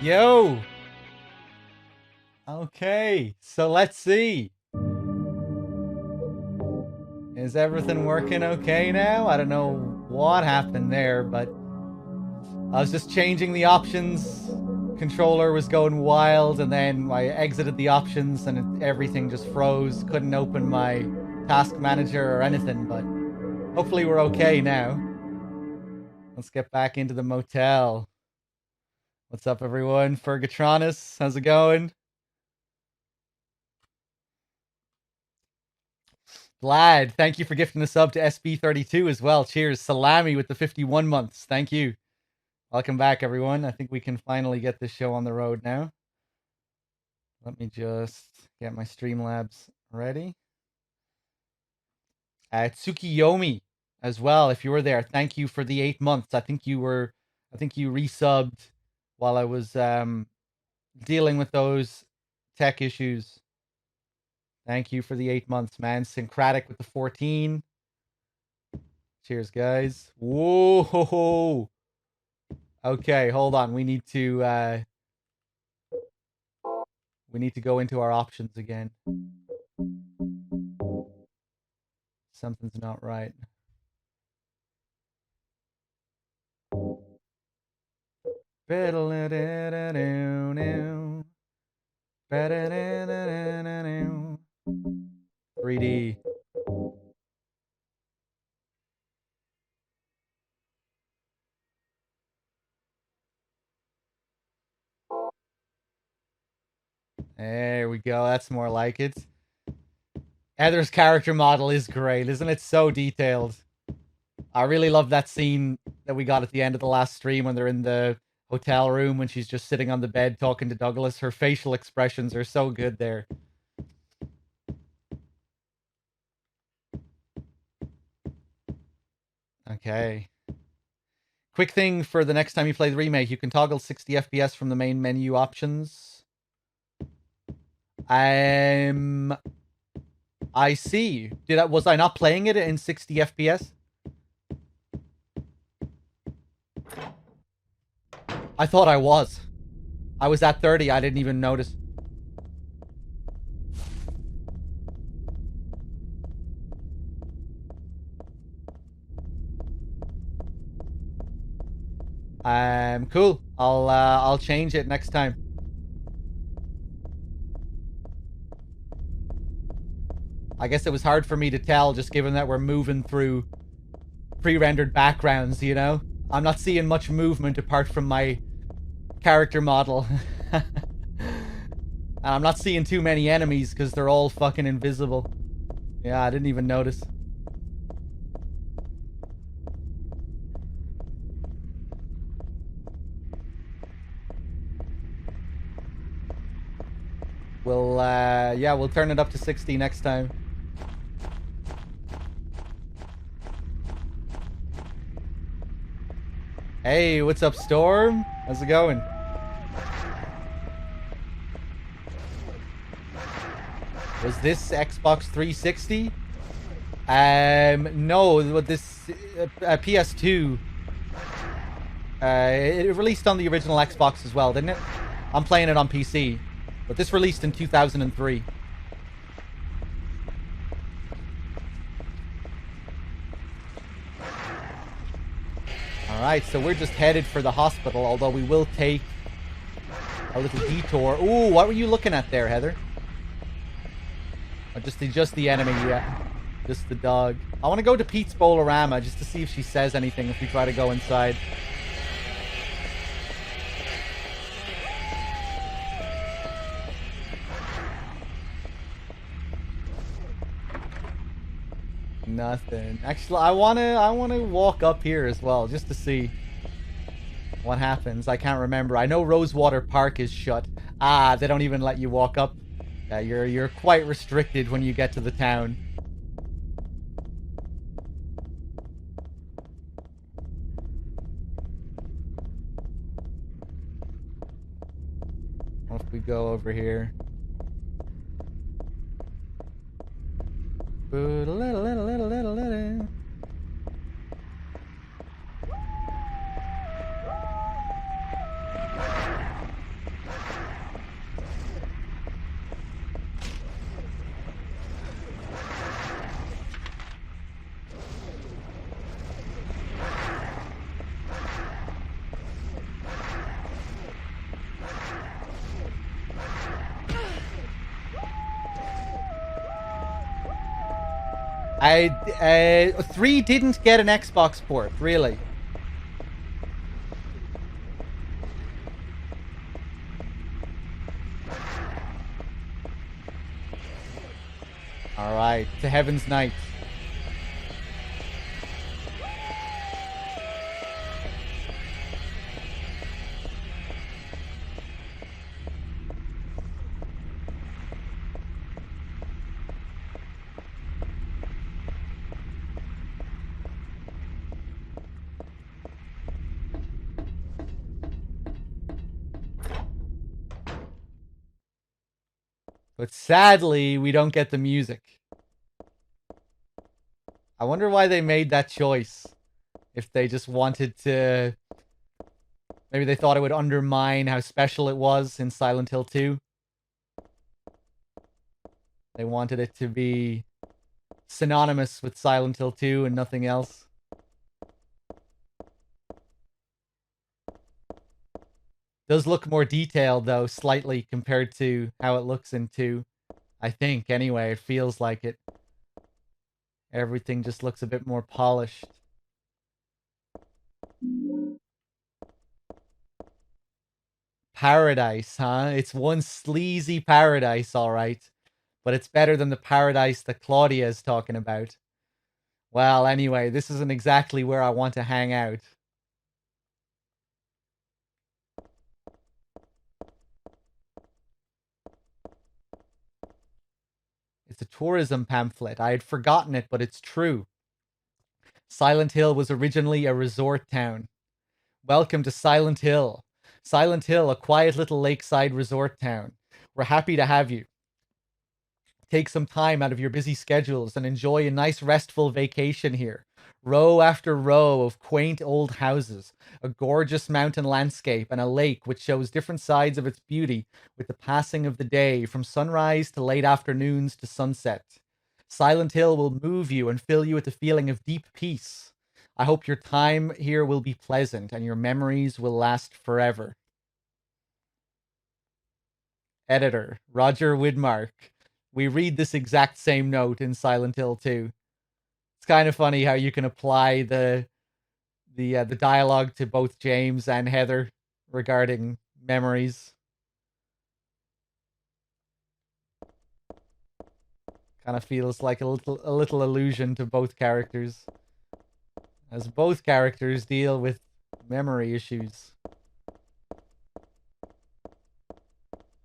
Yo! Okay, so let's see. Is everything working okay now? I don't know what happened there, but I was just changing the options. Controller was going wild, and then I exited the options and everything just froze. Couldn't open my task manager or anything, but hopefully we're okay now. Let's get back into the motel. What's up, everyone? Fergatronus, how's it going? Vlad, thank you for gifting a sub to SB32 as well. Cheers. Salami with the 51 months. Thank you. Welcome back, everyone. I think we can finally get this show on the road now. Let me just get my Streamlabs ready. Tsukiyomi as well, if you were there. Thank you for the 8 months. I think you resubbed while I was dealing with those tech issues. Thank you for the 8 months, man. Syncratic with the 14. Cheers, guys. Whoa. Okay, hold on. We need to go into our options again. Something's not right. $3D. There we go. That's more like it. Heather's character model is great, isn't it? So detailed. I really love that scene that we got at the end of the last stream when they're in the hotel room when she's just sitting on the bed talking to Douglas. Her facial expressions are so good there. Okay. Quick thing for the next time you play the remake, you can toggle 60 FPS from the main menu options. I see. Was I not playing it in 60 FPS? I thought I was. I was at 30. I didn't even notice. Cool. I'll change it next time. I guess it was hard for me to tell, just given that we're moving through pre-rendered backgrounds, you know? I'm not seeing much movement apart from my character model. And I'm not seeing too many enemies because they're all fucking invisible. Yeah, I didn't even notice. Yeah, we'll turn it up to 60 next time. Hey, what's up, Storm? How's it going? Was this Xbox 360? No, but this PS2. It released on the original Xbox as well, didn't it? I'm playing it on PC, but this released in 2003. Alright, so we're just headed for the hospital, although we will take a little detour. Ooh, what were you looking at there, Heather? Oh, just the enemy, yeah. Just the dog. I want to go to Pete's Bowl-O-Rama just to see if she says anything if we try to go inside. Nothing. Actually, I wanna walk up here as well, just to see what happens. I can't remember. I know Rosewater Park is shut. Ah, they don't even let you walk up. Yeah, you're quite restricted when you get to the town. What if we go over here? I 3 didn't get an Xbox port, really. Alright, to Heaven's Knight. But sadly, we don't get the music. I wonder why they made that choice. If they just wanted to... Maybe they thought it would undermine how special it was in Silent Hill 2. They wanted it to be synonymous with Silent Hill 2 and nothing else. Does look more detailed, though, slightly, compared to how it looks in 2. I think, anyway. It feels like it. Everything just looks a bit more polished. Paradise, huh? It's one sleazy paradise, alright. But it's better than the paradise that Claudia is talking about. Well, anyway, this isn't exactly where I want to hang out. It's a tourism pamphlet. I had forgotten it, but it's true. Silent Hill was originally a resort town. Welcome to Silent Hill. Silent Hill, a quiet little lakeside resort town. We're happy to have you. Take some time out of your busy schedules and enjoy a nice restful vacation here. Row after row of quaint old houses, a gorgeous mountain landscape, and a lake which shows different sides of its beauty with the passing of the day, from sunrise to late afternoons to sunset. Silent Hill will move you and fill you with a feeling of deep peace. I hope your time here will be pleasant and your memories will last forever. Editor, Roger Widmark. We read this exact same note in Silent Hill 2. It's kind of funny how you can apply the dialogue to both James and Heather regarding memories. Kind of feels like a little allusion to both characters, as both characters deal with memory issues.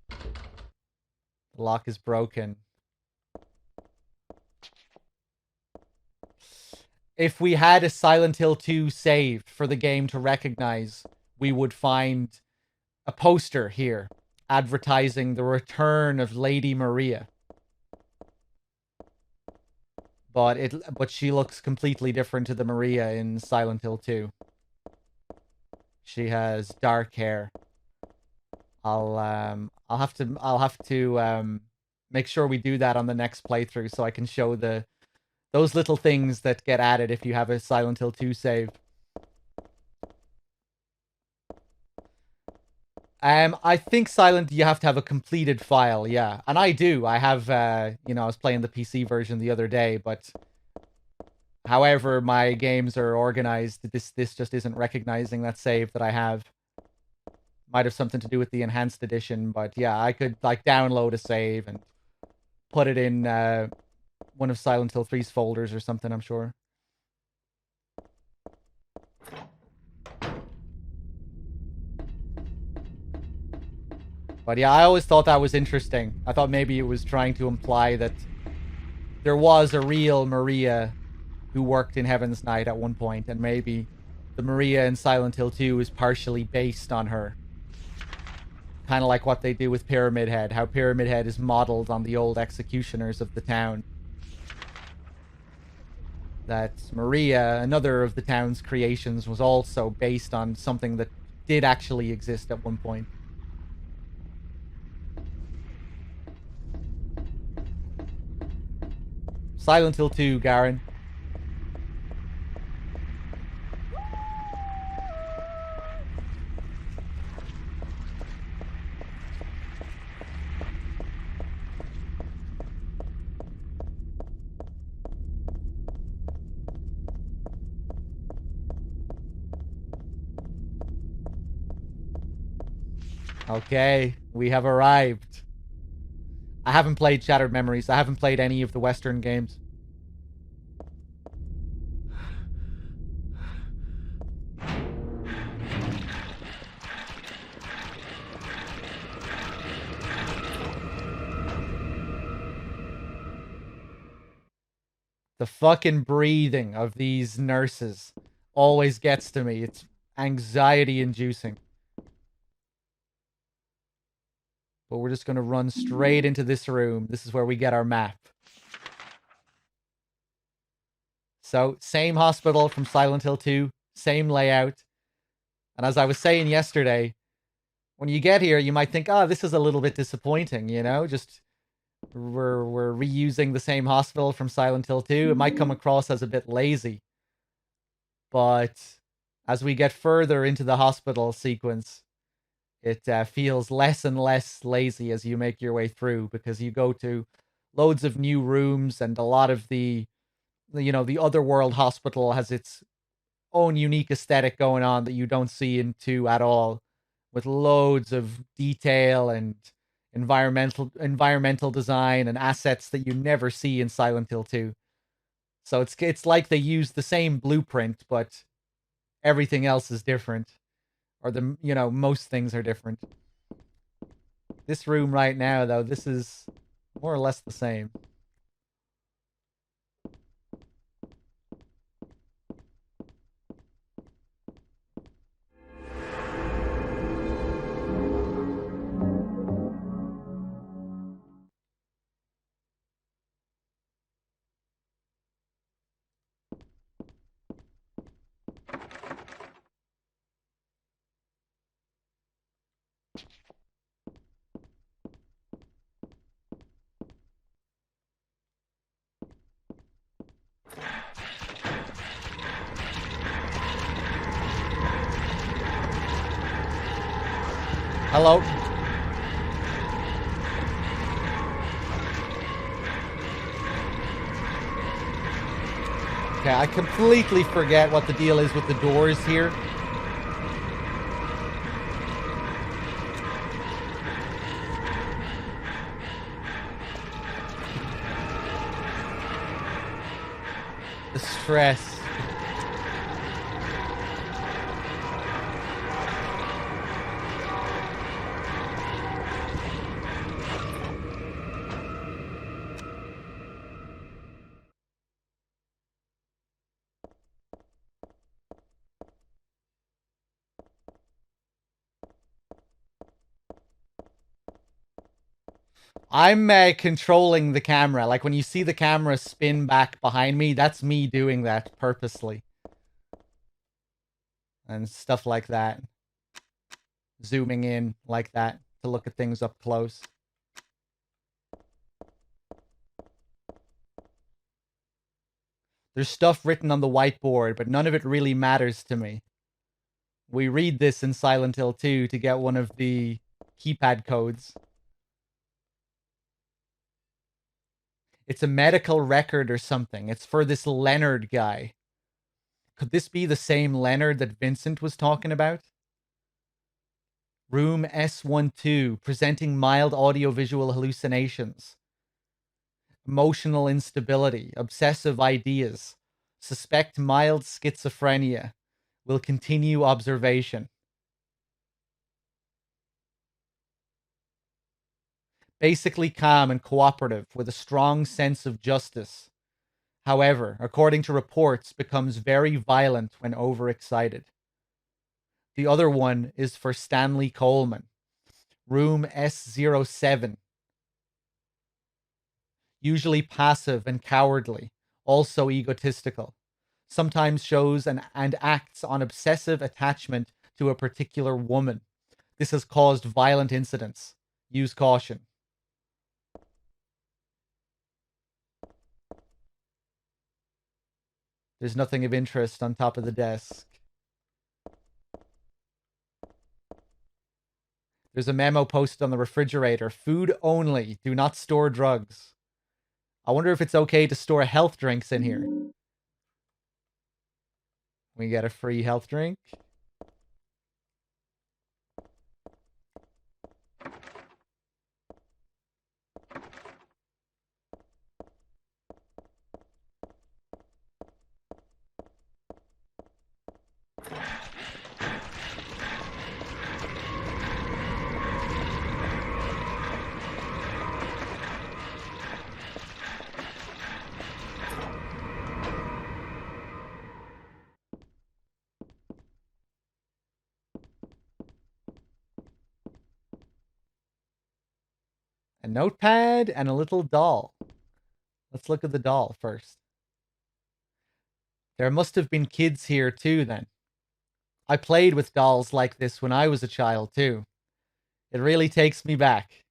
The lock is broken. If we had a Silent Hill 2 saved for the game to recognize, we would find a poster here advertising the return of Lady Maria. But she looks completely different to the Maria in Silent Hill 2. She has dark hair. I'll have to make sure we do that on the next playthrough so I can show those little things that get added if you have a Silent Hill 2 save. I think you have to have a completed file, yeah. And I do. I have, I was playing the PC version the other day, but however my games are organized, this just isn't recognizing that save that I have. Might have something to do with the enhanced edition, but yeah, I could, like, download a save and put it in, one of Silent Hill 3's folders or something, I'm sure. But yeah, I always thought that was interesting. I thought maybe it was trying to imply that there was a real Maria who worked in Heaven's Night at one point, and maybe the Maria in Silent Hill 2 is partially based on her. Kind of like what they do with Pyramid Head, how Pyramid Head is modeled on the old executioners of the town. That Maria, another of the town's creations, was also based on something that did actually exist at one point. Silent Hill 2, Garen. Okay, we have arrived. I haven't played Shattered Memories. I haven't played any of the Western games. The fucking breathing of these nurses always gets to me. It's anxiety-inducing. But we're just going to run straight into this room. This is where we get our map. So, same hospital from Silent Hill 2. Same layout. And as I was saying yesterday, when you get here, you might think, oh, this is a little bit disappointing, you know? Just, we're reusing the same hospital from Silent Hill 2. It might come across as a bit lazy. But as we get further into the hospital sequence, it feels less and less lazy as you make your way through, because you go to loads of new rooms, and a lot of the Otherworld hospital has its own unique aesthetic going on that you don't see in 2 at all, with loads of detail and environmental design and assets that you never see in Silent Hill 2. So it's like they use the same blueprint, but everything else is different. Or most things are different. This room right now, though, this is more or less the same. Hello. Okay, I completely forget what the deal is with the doors here. The stress. I'm controlling the camera. Like when you see the camera spin back behind me, that's me doing that purposely. And stuff like that. Zooming in like that to look at things up close. There's stuff written on the whiteboard, but none of it really matters to me. We read this in Silent Hill 2 to get one of the keypad codes. It's a medical record or something. It's for this Leonard guy. Could this be the same Leonard that Vincent was talking about? Room S12, presenting mild audiovisual hallucinations. Emotional instability, obsessive ideas. Suspect mild schizophrenia. Will continue observation. Basically calm and cooperative with a strong sense of justice. However, according to reports, becomes very violent when overexcited. The other one is for Stanley Coleman. Room S07. Usually passive and cowardly, also egotistical. Sometimes shows and acts on obsessive attachment to a particular woman. This has caused violent incidents. Use caution. There's nothing of interest on top of the desk. There's a memo posted on the refrigerator. Food only. Do not store drugs. I wonder if it's okay to store health drinks in here. We get a free health drink. A notepad and a little doll. Let's look at the doll first. There must have been kids here too then. I played with dolls like this when I was a child too. It really takes me back.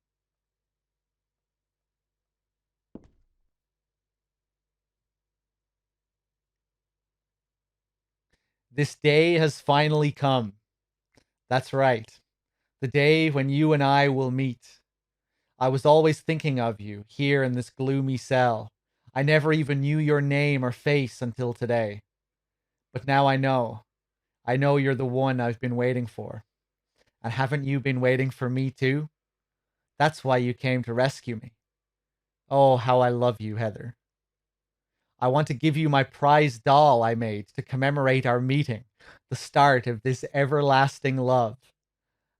This day has finally come. That's right. The day when you and I will meet. I was always thinking of you here in this gloomy cell. I never even knew your name or face until today. But now I know. I know you're the one I've been waiting for. And haven't you been waiting for me too? That's why you came to rescue me. Oh, how I love you, Heather. I want to give you my prize doll I made to commemorate our meeting, the start of this everlasting love.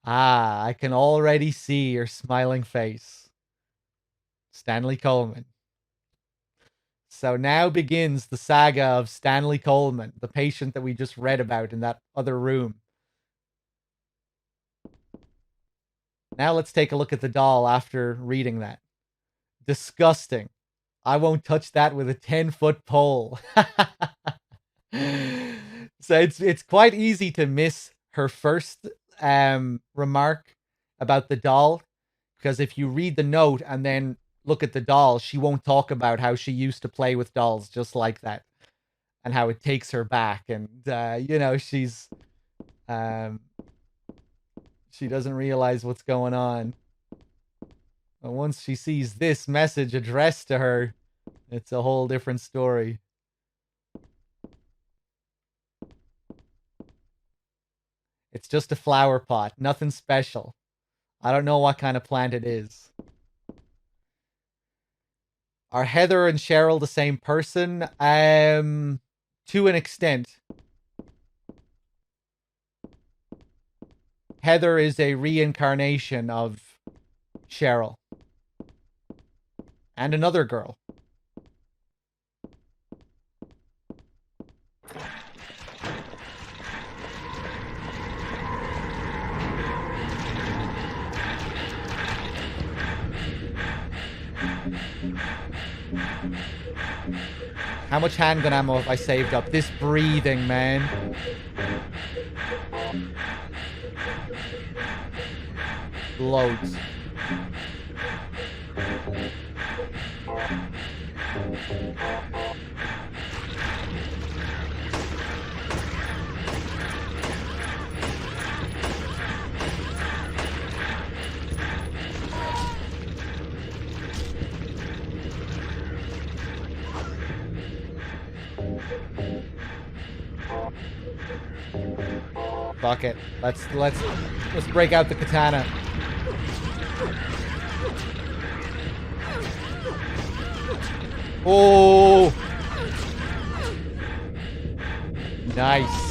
Ah, I can already see your smiling face. Stanley Coleman. So now begins the saga of Stanley Coleman, the patient that we just read about in that other room. Now let's take a look at the doll after reading that. Disgusting. I won't touch that with a 10-foot pole. So it's quite easy to miss her first remark about the doll, because if you read the note and then look at the doll, she won't talk about how she used to play with dolls just like that and how it takes her back, and she doesn't realize what's going on. But once she sees this message addressed to her, it's a whole different story. It's just a flower pot. Nothing special. I don't know what kind of plant it is. Are Heather and Cheryl the same person? To an extent. Heather is a reincarnation of Cheryl. And another girl. How much handgun ammo have I saved up? This breathing, man. Loads. Fuck it. Let's break out the katana. Oh! Nice.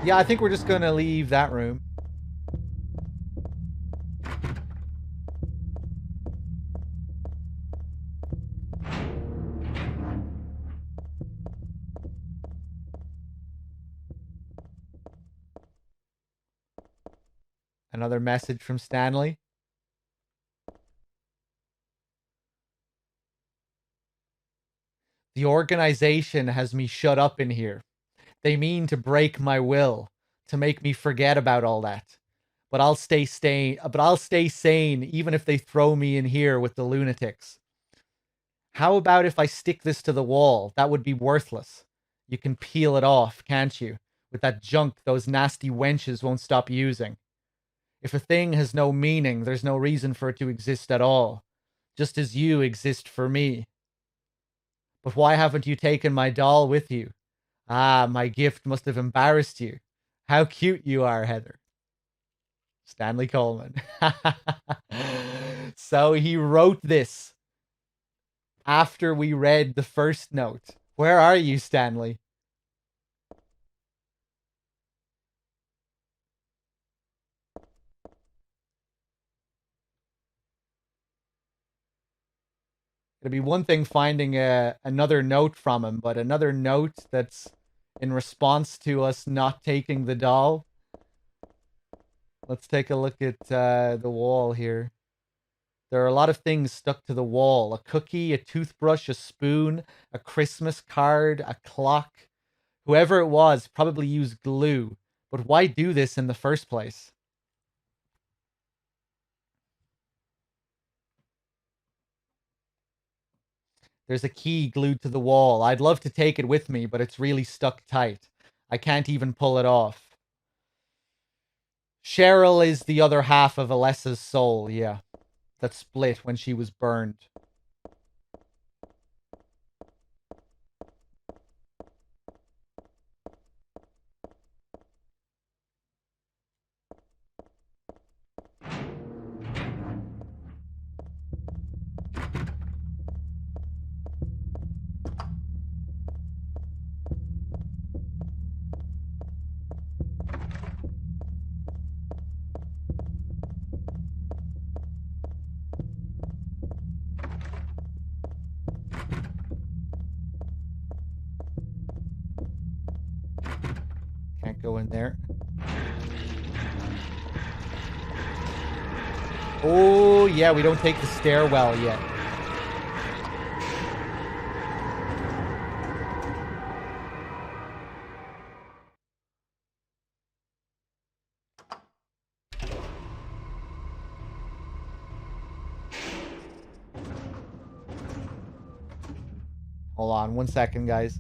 Yeah, I think we're just gonna leave that room. Another message from Stanley. The organization has me shut up in here. They mean to break my will, to make me forget about all that. But I'll stay sane even if they throw me in here with the lunatics. How about if I stick this to the wall? That would be worthless. You can peel it off, can't you? With that junk those nasty wenches won't stop using. If a thing has no meaning, there's no reason for it to exist at all. Just as you exist for me. But why haven't you taken my doll with you? Ah, my gift must have embarrassed you. How cute you are, Heather. Stanley Coleman. So he wrote this after we read the first note. Where are you, Stanley? It'd be one thing finding another note from him, but another note that's in response to us not taking the doll. Let's take a look at the wall here. There are a lot of things stuck to the wall. A cookie, a toothbrush, a spoon, a Christmas card, a clock. Whoever it was probably used glue. But why do this in the first place? There's a key glued to the wall. I'd love to take it with me, but it's really stuck tight. I can't even pull it off. Cheryl is the other half of Alessa's soul, yeah. That split when she was burned. Can't go in there. Oh, yeah, we don't take the stairwell yet. Hold on 1 second, guys.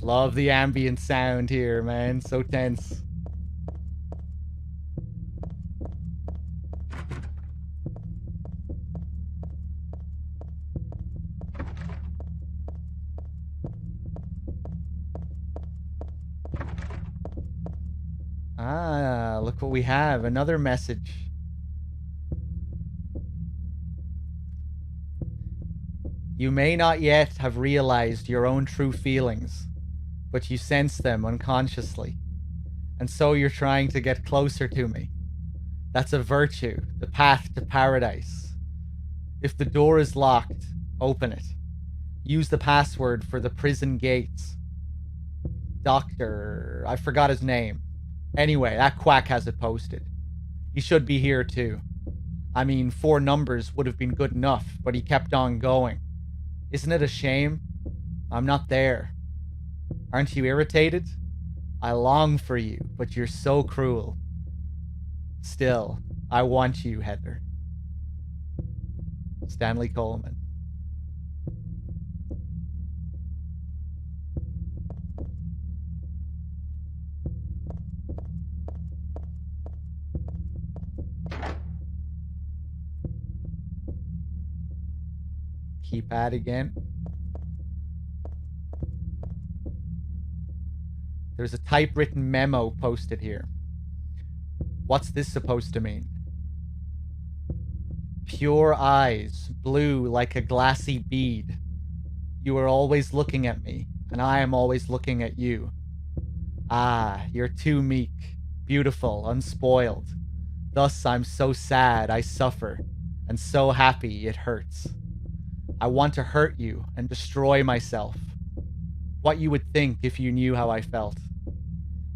Love the ambient sound here, man. So tense. Ah, look what we have. Another message. You may not yet have realized your own true feelings, but you sense them unconsciously. And so you're trying to get closer to me. That's a virtue, the path to paradise. If the door is locked, open it. Use the password for the prison gates. Doctor, I forgot his name. Anyway, that quack has it posted. He should be here too. I mean, 4 numbers would have been good enough, but he kept on going. Isn't it a shame? I'm not there. Aren't you irritated? I long for you, but you're so cruel. Still, I want you, Heather. Stanley Coleman. Keypad again. There's a typewritten memo posted here. What's this supposed to mean? Pure eyes, blue like a glassy bead. You are always looking at me, and I am always looking at you. Ah, you're too meek, beautiful, unspoiled. Thus I'm so sad I suffer, and so happy it hurts. I want to hurt you and destroy myself. What you would think if you knew how I felt.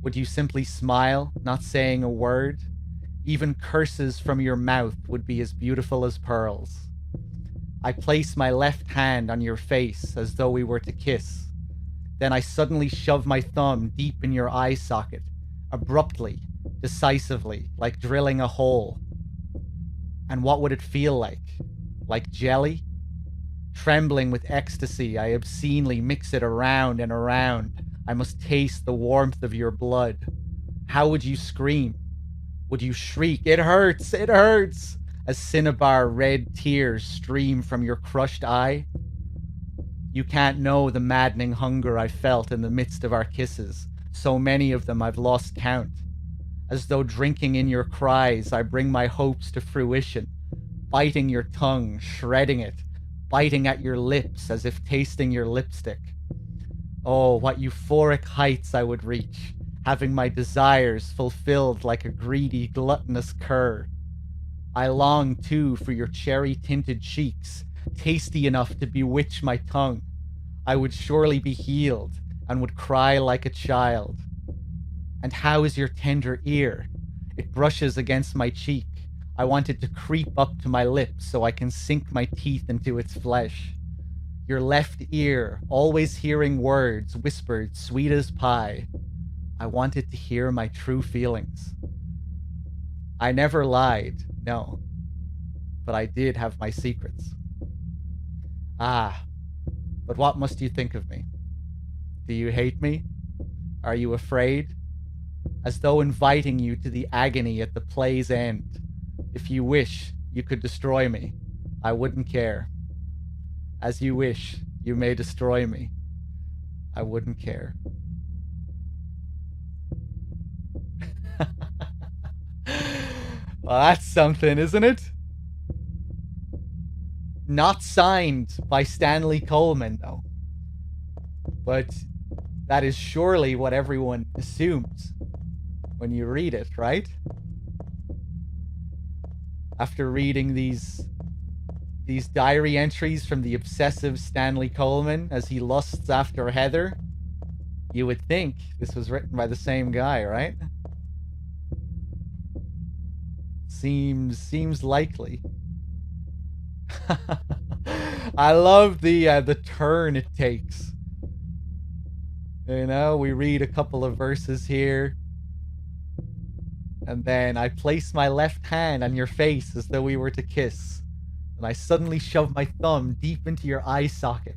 Would you simply smile, not saying a word? Even curses from your mouth would be as beautiful as pearls. I place my left hand on your face as though we were to kiss. Then I suddenly shove my thumb deep in your eye socket, abruptly, decisively, like drilling a hole. And what would it feel like? Like jelly? Trembling with ecstasy, I obscenely mix it around and around. I must taste the warmth of your blood. How would you scream? Would you shriek, "It hurts! It hurts!" as cinnabar red tears stream from your crushed eye? You can't know the maddening hunger I felt in the midst of our kisses. So many of them I've lost count. As though drinking in your cries, I bring my hopes to fruition, biting your tongue, shredding it, biting at your lips as if tasting your lipstick. Oh, what euphoric heights I would reach, having my desires fulfilled like a greedy, gluttonous cur. I long, too, for your cherry-tinted cheeks, tasty enough to bewitch my tongue. I would surely be healed, and would cry like a child. And how is your tender ear? It brushes against my cheek. I want it to creep up to my lips so I can sink my teeth into its flesh. Your left ear, always hearing words whispered sweet as pie. I wanted to hear my true feelings. I never lied, no. But I did have my secrets. Ah, but what must you think of me? Do you hate me? Are you afraid? As though inviting you to the agony at the play's end. If you wish, you could destroy me. I wouldn't care. As you wish, you may destroy me. I wouldn't care. Well, that's something, isn't it? Not signed by Stanley Coleman, though. But that is surely what everyone assumes when you read it, right? After reading these diary entries from the obsessive Stanley Coleman as he lusts after Heather, you would think this was written by the same guy, right? Seems likely. I love the turn it takes. You know, we read a couple of verses here, and then I place my left hand on your face as though we were to kiss, and I suddenly shove my thumb deep into your eye socket,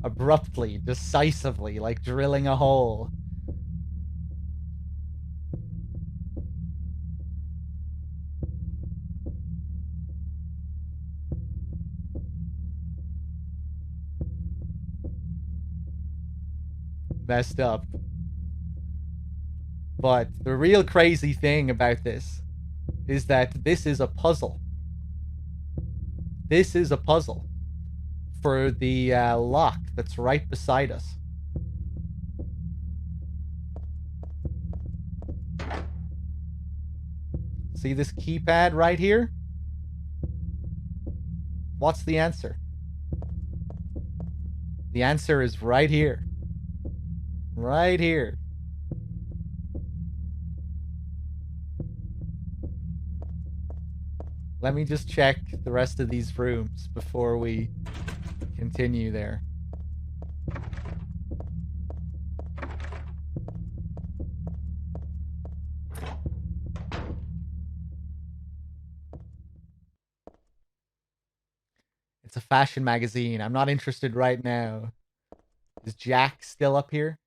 abruptly, decisively, like drilling a hole. Messed up. But the real crazy thing about this is that this is a puzzle. This is a puzzle for the lock that's right beside us. See this keypad right here? What's the answer? The answer is right here. Right here. Let me just check the rest of these rooms before we continue there. It's a fashion magazine. I'm not interested right now. Is Jack still up here?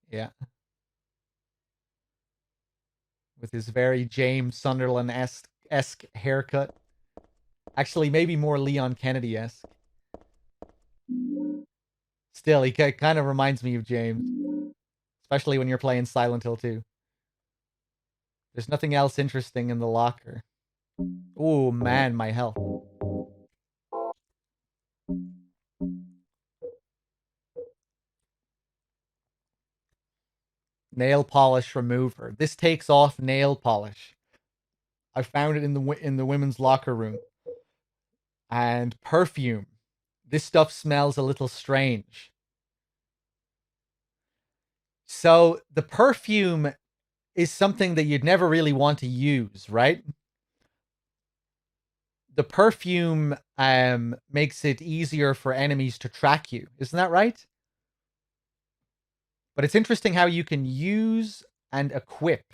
Yeah. With his very James Sunderland-esque haircut. Actually, maybe more Leon Kennedy-esque. Still, he kind of reminds me of James. Especially when you're playing Silent Hill 2. There's nothing else interesting in the locker. Oh man, my health. Nail polish remover. This takes off nail polish. I found it in the women's locker room. And perfume. This stuff smells a little strange. So the perfume is something that you'd never really want to use, right? The perfume makes it easier for enemies to track you. Isn't that right? But it's interesting how you can use and equip.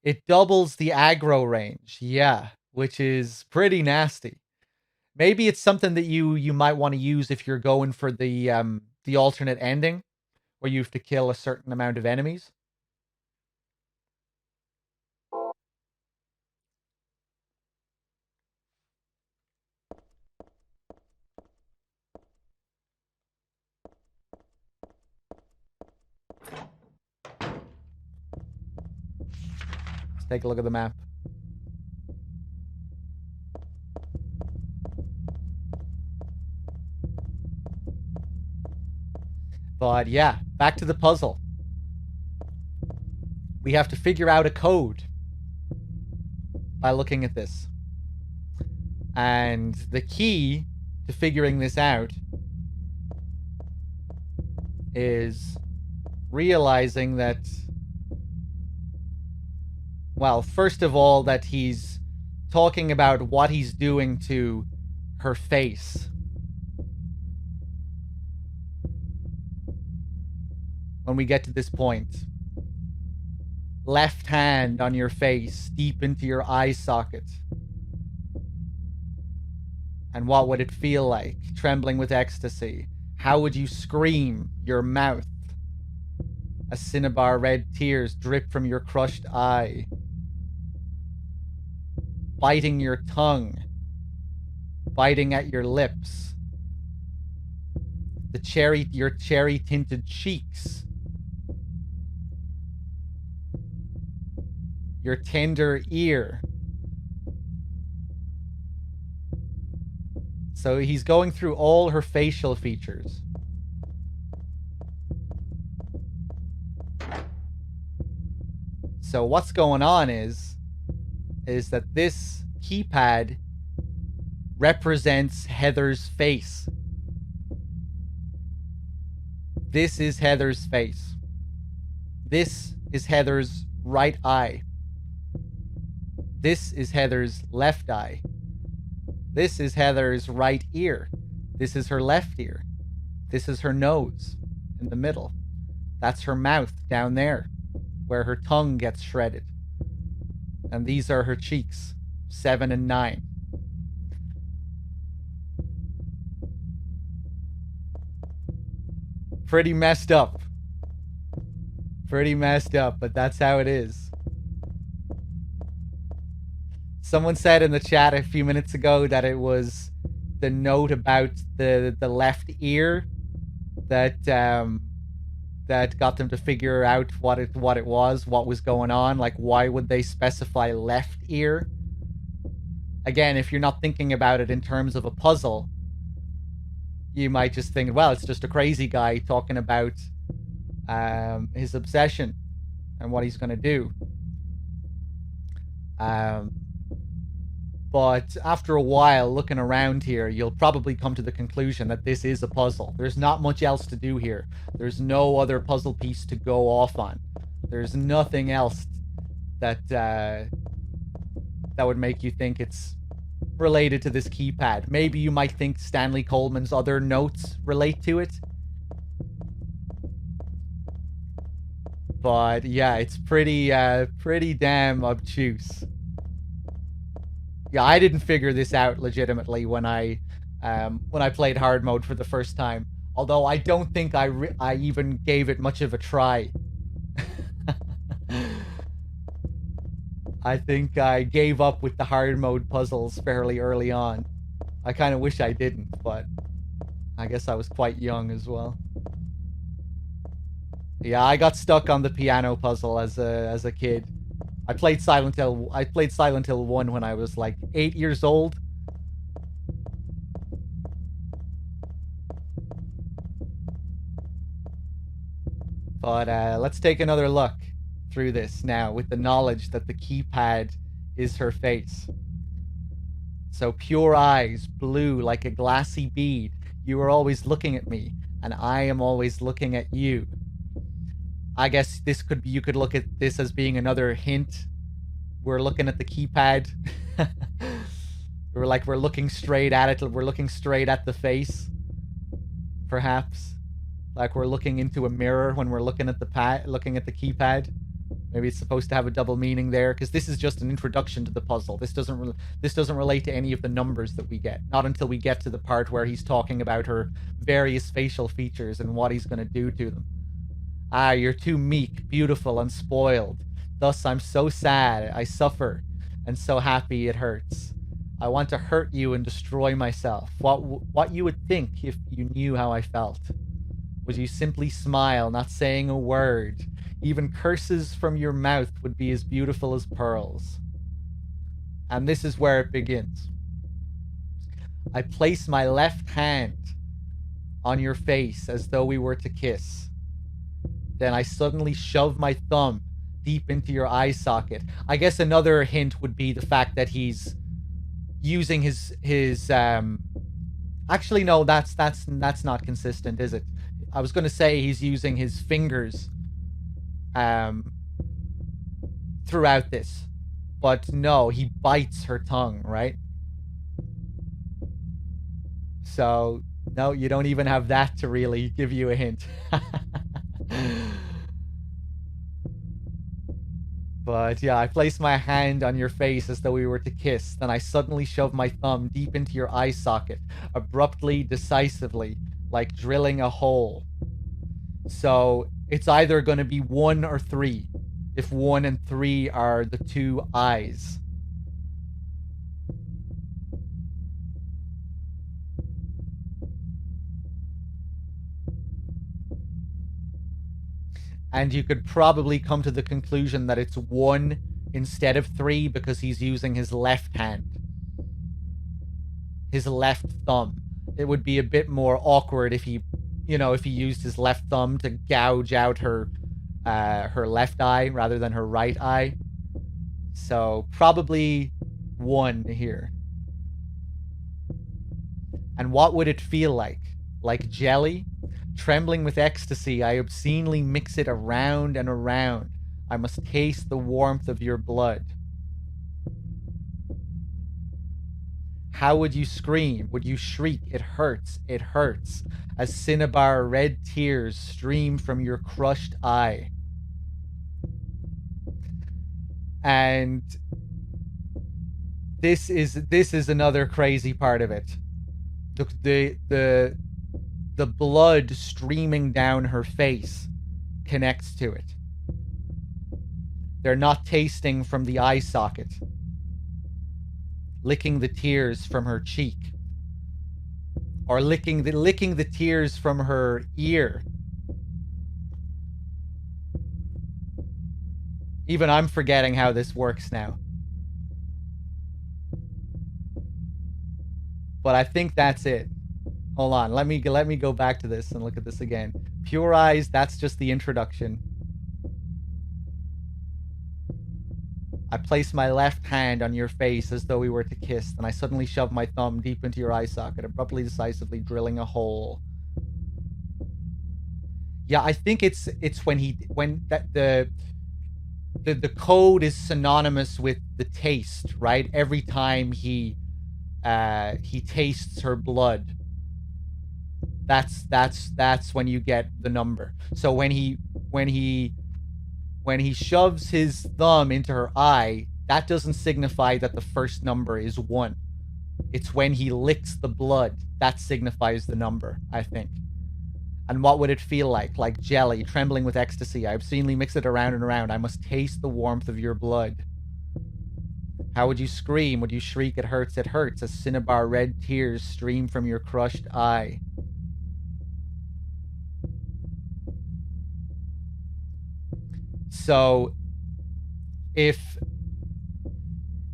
It doubles the aggro range. Yeah, which is pretty nasty. Maybe it's something that you might want to use if you're going for the alternate ending, where you have to kill a certain amount of enemies. Let's take a look at the map. But yeah, back to the puzzle. We have to figure out a code by looking at this. And the key to figuring this out is realizing that, well, first of all, that he's talking about what he's doing to her face. When we get to this point. Left hand on your face, deep into your eye socket. And what would it feel like? Trembling with ecstasy. How would you scream? Your mouth. A cinnabar red tears drip from your crushed eye. Biting your tongue. Biting at your lips. Your cherry tinted cheeks. Your tender ear. So he's going through all her facial features. So what's going on is that this keypad represents Heather's face. This is Heather's face. This is Heather's right eye. This is Heather's left eye. This is Heather's right ear. This is her left ear. This is her nose in the middle. That's her mouth down there, where her tongue gets shredded. And these are her cheeks, 7 and 9. Pretty messed up. Pretty messed up, but that's how it is. Someone said in the chat a few minutes ago that it was the note about the left ear that that got them to figure out what it was, what was going on. Like, why would they specify left ear? Again, if you're not thinking about it in terms of a puzzle, you might just think, well, it's just a crazy guy talking about his obsession and what he's going to do. But after a while looking around here, you'll probably come to the conclusion that this is a puzzle. There's not much else to do here. There's no other puzzle piece to go off on. There's nothing else that that would make you think it's related to this keypad. Maybe you might think Stanley Coleman's other notes relate to it. But yeah, it's pretty damn obtuse. Yeah, I didn't figure this out legitimately when I played hard mode for the first time. Although I don't think I even gave it much of a try. I think I gave up with the hard mode puzzles fairly early on. I kind of wish I didn't, but I guess I was quite young as well. Yeah, I got stuck on the piano puzzle as a kid. I played Silent Hill 1 when I was like 8 years old. But let's take another look through this now with the knowledge that the keypad is her face. So pure eyes, blue like a glassy bead. You are always looking at me, and I am always looking at you. I guess this could be, you could look at this as being another hint. We're looking at the keypad. We're looking straight at it. We're looking straight at the face. Perhaps. Like we're looking into a mirror when we're looking at the keypad. Maybe it's supposed to have a double meaning there, because this is just an introduction to the puzzle. This doesn't relate to any of the numbers that we get. Not until we get to the part where he's talking about her various facial features and what he's going to do to them. Ah, you're too meek, beautiful, and spoiled. Thus I'm so sad, I suffer, and so happy it hurts. I want to hurt you and destroy myself. What you would think if you knew how I felt. Would you simply smile, not saying a word? Even curses from your mouth would be as beautiful as pearls. And this is where it begins. I place my left hand on your face as though we were to kiss. Then I suddenly shove my thumb deep into your eye socket. I guess another hint would be the fact that he's using his actually no, that's not consistent, is it? I was going to say he's using his fingers throughout this. But no, he bites her tongue, right? So, no, you don't even have that to really give you a hint. But yeah, I place my hand on your face as though we were to kiss. Then I suddenly shove my thumb deep into your eye socket, abruptly, decisively, like drilling a hole. So it's either going to be 1 or 3. If 1 and 3 are the 2 eyes. And you could probably come to the conclusion that it's 1 instead of 3 because he's using his left hand. His left thumb. It would be a bit more awkward if he, if he used his left thumb to gouge out her left eye rather than her right eye. So probably 1 here. And what would it feel like? Like jelly? Trembling with ecstasy, I obscenely mix it around and around. I must taste the warmth of your blood. How would you scream? Would you shriek? It hurts, it hurts. As cinnabar red tears stream from your crushed eye. And this is another crazy part of it. The blood streaming down her face connects to it. They're not tasting from the eye socket, licking the tears from her cheek, or licking the tears from her ear. Even I'm forgetting how this works now. But I think that's it. Hold on, let me go back to this and look at this again. Pure eyes, that's just the introduction. I place my left hand on your face as though we were to kiss, and I suddenly shove my thumb deep into your eye socket, abruptly, decisively drilling a hole. Yeah, I think it's when the code is synonymous with the taste, right? Every time he tastes her blood, that's when you get the number. So when he shoves his thumb into her eye, that doesn't signify that the first number is 1. It's when he licks the blood that signifies the number, I think. And what would it feel like? Like jelly, trembling with ecstasy. I obscenely mix it around and around. I must taste the warmth of your blood. How would you scream? Would you shriek? It hurts, it hurts. As cinnabar red tears stream from your crushed eye. So, if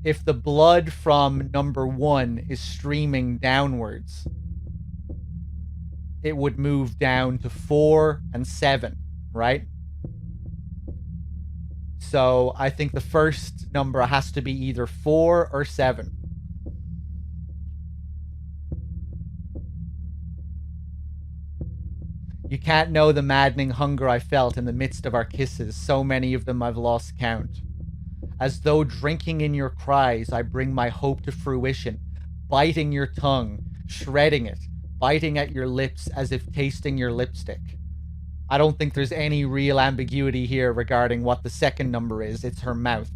the blood from number 1 is streaming downwards, it would move down to 4 and 7, right? So I think the first number has to be either 4 or 7. You can't know the maddening hunger I felt in the midst of our kisses, so many of them I've lost count. As though drinking in your cries, I bring my hope to fruition, biting your tongue, shredding it, biting at your lips as if tasting your lipstick. I don't think there's any real ambiguity here regarding what the second number is. It's her mouth.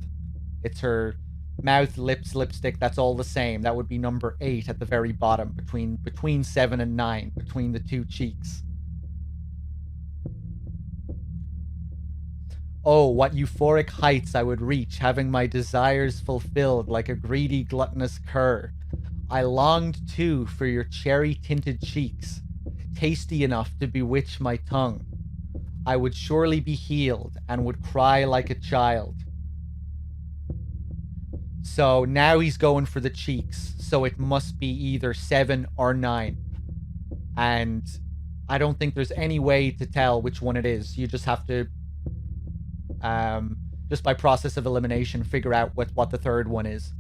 It's her mouth, lips, lipstick. That's all the same. That would be number 8 at the very bottom, between 7 and 9, between the two cheeks. Oh, what euphoric heights I would reach, having my desires fulfilled like a greedy, gluttonous cur. I longed, too, for your cherry-tinted cheeks, tasty enough to bewitch my tongue. I would surely be healed and would cry like a child. So now he's going for the cheeks, so it must be either 7 or 9. And I don't think there's any way to tell which one it is. You just have to, just by process of elimination, figure out what the third one is.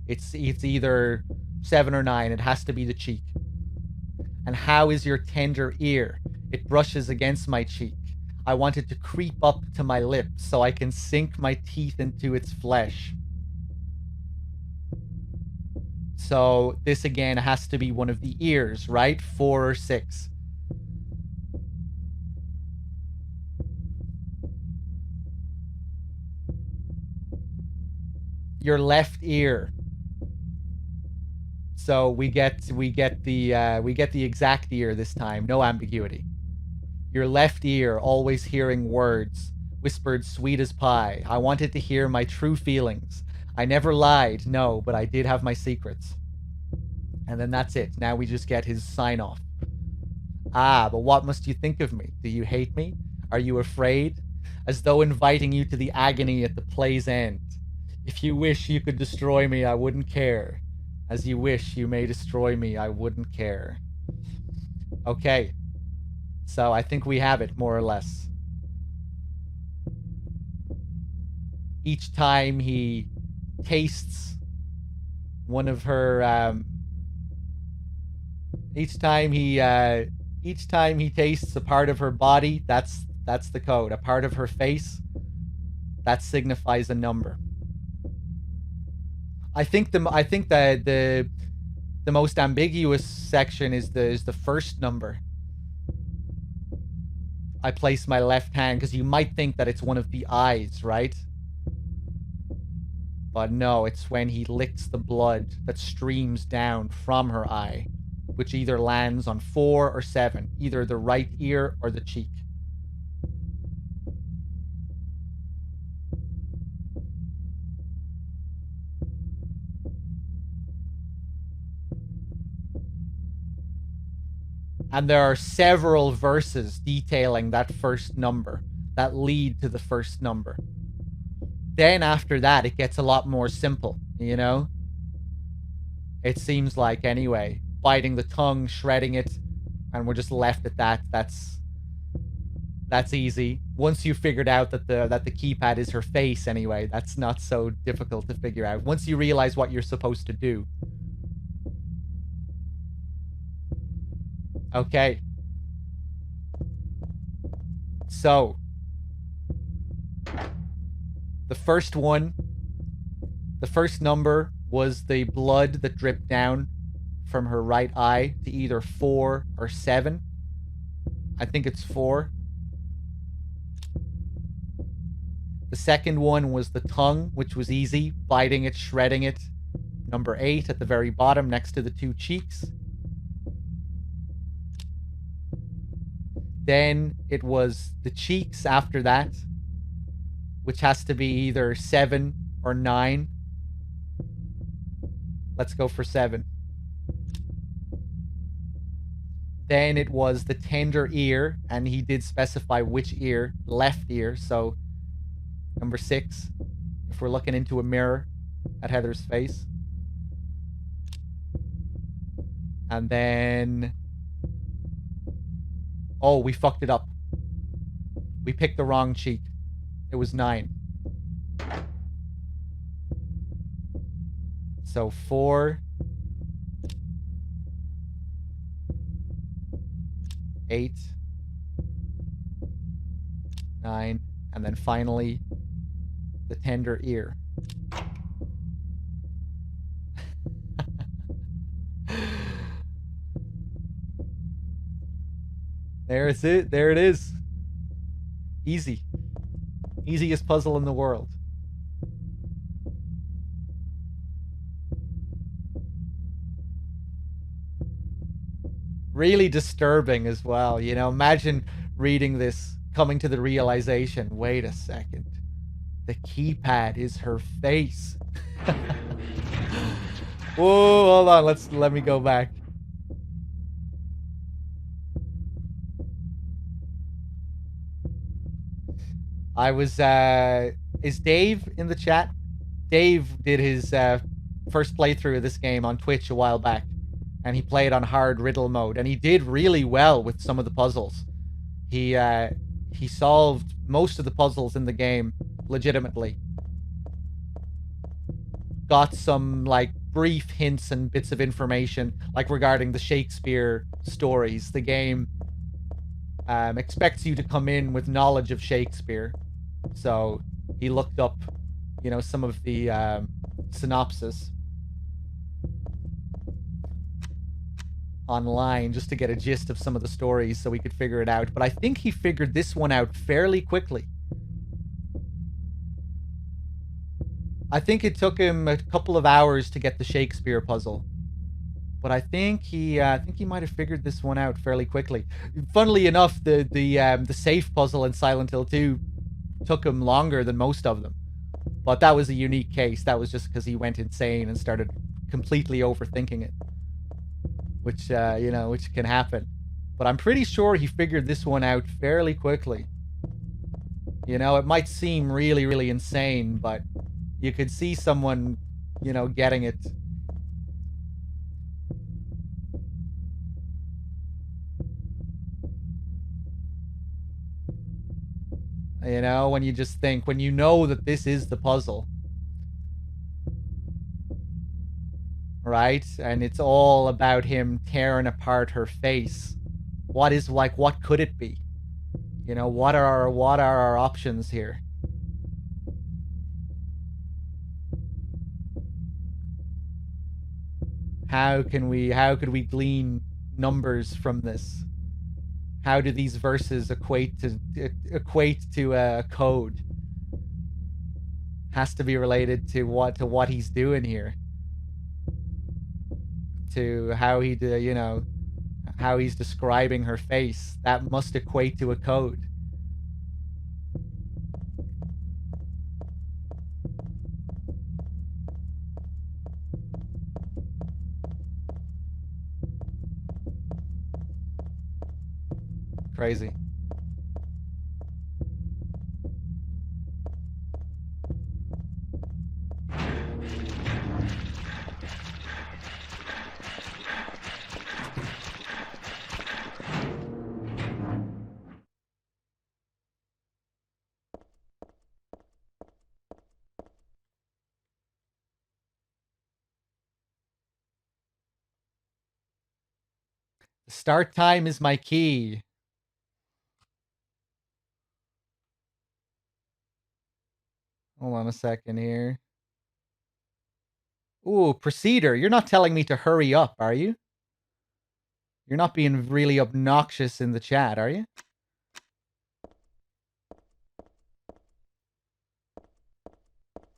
It's either 7 or 9. It has to be the cheek. And how is your tender ear? It brushes against my cheek. I want it to creep up to my lips so I can sink my teeth into its flesh. So this again has to be one of the ears, right? 4 or 6. Your left ear. So we get the exact ear this time. No ambiguity. Your left ear, always hearing words, whispered sweet as pie. I wanted to hear my true feelings. I never lied, no, but I did have my secrets. And then that's it. Now we just get his sign-off. Ah, but what must you think of me? Do you hate me? Are you afraid? As though inviting you to the agony at the play's end. If you wish you could destroy me, I wouldn't care. As you wish you may destroy me, I wouldn't care. Okay. So I think we have it, more or less. Each time he tastes one of her, each time he Each time he tastes a part of her body, that's the code. A part of her face, that signifies a number. I think the most ambiguous section is the first number. I place my left hand because you might think that it's one of the eyes, right? But no, it's when he licks the blood that streams down from her eye, which either lands on 4 or 7, either the right ear or the cheek. And there are several verses detailing that first number that lead to the first number. Then after that, it gets a lot more simple, you know? It seems like, anyway. Biting the tongue, shredding it, and we're just left at that. That's easy. Once you figured out that the keypad is her face, anyway, that's not so difficult to figure out. Once you realize what you're supposed to do. Okay. So, the first number was the blood that dripped down from her right eye to either 4 or 7. I think it's 4. The second one was the tongue, which was easy, biting it, shredding it. Number 8 at the very bottom next to the 2 cheeks. Then it was the cheeks after that, which has to be either 7 or 9. Let's go for 7. Then it was the tender ear, and he did specify which ear, left ear, so number 6, if we're looking into a mirror at Heather's face. And then... oh, we fucked it up. We picked the wrong cheek. It was 9. So 4, 8, 9, and then finally the tender ear. There's it. There it is. Easy. Easiest puzzle in the world. Really disturbing as well. You know, imagine reading this, coming to the realization, wait a second. The keypad is her face. Whoa, hold on. Let me go back. I was, is Dave in the chat? Dave did his first playthrough of this game on Twitch a while back, and he played on hard riddle mode, and he did really well with some of the puzzles. He solved most of the puzzles in the game legitimately. Got some, like, brief hints and bits of information, like regarding the Shakespeare stories. The game expects you to come in with knowledge of Shakespeare. So he looked up, you know, some of the synopsis online just to get a gist of some of the stories so we could figure it out. But I think he figured this one out fairly quickly. I think it took him a couple of hours to get the Shakespeare puzzle. But I think he might have figured this one out fairly quickly. Funnily enough, the safe puzzle in Silent Hill 2 took him longer than most of them. But that was a unique case. That was just because he went insane and started completely overthinking it. Which, you know, which can happen. But I'm pretty sure he figured this one out fairly quickly. You know, it might seem really, really insane, but you could see someone, you know, getting it. You know, when you just think, when you know that this is the puzzle. Right? And it's all about him tearing apart her face. What is, like, what could it be? You know, what are our options here? How could we glean numbers from this? How do these verses equate to a code? Has to be related to what he's doing here. To how how he's describing her face. That must equate to a code. Crazy. Start time is my key. Hold on a second here. Ooh, Procedure, you're not telling me to hurry up, are you? You're not being really obnoxious in the chat, are you?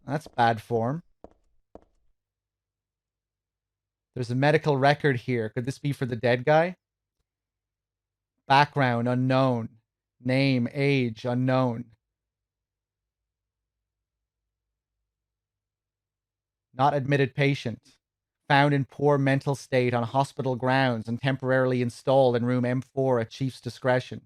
That's bad form. There's a medical record here. Could this be for the dead guy? Background, unknown. Name, age, unknown. Not admitted patient. Found in poor mental state on hospital grounds and temporarily installed in room M4 at chief's discretion.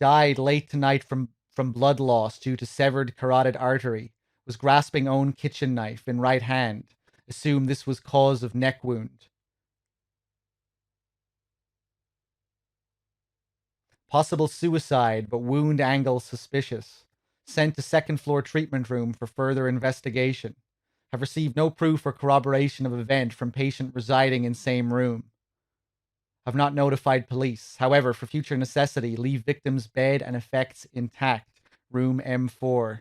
Died late tonight from blood loss due to severed carotid artery. Was grasping own kitchen knife in right hand. Assumed this was cause of neck wound. Possible suicide, but wound angle suspicious. Sent to second floor treatment room for further investigation. Have received no proof or corroboration of event from patient residing in same room. Have not notified police. However, for future necessity, leave victim's bed and effects intact. Room M4.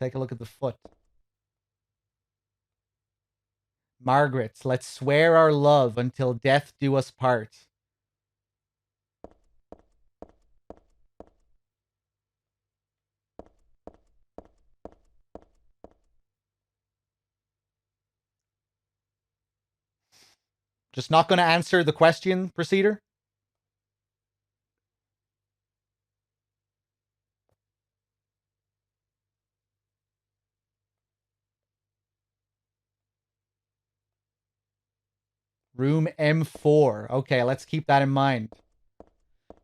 Let's take a look at the foot. Margaret, let's swear our love until death do us part. Just not going to answer the question, Procedure? Room M4. Okay, let's keep that in mind.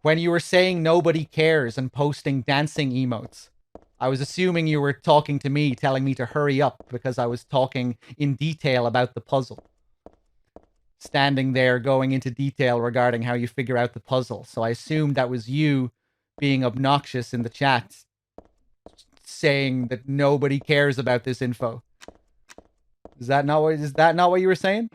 When you were saying nobody cares and posting dancing emotes, I was assuming you were talking to me, telling me to hurry up because I was talking in detail about the puzzle. Standing there going into detail regarding how you figure out the puzzle. So I assumed that was you being obnoxious in the chat, saying that nobody cares about this info. Is that not what you were saying?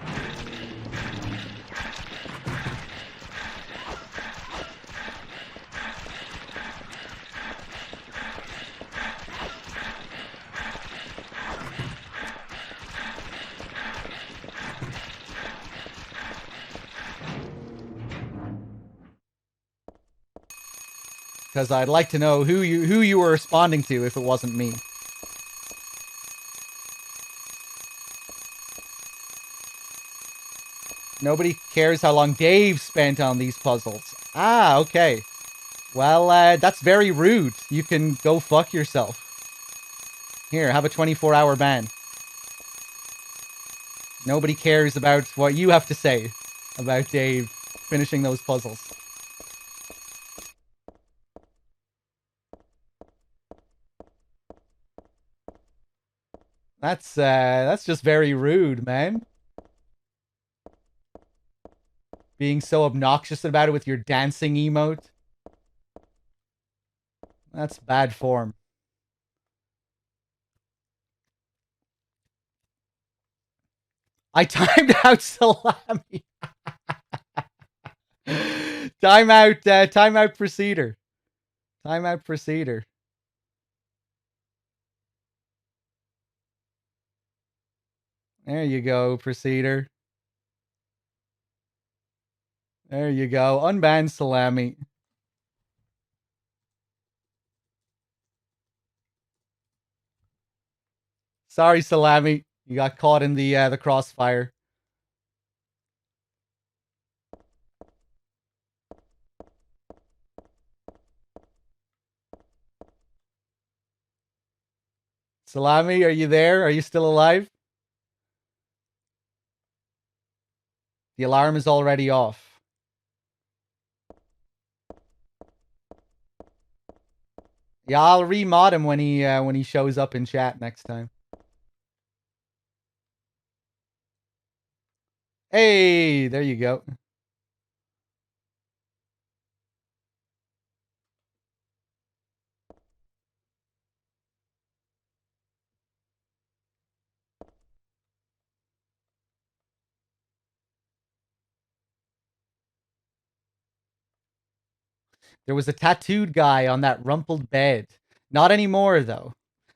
Because I'd like to know who you were responding to if it wasn't me. Nobody cares how long Dave spent on these puzzles. Ah, okay. Well, that's very rude. You can go fuck yourself. Here, have a 24-hour ban. Nobody cares about what you have to say about Dave finishing those puzzles. That's just very rude, man. Being so obnoxious about it with your dancing emote. That's bad form. I timed out Salami. Timeout Proceeder. Timeout Proceeder. There you go, Proceeder. There you go. Unban Salami. Sorry, Salami. You got caught in the crossfire. Salami, are you there? Are you still alive? The alarm is already off. Yeah, I'll remod him when he shows up in chat next time. Hey, there you go. There was a tattooed guy on that rumpled bed. Not anymore, though.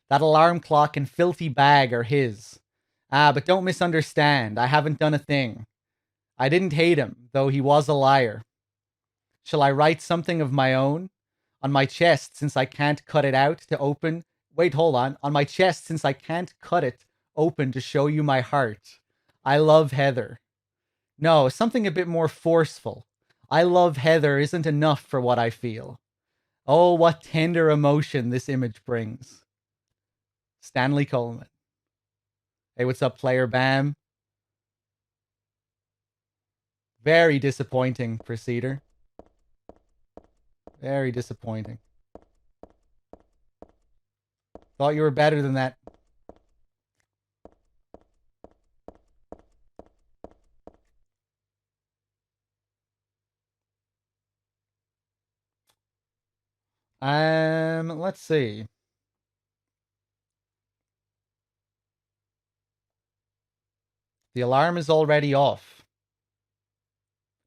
That alarm clock and filthy bag are his. But don't misunderstand. I haven't done a thing. I didn't hate him, though he was a liar. Shall I write something of my own? On my chest, since I can't cut it out to open. Wait, hold on. On my chest, since I can't cut it open to show you my heart. I love Heather. No, something a bit more forceful. I love Heather isn't enough for what I feel. Oh, what tender emotion this image brings. Stanley Coleman. Hey, what's up, player Bam? Very disappointing, Proceeder. Very disappointing. Thought you were better than that. Let's see. The alarm is already off.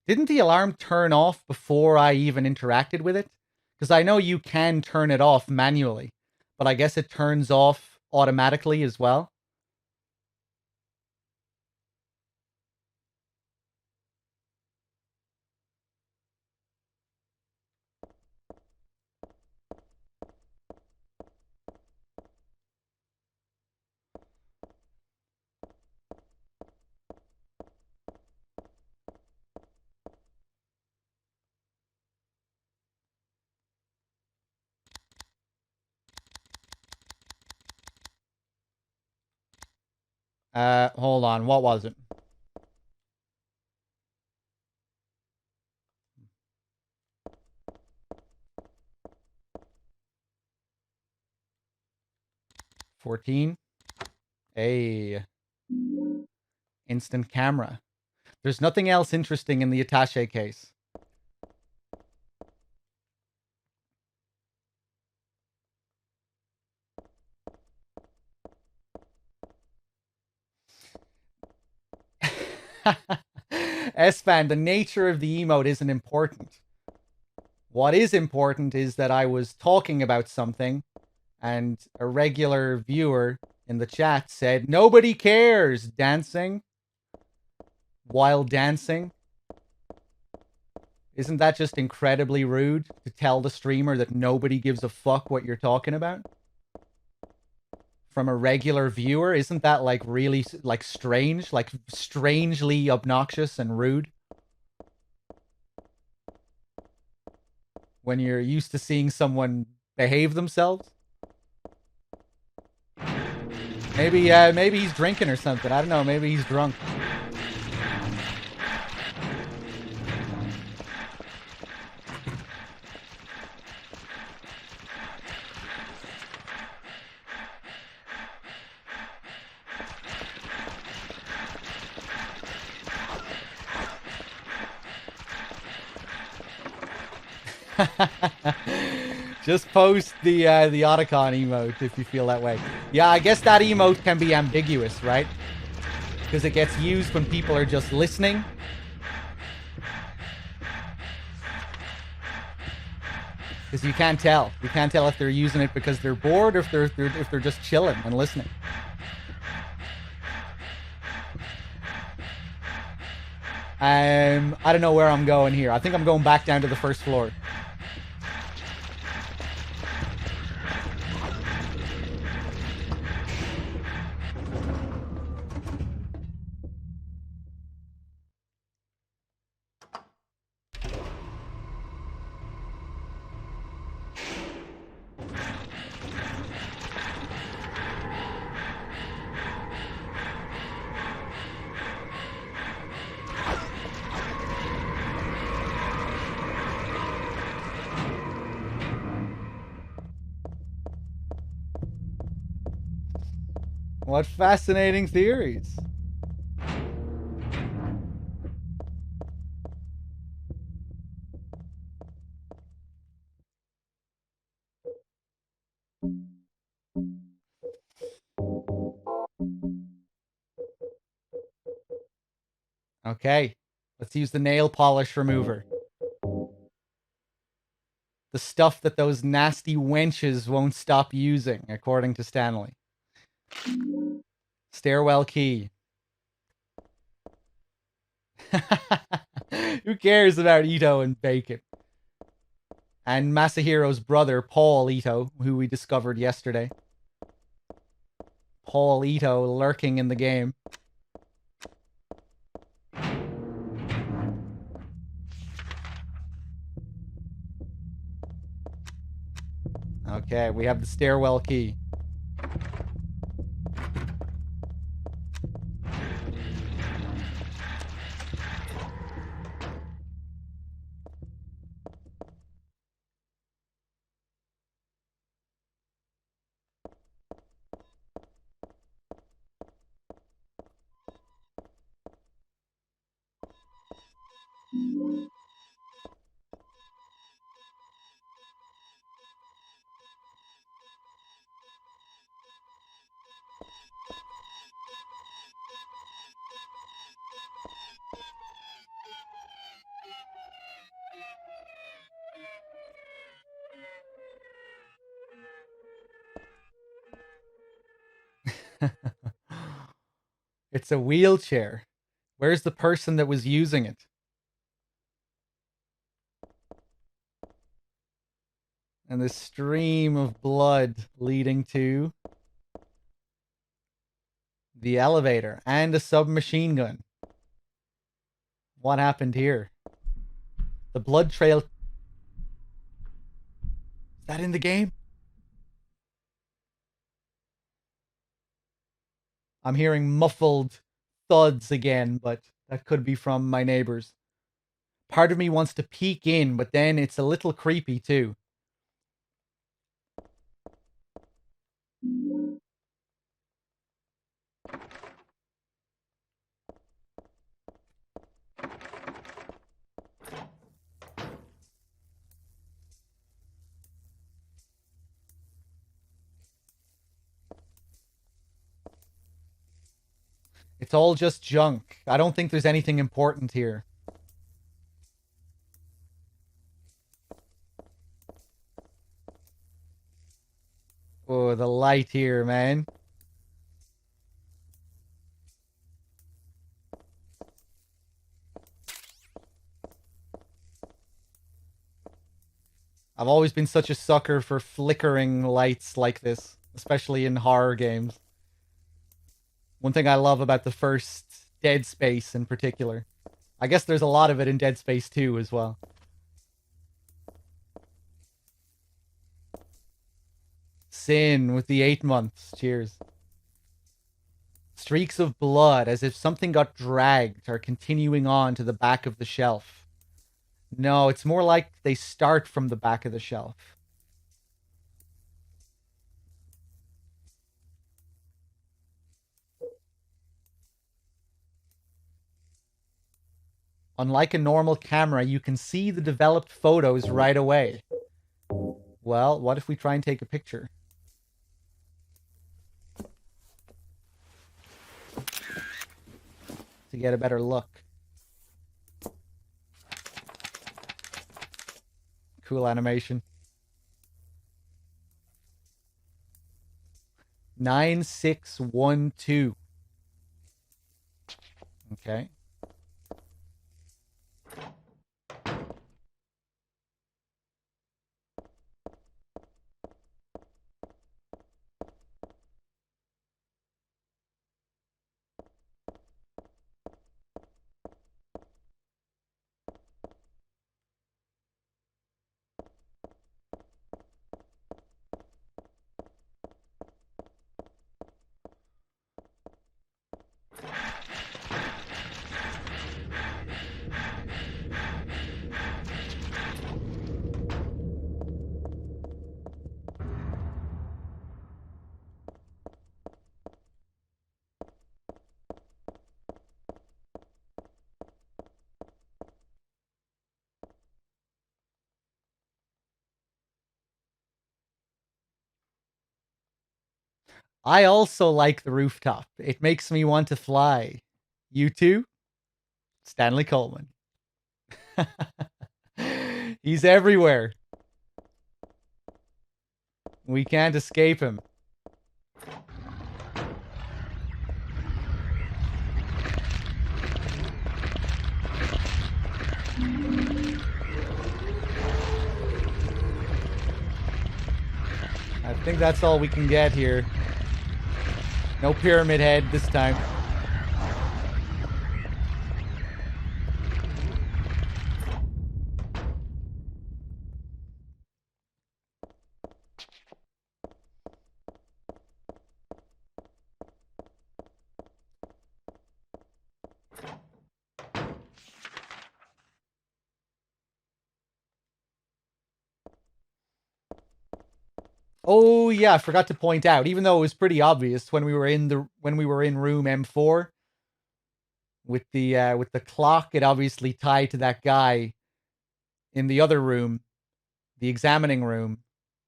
Didn't the alarm turn off before I even interacted with it? Because I know you can turn it off manually, but I guess it turns off automatically as well. Hold on. What was it? $14. Hey. Instant camera. There's nothing else interesting in the attaché case. S-Fan, the nature of the emote isn't important. What is important is that I was talking about something and a regular viewer in the chat said, nobody cares, dancing. While dancing. Isn't that just incredibly rude to tell the streamer that nobody gives a fuck what you're talking about? From a regular viewer, isn't that like really like strange, like strangely obnoxious and rude? When you're used to seeing someone behave themselves? Maybe he's drinking or something. I don't know, maybe he's drunk. Just post the Otacon emote if you feel that way. Yeah, I guess that emote can be ambiguous, right? Because it gets used when people are just listening. Because you can't tell. You can't tell if they're using it because they're bored or if they're just chilling and listening. I don't know where I'm going here. I think I'm going back down to the first floor. What fascinating theories. Okay, let's use the nail polish remover. The stuff that those nasty wenches won't stop using, according to Stanley. Stairwell key. Who cares about Ito and bacon? And Masahiro's brother, Paul Ito, who we discovered yesterday. Paul Ito lurking in the game. Okay, we have the stairwell key. It's a wheelchair. Where's the person that was using it? And this stream of blood leading to the elevator and a submachine gun. What happened here? The blood trail. Is that in the game? I'm hearing muffled thuds again, but that could be from my neighbors. Part of me wants to peek in, but then it's a little creepy too. It's all just junk. I don't think there's anything important here. Oh, the light here, man. I've always been such a sucker for flickering lights like this, especially in horror games. One thing I love about the first Dead Space in particular. I guess there's a lot of it in Dead Space 2 as well. Sin with the 8 months. Cheers. Streaks of blood, as if something got dragged, are continuing on to the back of the shelf. No, it's more like they start from the back of the shelf. Unlike a normal camera, you can see the developed photos right away. Well, what if we try and take a picture? To get a better look. Cool animation. 9612. Okay. I also like the rooftop. It makes me want to fly. You too? Stanley Coleman. He's everywhere. We can't escape him. I think that's all we can get here. No pyramid head this time. Oh yeah, I forgot to point out, even though it was pretty obvious when we were in room M4 with the clock, it obviously tied to that guy in the other room, the examining room,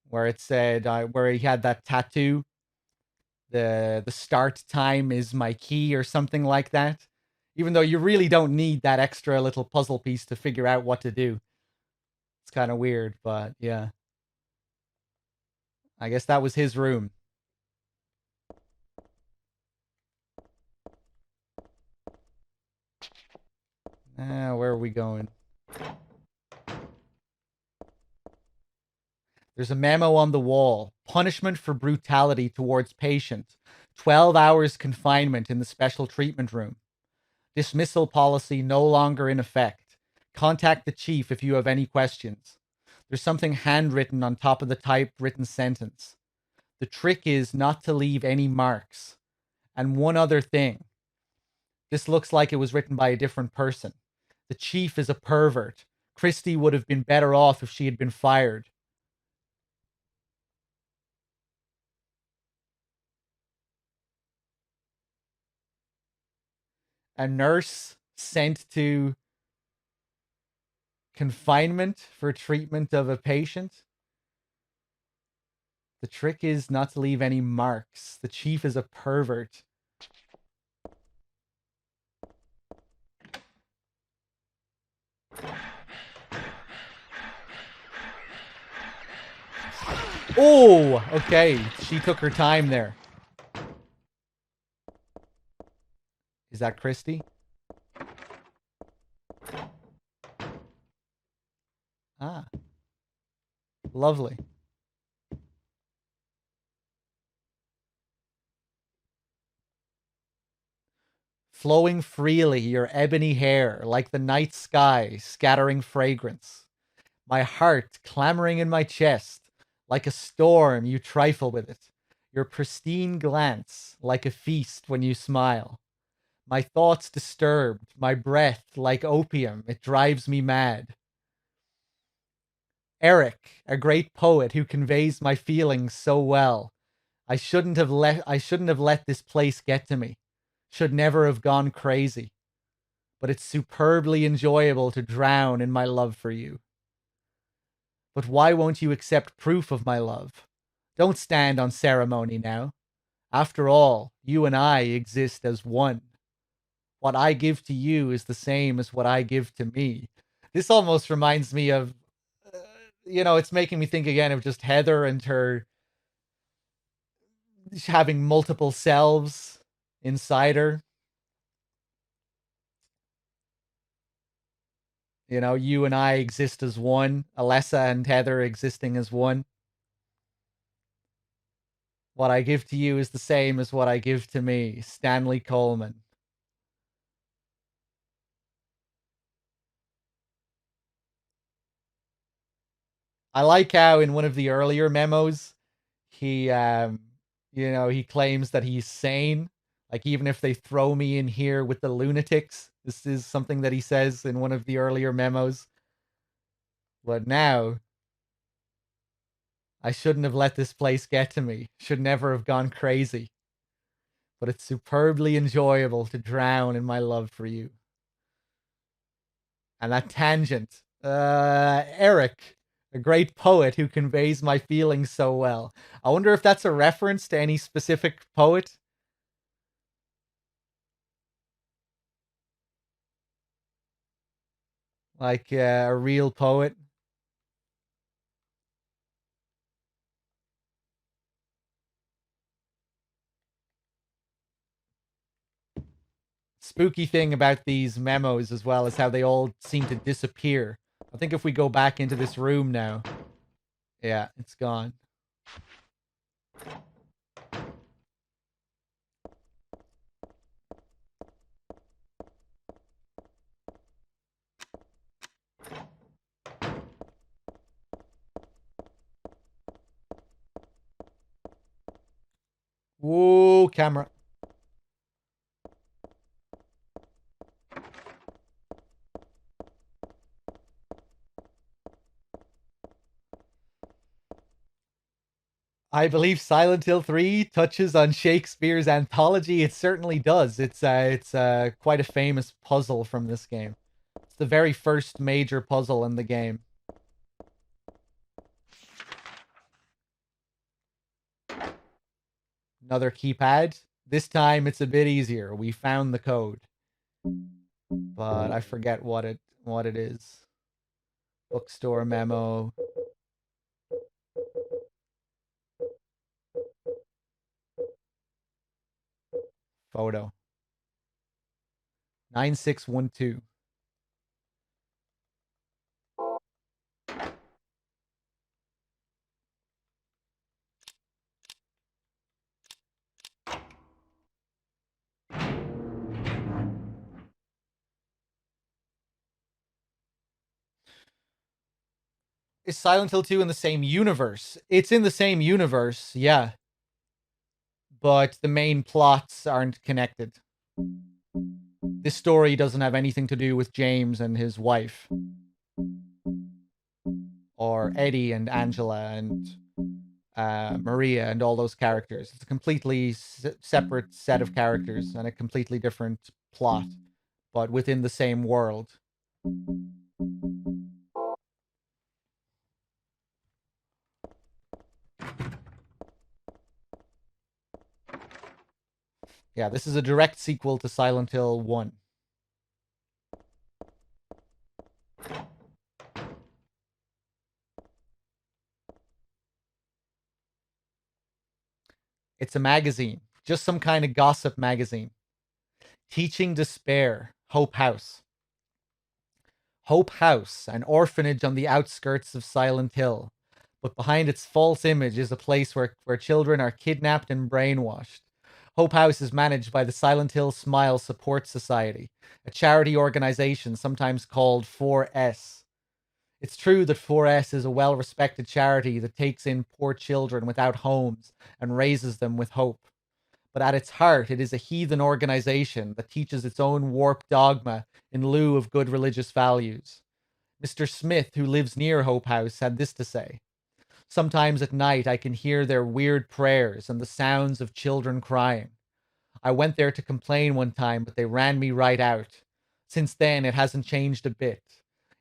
where it said where he had that tattoo. The start time is my key or something like that. Even though you really don't need that extra little puzzle piece to figure out what to do. It's kind of weird, but yeah. I guess that was his room. Where are we going? There's a memo on the wall. Punishment for brutality towards patient. 12 hours confinement in the special treatment room. Dismissal policy no longer in effect. Contact the chief if you have any questions. There's something handwritten on top of the typewritten sentence. The trick is not to leave any marks. And one other thing. This looks like it was written by a different person. The chief is a pervert. Christie would have been better off if she had been fired. A nurse sent to confinement for treatment of a patient. The trick is not to leave any marks. The chief is a pervert. Oh, okay. She took her time there. Is that Christie? Ah. Lovely. Flowing freely, your ebony hair, like the night sky, scattering fragrance. My heart clamoring in my chest, like a storm, you trifle with it. Your pristine glance, like a feast when you smile. My thoughts disturbed, my breath like opium, it drives me mad. Eric, a great poet who conveys my feelings so well. I shouldn't have let this place get to me. Should never have gone crazy. but it's superbly enjoyable to drown in my love for you. But why won't you accept proof of my love? Don't stand on ceremony now. After all, you and I exist as one. What I give to you is the same as what I give to me. This almost reminds me of, it's making me think again of just Heather and her having multiple selves inside her. You and I exist as one. Alessa and Heather existing as one. What I give to you is the same as what I give to me. Stanley Coleman. I like how in one of the earlier memos, he claims that he's sane. Like, even if they throw me in here with the lunatics, this is something that he says in one of the earlier memos. But now, I shouldn't have let this place get to me. Should never have gone crazy. But it's superbly enjoyable to drown in my love for you. And that tangent. Eric, a great poet who conveys my feelings so well. I wonder if that's a reference to any specific poet. Like a real poet. Spooky thing about these memos as well is how they all seem to disappear. I think if we go back into this room now. Yeah, it's gone. Whoa, camera. I believe Silent Hill 3 touches on Shakespeare's anthology. It certainly does. It's quite a famous puzzle from this game. It's the very first major puzzle in the game. Another keypad. This time it's a bit easier. We found the code. But I forget what it is. Bookstore memo. Photo. 9612. Is Silent Hill 2 in the same universe? It's in the same universe, yeah. But the main plots aren't connected. This story doesn't have anything to do with James and his wife. Or Eddie and Angela and Maria and all those characters. It's a completely separate set of characters and a completely different plot, but within the same world. Yeah, this is a direct sequel to Silent Hill 1. It's a magazine, just some kind of gossip magazine. Teaching Despair, Hope House. Hope House, an orphanage on the outskirts of Silent Hill. But behind its false image is a place where children are kidnapped and brainwashed. Hope House is managed by the Silent Hill Smile Support Society, a charity organization sometimes called 4S. It's true that 4S is a well-respected charity that takes in poor children without homes and raises them with hope. But at its heart, it is a heathen organization that teaches its own warped dogma in lieu of good religious values. Mr. Smith, who lives near Hope House, had this to say. Sometimes at night I can hear their weird prayers and the sounds of children crying. I went there to complain one time, but they ran me right out. Since then, it hasn't changed a bit.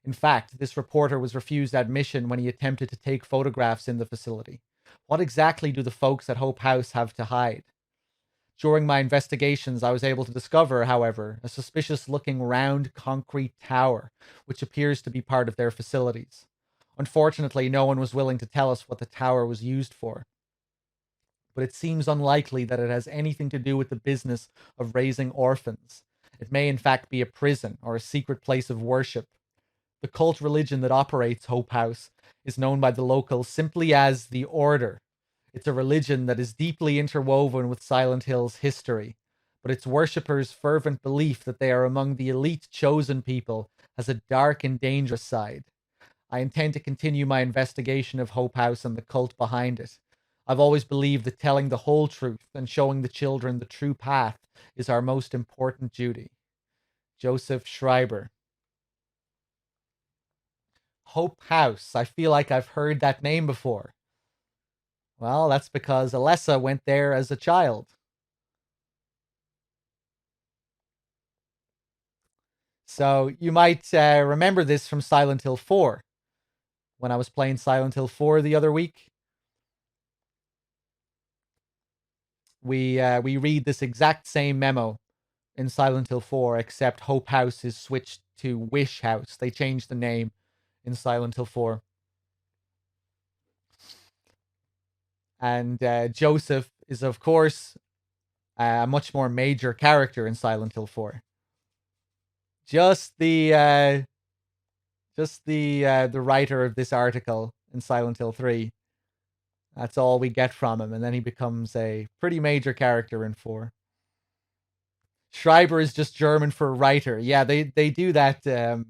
In fact, this reporter was refused admission when he attempted to take photographs in the facility. What exactly do the folks at Hope House have to hide? During my investigations, I was able to discover, however, a suspicious looking round concrete tower, which appears to be part of their facilities. Unfortunately, no one was willing to tell us what the tower was used for, but it seems unlikely that it has anything to do with the business of raising orphans. It may, in fact, be a prison or a secret place of worship. The cult religion that operates Hope House is known by the locals simply as the Order. It's a religion that is deeply interwoven with Silent Hill's history, but its worshippers' fervent belief that they are among the elite chosen people has a dark and dangerous side. I intend to continue my investigation of Hope House and the cult behind it. I've always believed that telling the whole truth and showing the children the true path is our most important duty. Joseph Schreiber. Hope House. I feel like I've heard that name before. Well, that's because Alessa went there as a child. So you might remember this from Silent Hill 4. When I was playing Silent Hill 4 the other week, we read this exact same memo in Silent Hill 4, except Hope House is switched to Wish House. They changed the name in Silent Hill 4. And Joseph is, of course, a much more major character in Silent Hill 4. Just the writer of this article in Silent Hill 3. That's all we get from him, and then he becomes a pretty major character in 4. Schreiber is just German for writer. Yeah, they do that a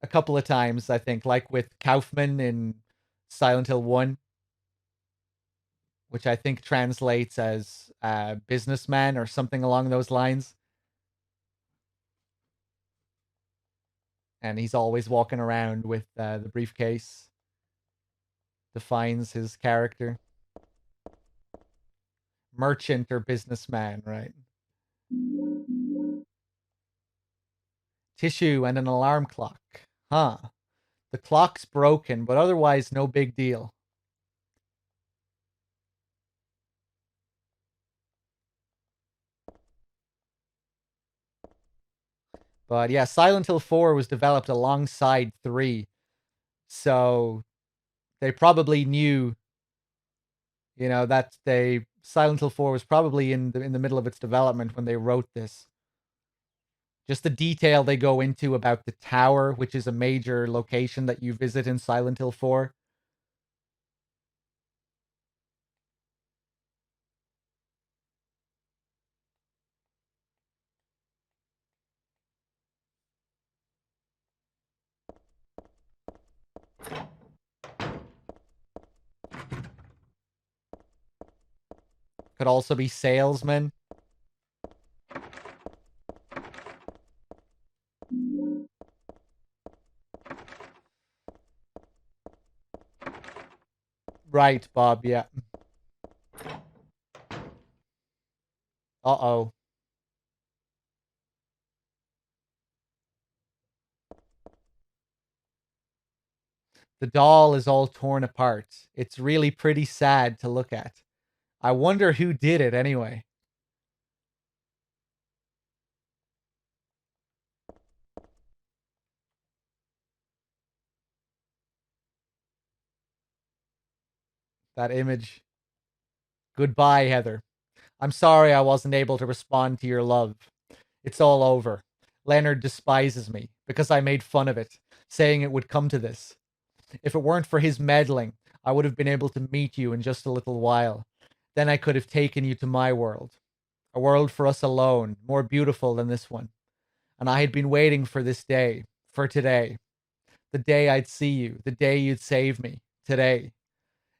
couple of times, I think, like with Kaufman in Silent Hill 1, which I think translates as businessman or something along those lines. And he's always walking around with the briefcase. Defines his character. Merchant or businessman, right? Tissue and an alarm clock. Huh. The clock's broken, but otherwise no big deal. But yeah, Silent Hill 4 was developed alongside 3. So they probably knew, that Silent Hill 4 was probably in the middle of its development when they wrote this. Just the detail they go into about the tower, which is a major location that you visit in Silent Hill 4. Could also be salesmen. Right, Bob, yeah. Uh-oh. The doll is all torn apart. It's really pretty sad to look at. I wonder who did it anyway. That image. Goodbye, Heather. I'm sorry I wasn't able to respond to your love. It's all over. Leonard despises me because I made fun of it, saying it would come to this. If it weren't for his meddling, I would have been able to meet you in just a little while. Then I could have taken you to my world. A world for us alone, more beautiful than this one. And I had been waiting for this day, for today. The day I'd see you, the day you'd save me. Today.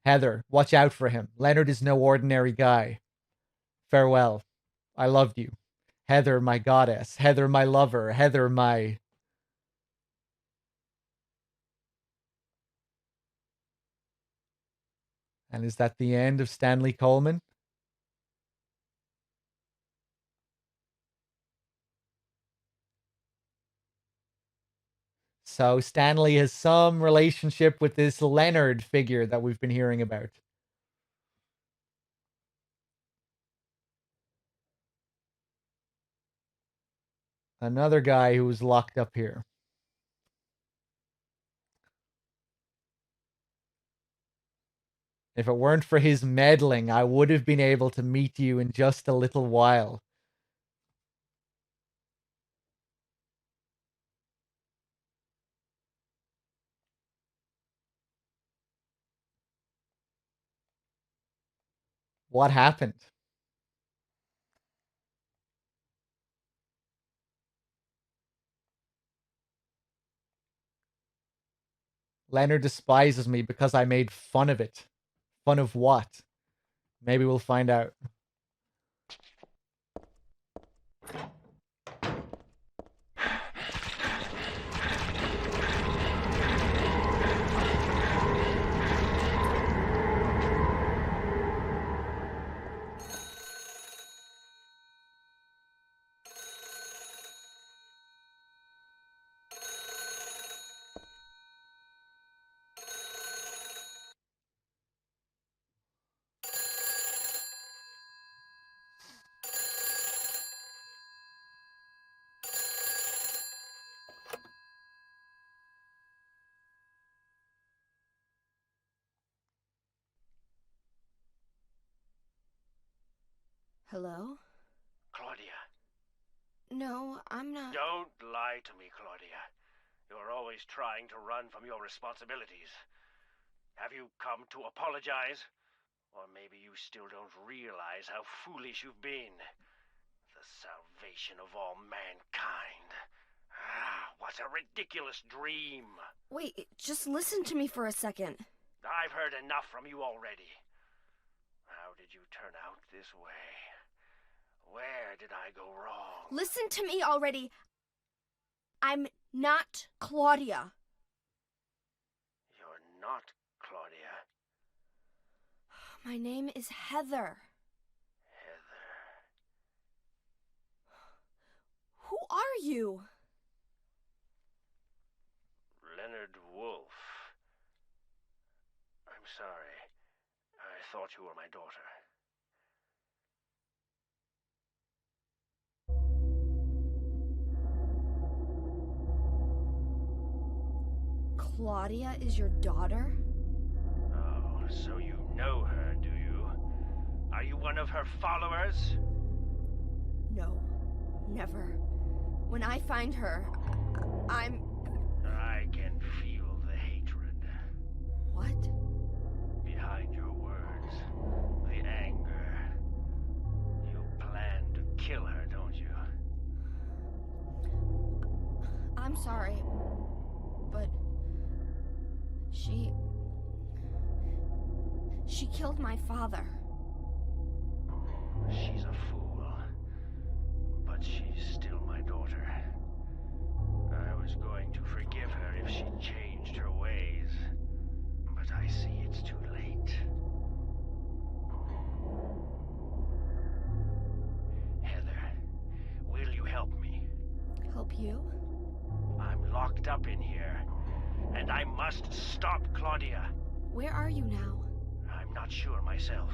Heather, watch out for him. Leonard is no ordinary guy. Farewell. I loved you. Heather, my goddess. Heather, my lover. Heather, my... And is that the end of Stanley Coleman? So Stanley has some relationship with this Leonard figure that we've been hearing about. Another guy who was locked up here. If it weren't for his meddling, I would have been able to meet you in just a little while. What happened? Leonard despises me because I made fun of it. Fun of what? Maybe we'll find out. Hello? Claudia. No, I'm not. Don't lie to me, Claudia. You're always trying to run from your responsibilities. Have you come to apologize? Or maybe you still don't realize how foolish you've been. The salvation of all mankind. What a ridiculous dream. Wait, just listen to me for a second. I've heard enough from you already. How did you turn out this way? Where did I go wrong? Listen to me already. I'm not Claudia. You're not Claudia. My name is Heather. Heather. Who are you? Leonard Wolf. I'm sorry. I thought you were my daughter. Claudia is your daughter? Oh, so you know her, do you? Are you one of her followers? No, never. When I find her, I can feel the hatred. What? Behind your words, the anger. You plan to kill her, don't you? I'm sorry, but she killed my father. She's a fool, but she's still my daughter. I was going to forgive her if she changed her ways, but I see it's too late. Heather, will you help me? Help you? I'm locked up in here, and I must stop Claudia. Where are you now? I'm not sure myself,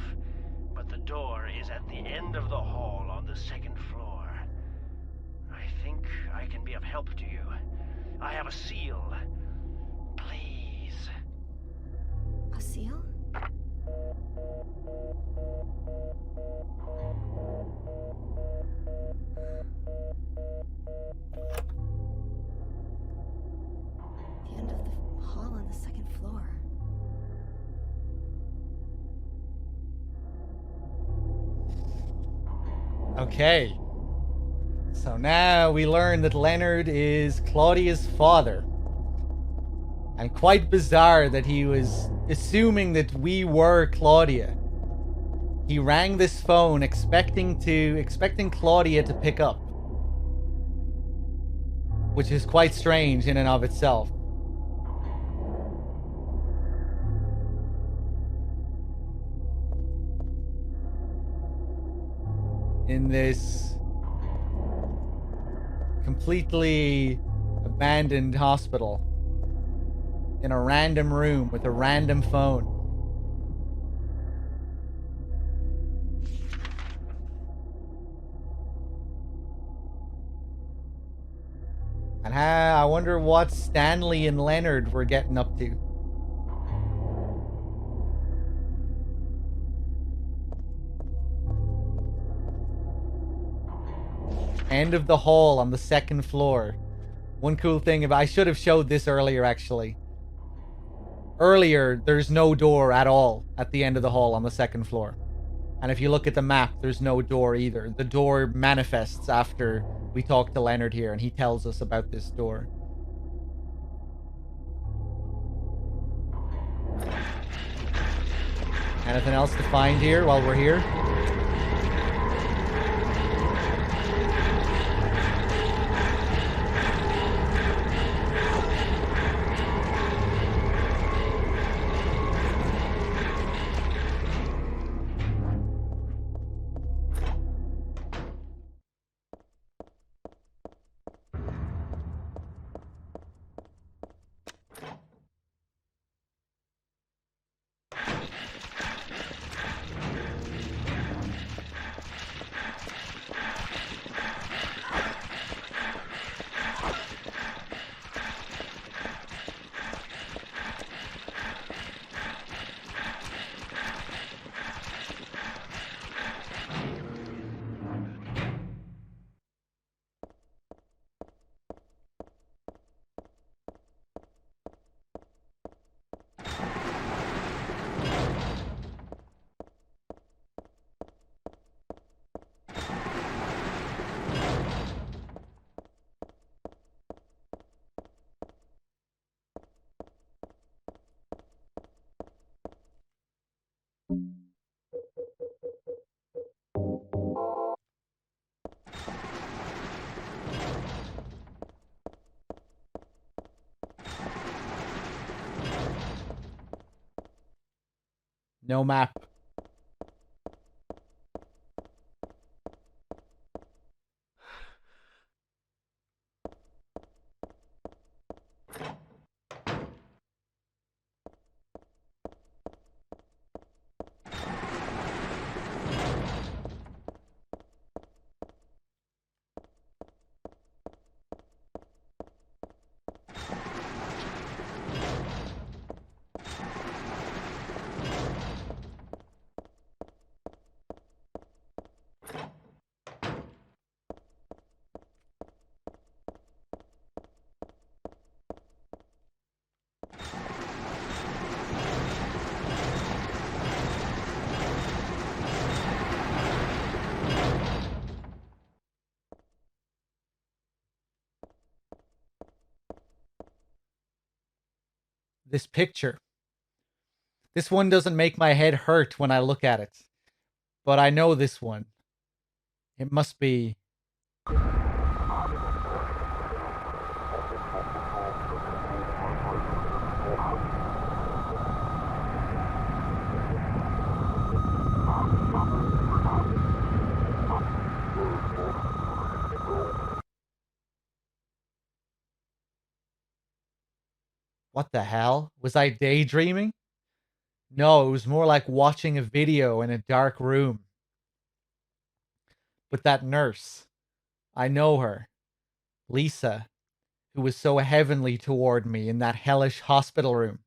but the door is at the end of the hall on the second floor. I think I can be of help to you. I have a seal. Please. A seal? The end of the hall on the second floor. Okay. So now we learn that Leonard is Claudia's father. And quite bizarre that he was assuming that we were Claudia. He rang this phone expecting Claudia to pick up. Which is quite strange in and of itself. In this completely abandoned hospital. in a random room with a random phone. And I wonder what Stanley and Leonard were getting up to. End of the hall on the second floor. One cool thing, I should have showed this earlier actually. Earlier, there's no door at all at the end of the hall on the second floor. And if you look at the map, there's no door either. The door manifests after we talk to Leonard here, and he tells us about this door. Anything else to find here while we're here? No map. This picture. This one doesn't make my head hurt when I look at it. But I know this one. It must be... What the hell? Was I daydreaming? No, it was more like watching a video in a dark room. But that nurse, I know her. Lisa, who was so heavenly toward me in that hellish hospital room.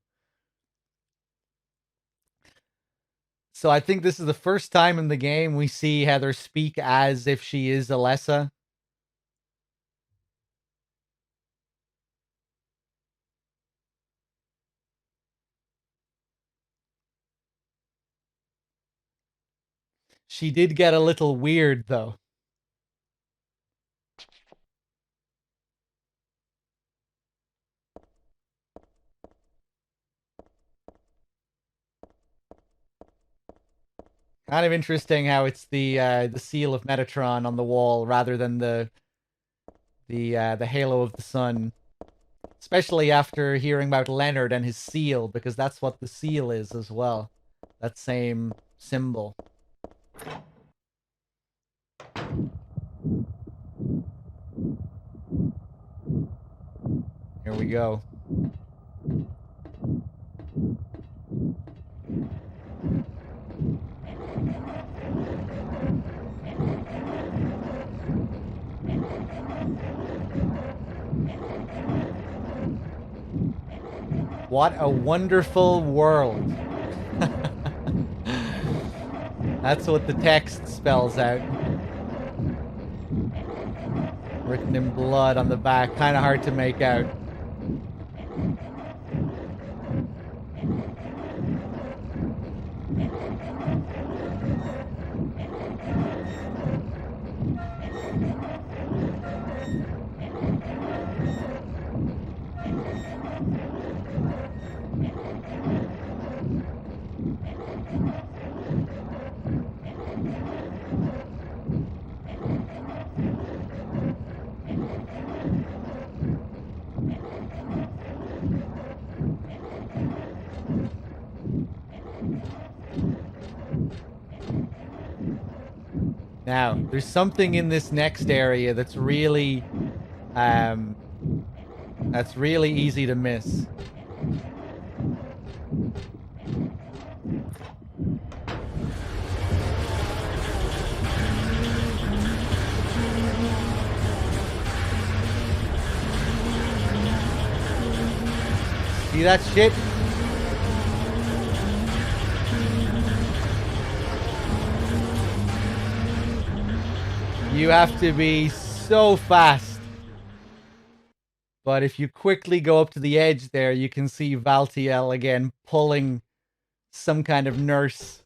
So I think this is the first time in the game we see Heather speak as if she is Alessa. She did get a little weird, though. Kind of interesting how it's the seal of Metatron on the wall rather than the halo of the sun. Especially after hearing about Leonard and his seal, because that's what the seal is as well. That same symbol. Here we go. What a wonderful world. That's what the text spells out. Written in blood on the back. Kind of hard to make out. Now, there's something in this next area that's really easy to miss. See that shit? You have to be so fast. But if you quickly go up to the edge there, you can see Valtiel again pulling some kind of nurse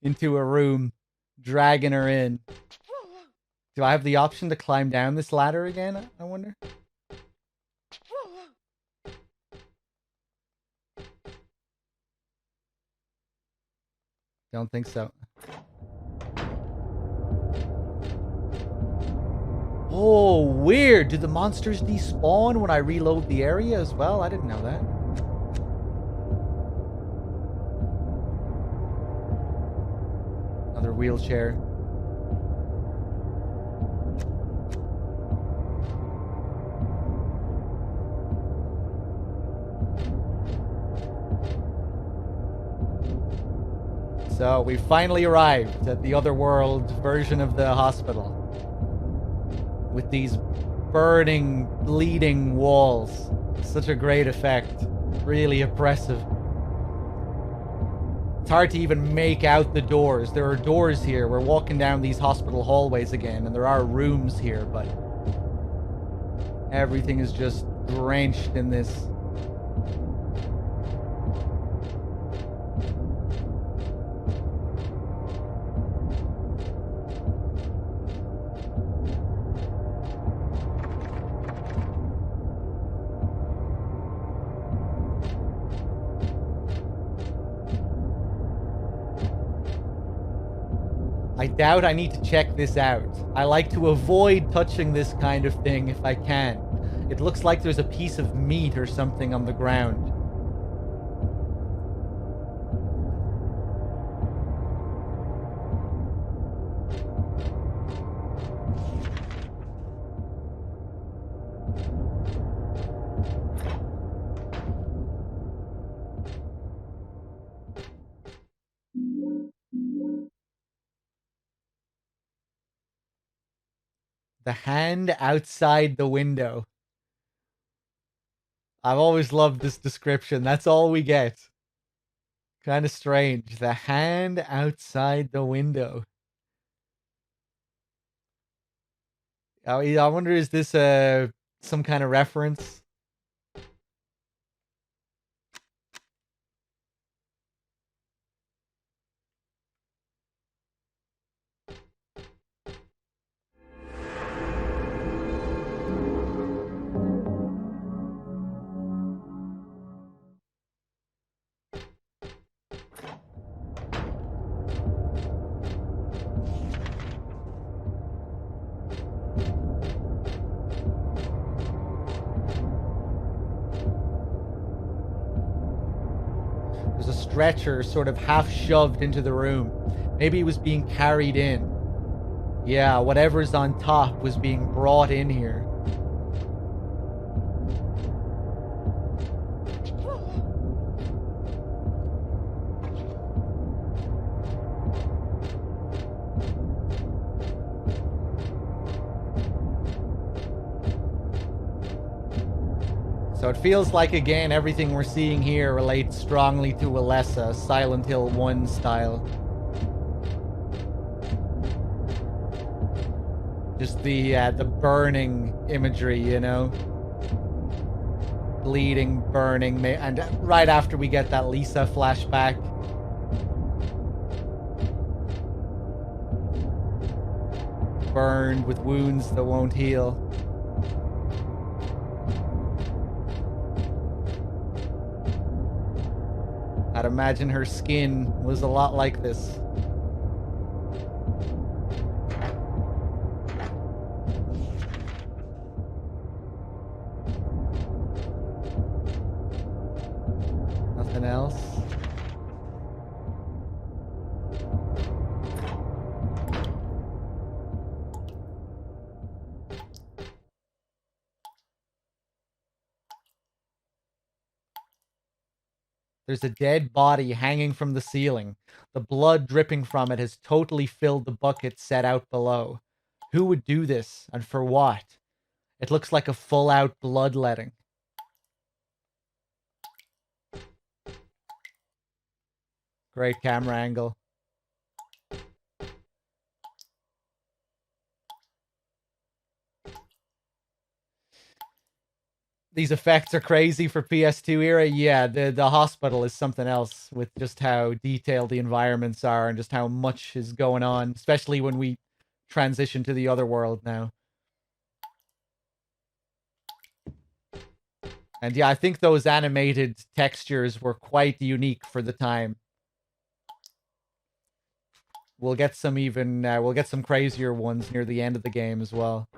into a room, dragging her in. Do I have the option to climb down this ladder again, I wonder? Don't think so. Oh, weird. Do the monsters despawn when I reload the area as well? I didn't know that. Another wheelchair. So we finally arrived at the otherworld version of the hospital. With these burning, bleeding walls. Such a great effect. Really oppressive. It's hard to even make out the doors. There are doors here. We're walking down these hospital hallways again, and there are rooms here, but everything is just drenched in this. I doubt I need to check this out. I like to avoid touching this kind of thing if I can. It looks like there's a piece of meat or something on the ground. The hand outside the window. I've always loved this description. That's all we get. Kind of strange. The hand outside the window. I wonder, is this some kind of reference? There's a stretcher sort of half shoved into the room. Maybe it was being carried in. Yeah, whatever's on top was being brought in here. So it feels like, again, everything we're seeing here relates strongly to Alessa, Silent Hill 1 style. Just the burning imagery, you know? Bleeding, burning, and right after we get that Lisa flashback. Burned with wounds that won't heal. I'd imagine her skin was a lot like this. Nothing else. There's a dead body hanging from the ceiling. The blood dripping from it has totally filled the bucket set out below. Who would do this, and for what? It looks like a full-out bloodletting. Great camera angle. These effects are crazy for PS2 era. Yeah, the hospital is something else with just how detailed the environments are and just how much is going on, especially when we transition to the other world now. And yeah, I think those animated textures were quite unique for the time. We'll get some we'll get some crazier ones near the end of the game as well.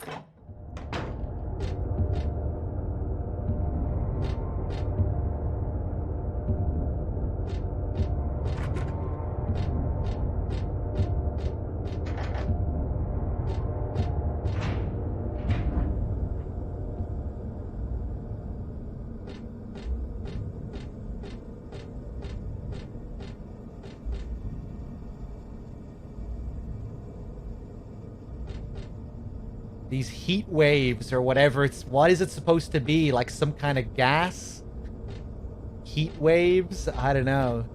These heat waves or whatever what is it supposed to be? Like some kind of gas? Heat waves? I don't know.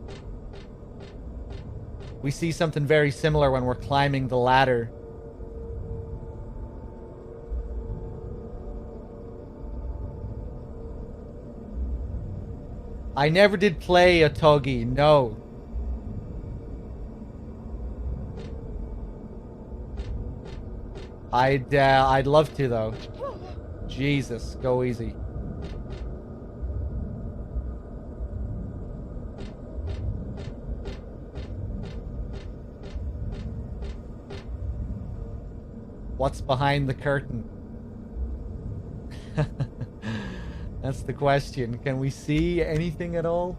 We see something very similar when we're climbing the ladder. I never did play a Togi, no. I'd love to though. Jesus, go easy. What's behind the curtain? That's the question. Can we see anything at all?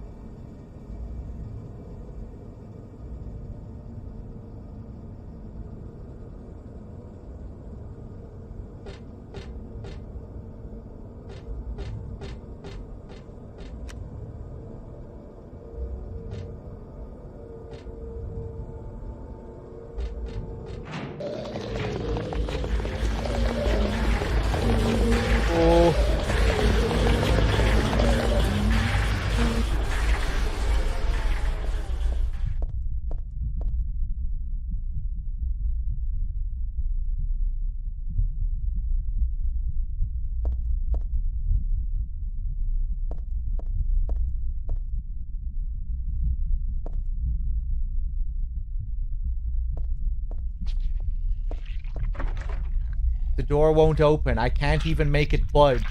The door won't open. I can't even make it budge.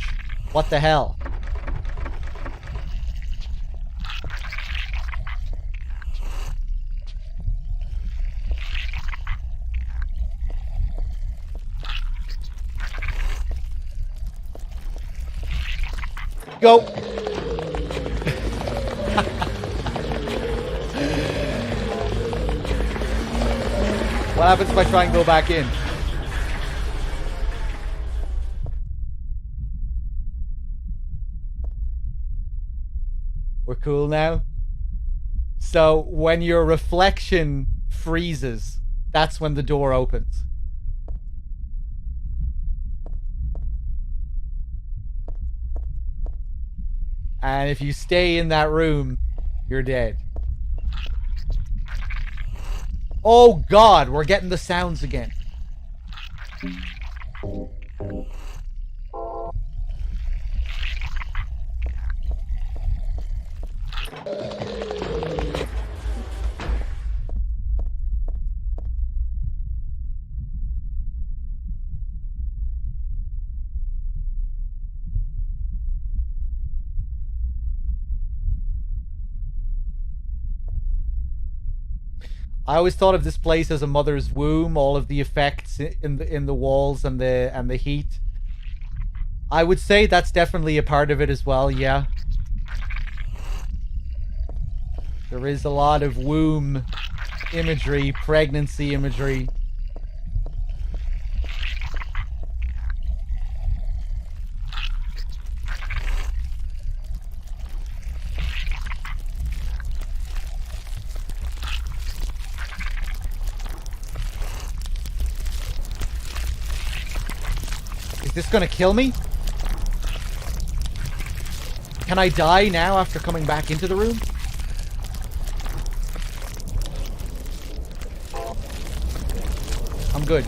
What the hell? Go! What happens if I try and go back in? We're cool now? So, when your reflection freezes, that's when the door opens. And if you stay in that room, you're dead. Oh god, we're getting the sounds again. I always thought of this place as a mother's womb, all of the effects in the walls and the heat. I would say that's definitely a part of it as well, yeah. There is a lot of womb imagery, pregnancy imagery. Is this gonna kill me? Can I die now after coming back into the room? I'm good.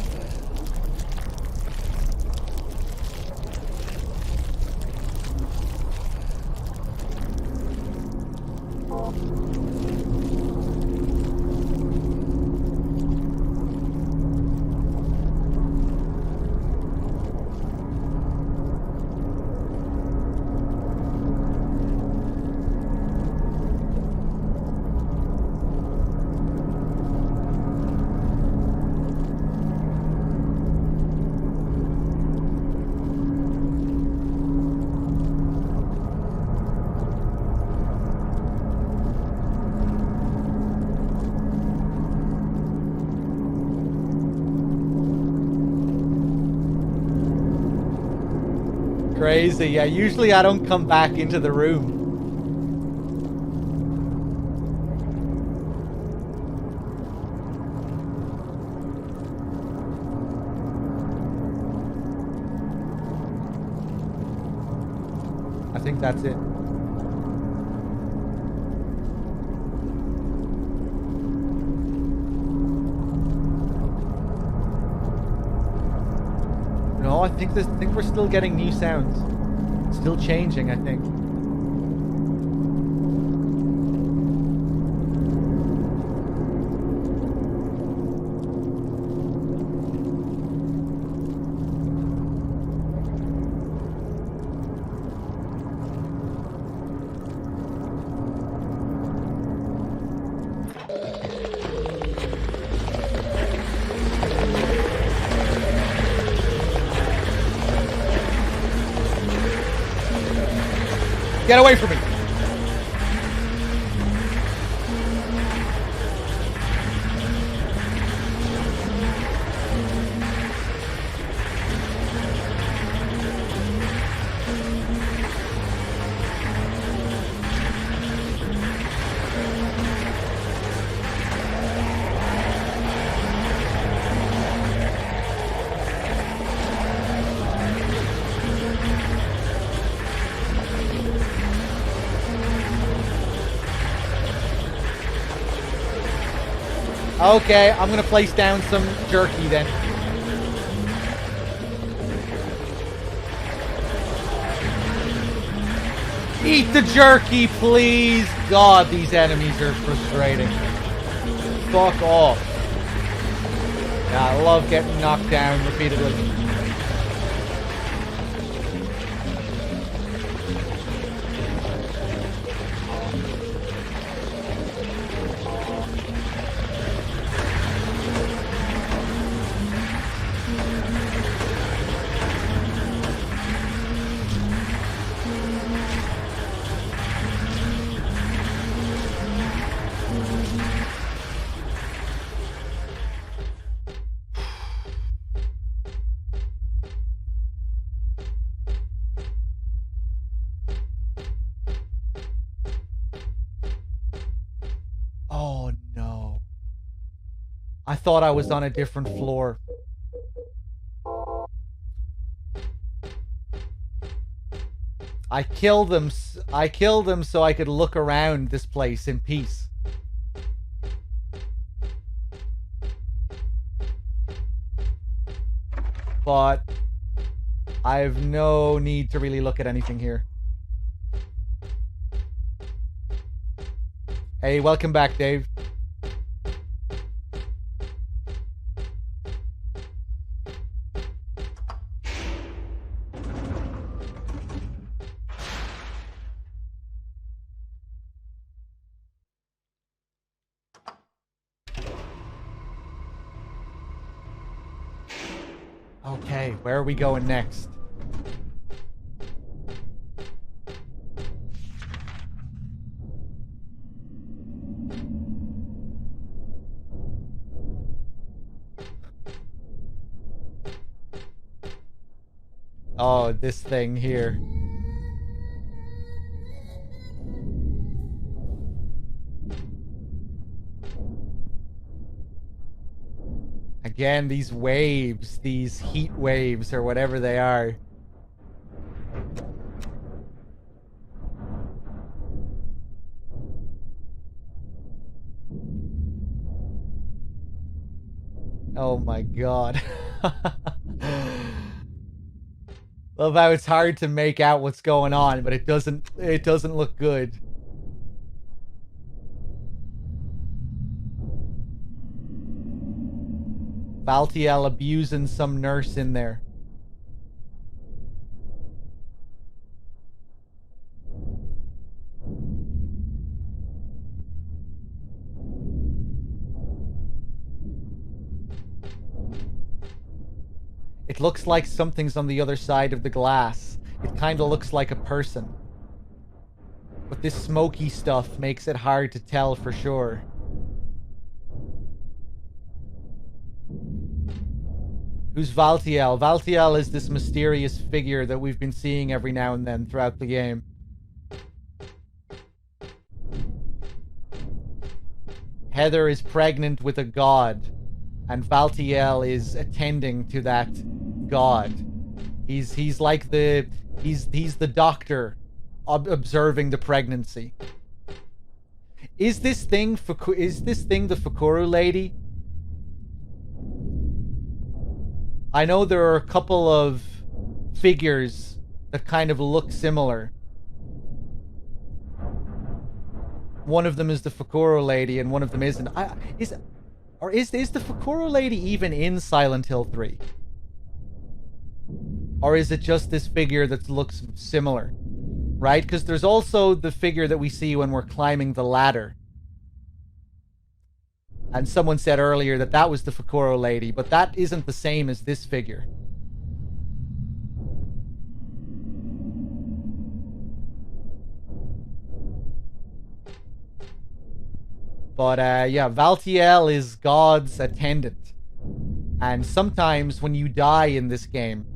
Crazy, yeah. Usually I don't come back into the room. I think that's it. No, I think we're still getting new sounds. Still changing, I think. Get away from me! Okay, I'm gonna place down some jerky then. Eat the jerky, please! God, these enemies are frustrating. Fuck off. Yeah, I love getting knocked down repeatedly. Oh no. I thought I was on a different floor. I killed them so I could look around this place in peace. But I have no need to really look at anything here. Hey, welcome back, Dave. Okay, where are we going next? Oh, this thing here. Again, these waves, these heat waves, or whatever they are. Oh my god. Love how it's hard to make out what's going on, but it doesn't look good. Valtiel abusing some nurse in there. It looks like something's on the other side of the glass. It kind of looks like a person. But this smoky stuff makes it hard to tell for sure. Who's Valtiel? Valtiel is this mysterious figure that we've been seeing every now and then throughout the game. Heather is pregnant with a god, and Valtiel is attending to that god. He's like the doctor observing the pregnancy. Is this thing the Fukuru lady? I know there are a couple of figures that kind of look similar. One of them is the Fukuru lady, and one of them isn't. Is the Fukuru lady even in Silent Hill 3? Or is it just this figure that looks similar? Right? Because there's also the figure that we see when we're climbing the ladder. And someone said earlier that that was the Fukuro lady, but that isn't the same as this figure. But yeah, Valtiel is God's attendant. And sometimes when you die in this game,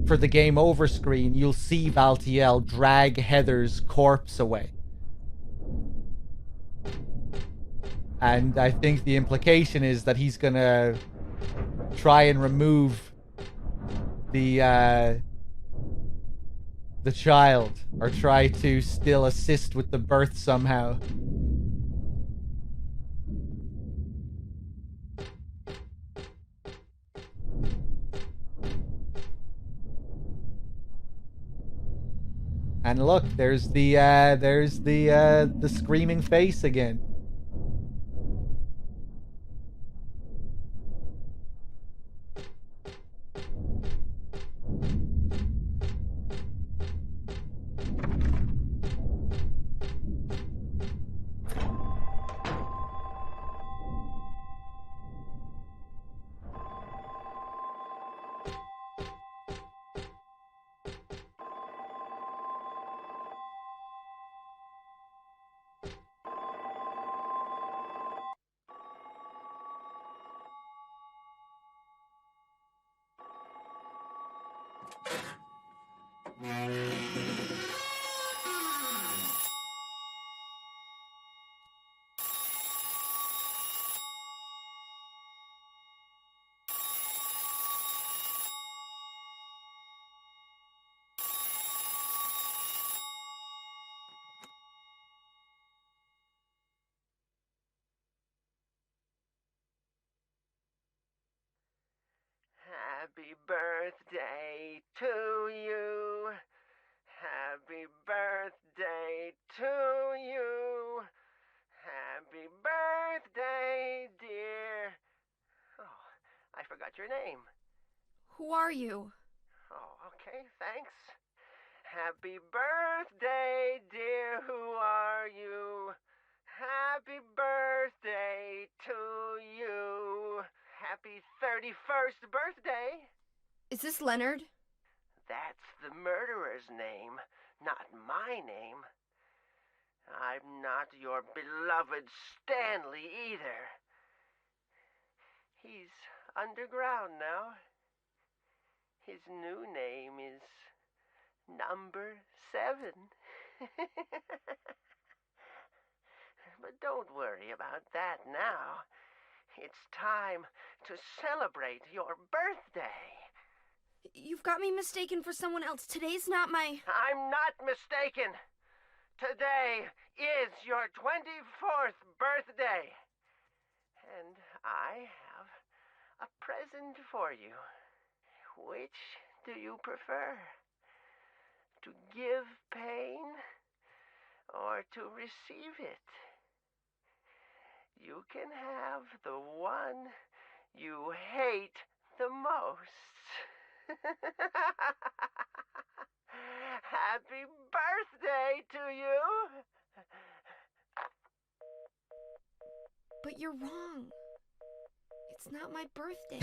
for the game over screen, you'll see Valtiel drag Heather's corpse away. And I think the implication is that he's gonna try and remove the child, or try to still assist with the birth somehow. And look, there's the screaming face again. Happy birthday to you. Happy birthday to you. Happy birthday, dear. Oh, I forgot your name. Who are you? Oh, okay, thanks. Happy birthday, dear. Who are you? Happy birthday to you. Happy 31st birthday. Is this Leonard? That's the murderer's name, not my name. I'm not your beloved Stanley either. He's underground now. His new name is Number 7. But don't worry about that now. It's time to celebrate your birthday. You've got me mistaken for someone else. Today's not my... I'm not mistaken. Today is your 24th birthday. And I have a present for you. Which do you prefer? To give pain or to receive it? You can have the one you hate the most. Happy birthday to you! But you're wrong. It's not my birthday.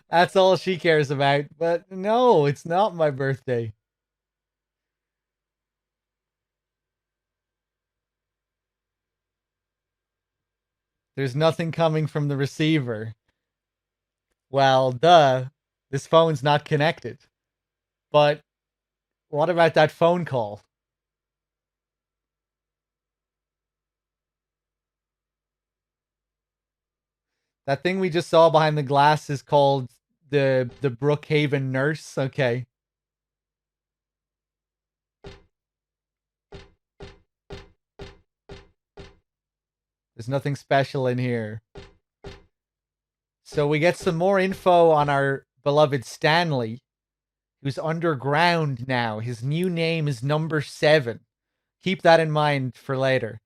That's all she cares about. But no, it's not my birthday. There's nothing coming from the receiver. Well, duh. This phone's not connected. But what about that phone call? That thing we just saw behind the glass is called the Brookhaven nurse. Okay. There's nothing special in here. So we get some more info on our beloved Stanley, who's underground now. His new name is Number 7. Keep that in mind for later.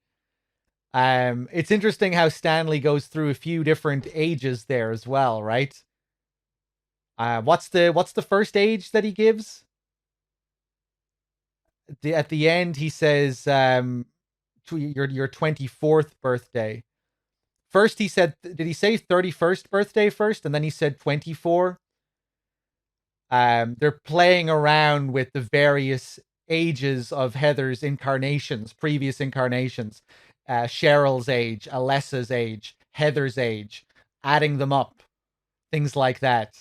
It's interesting how Stanley goes through a few different ages there as well, right? What's the first age that he gives? At the end, he says, your 24th birthday. First, he said, did he say 31st birthday first? And then he said 24. They're playing around with the various ages of Heather's incarnations, previous incarnations. Cheryl's age, Alessa's age, Heather's age, adding them up. Things like that.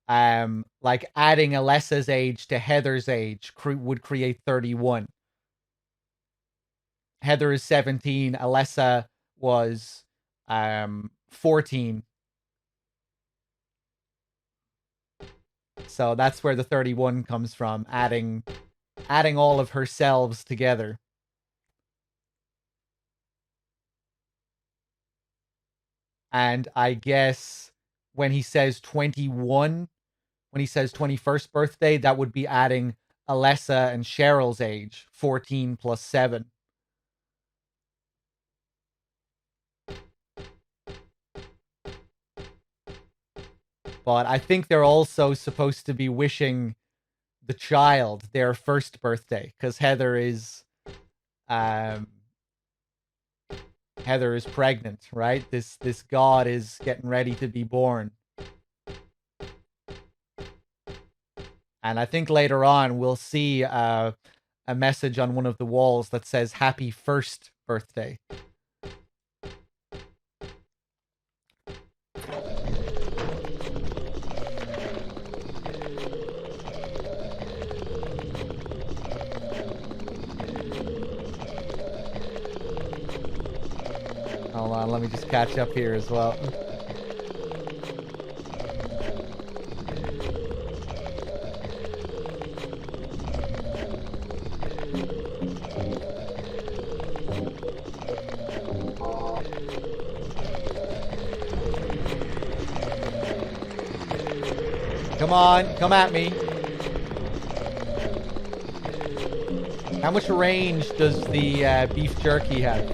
Like adding Alessa's age to Heather's age would create 31. Heather is 17. Alessa was 14. So that's where the 31 comes from, adding all of her selves together. And I guess when he says 21, when he says 21st birthday, that would be adding Alessa and Cheryl's age, 14 plus 7. But I think they're also supposed to be wishing the child their first birthday, because Heather is pregnant, right? This god is getting ready to be born. And I think later on we'll see a message on one of the walls that says happy first birthday. Hold on, let me just catch up here as well. Come on, come at me. How much range does the beef jerky have?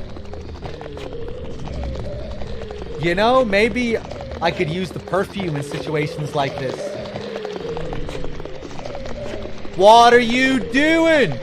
You know, maybe I could use the perfume in situations like this. What are you doing?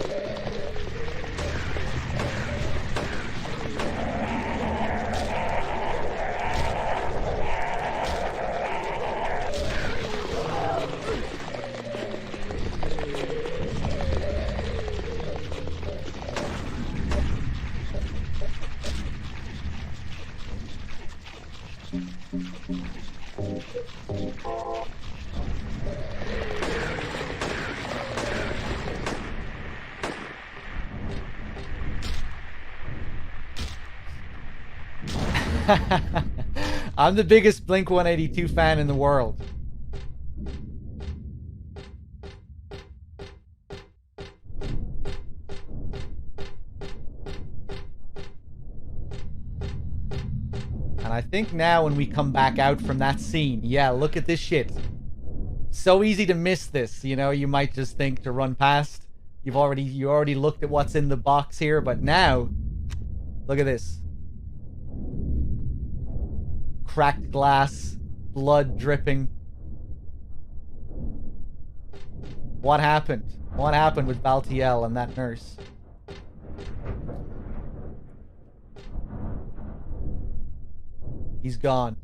I'm the biggest Blink 182 fan in the world. And I think now when we come back out from that scene, yeah, look at this shit. So easy to miss this, you know, you might just think to run past. You already looked at what's in the box here, but now, look at this. Cracked glass, blood dripping. What happened? What happened with Baltiel and that nurse? He's gone.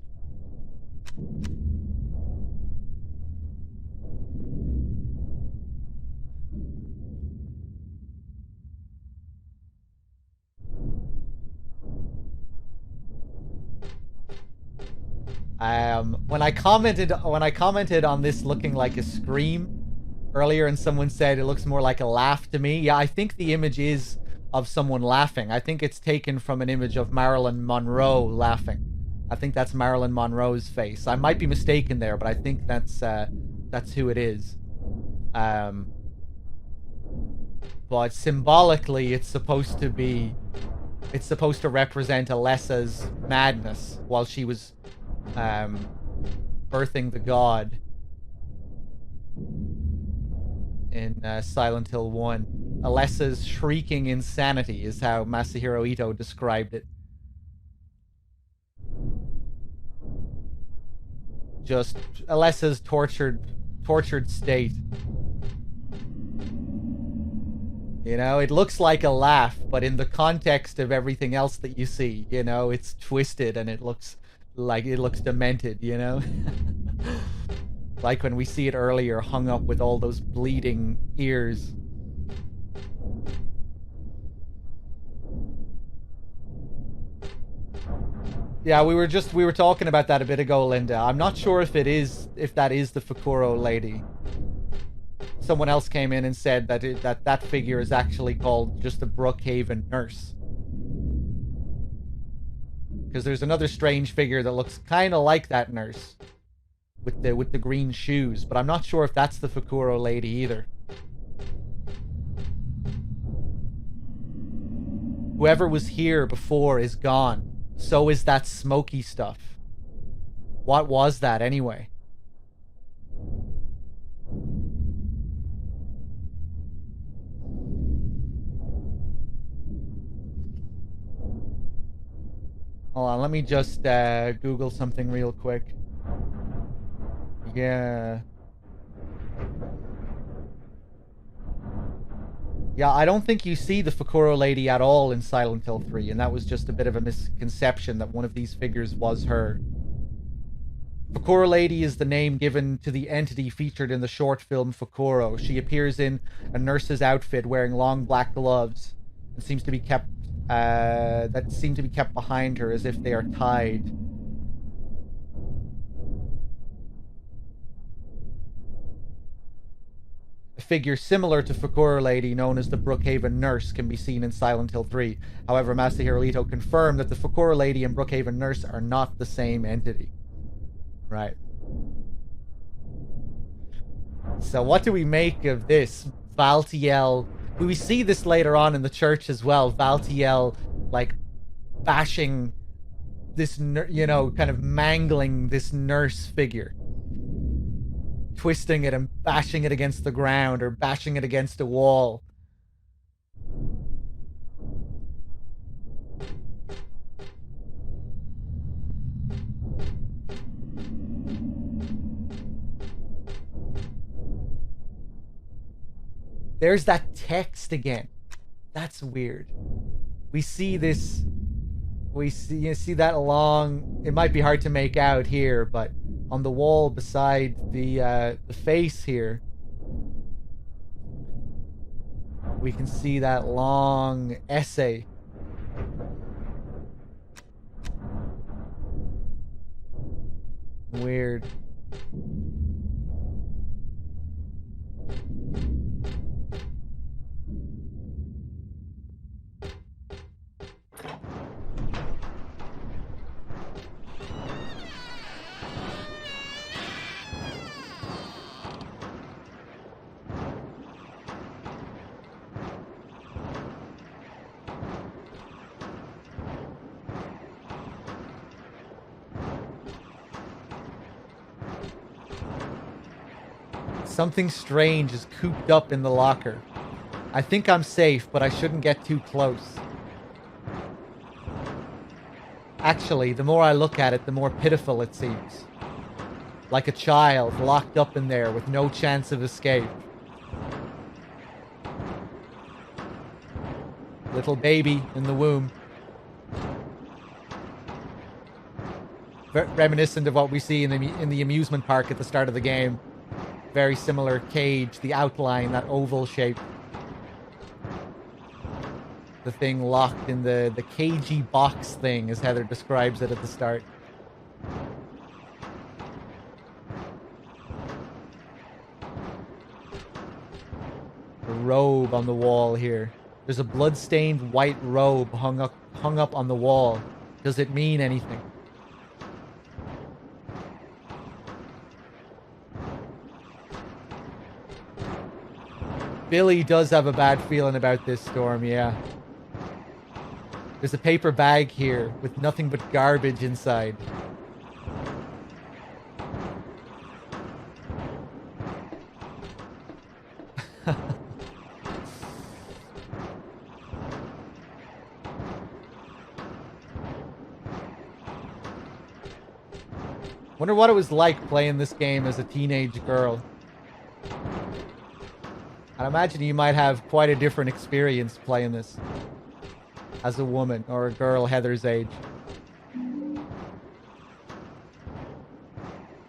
When I commented on this looking like a scream earlier, and someone said it looks more like a laugh to me. Yeah, I think the image is of someone laughing. I think it's taken from an image of Marilyn Monroe laughing. I think that's Marilyn Monroe's face. I might be mistaken there, but I think that's who it is. But symbolically, it's supposed to represent Alessa's madness while she was birthing the god in Silent Hill 1. Alessa's shrieking insanity is how Masahiro Ito described it. Just Alessa's tortured state. You know, it looks like a laugh, but in the context of everything else that you see, you know, it's twisted and it looks demented, you know? Like when we see it earlier, hung up with all those bleeding ears. Yeah, we were talking about that a bit ago, Linda. I'm not sure if that is the Fukuro lady. Someone else came in and said that that figure is actually called just the Brookhaven nurse. Because there's another strange figure that looks kind of like that nurse with the green shoes, but I'm not sure if that's the Fukuro lady either. Whoever was here before is gone. So is that smoky stuff. What was that anyway? Hold on, let me just Google something real quick. Yeah. Yeah, I don't think you see the Fukuro lady at all in Silent Hill 3, and that was just a bit of a misconception that one of these figures was her. Fukuro lady is the name given to the entity featured in the short film Fukuro. She appears in a nurse's outfit wearing long black gloves and seems to be kept behind her as if they are tied. A figure similar to Fukuro Lady, known as the Brookhaven Nurse, can be seen in Silent Hill 3. However, Masahiro Ito confirmed that the Fukuro Lady and Brookhaven Nurse are not the same entity. Right. So what do we make of this? Baltiel... We see this later on in the church as well. Baltiel, like, bashing this, kind of mangling this nurse figure. twisting it and bashing it against the ground or bashing it against a wall. There's that text again. That's weird. We see this. We see, you see that along. It might be hard to make out here, but on the wall beside the face here, we can see that long essay. Weird. Something strange is cooped up in the locker. I think I'm safe, but I shouldn't get too close. Actually, the more I look at it, the more pitiful it seems. Like a child locked up in there with no chance of escape. Little baby in the womb. Reminiscent of what we see in the amusement park at the start of the game. Very similar cage, the outline, that oval shape. The thing locked in the cagey box thing, as Heather describes it at the start. The robe on the wall here. There's a blood-stained white robe hung up on the wall. Does it mean anything? Billy does have a bad feeling about this storm, yeah. There's a paper bag here with nothing but garbage inside. Wonder what it was like playing this game as a teenage girl. I imagine you might have quite a different experience playing this as a woman or a girl Heather's age.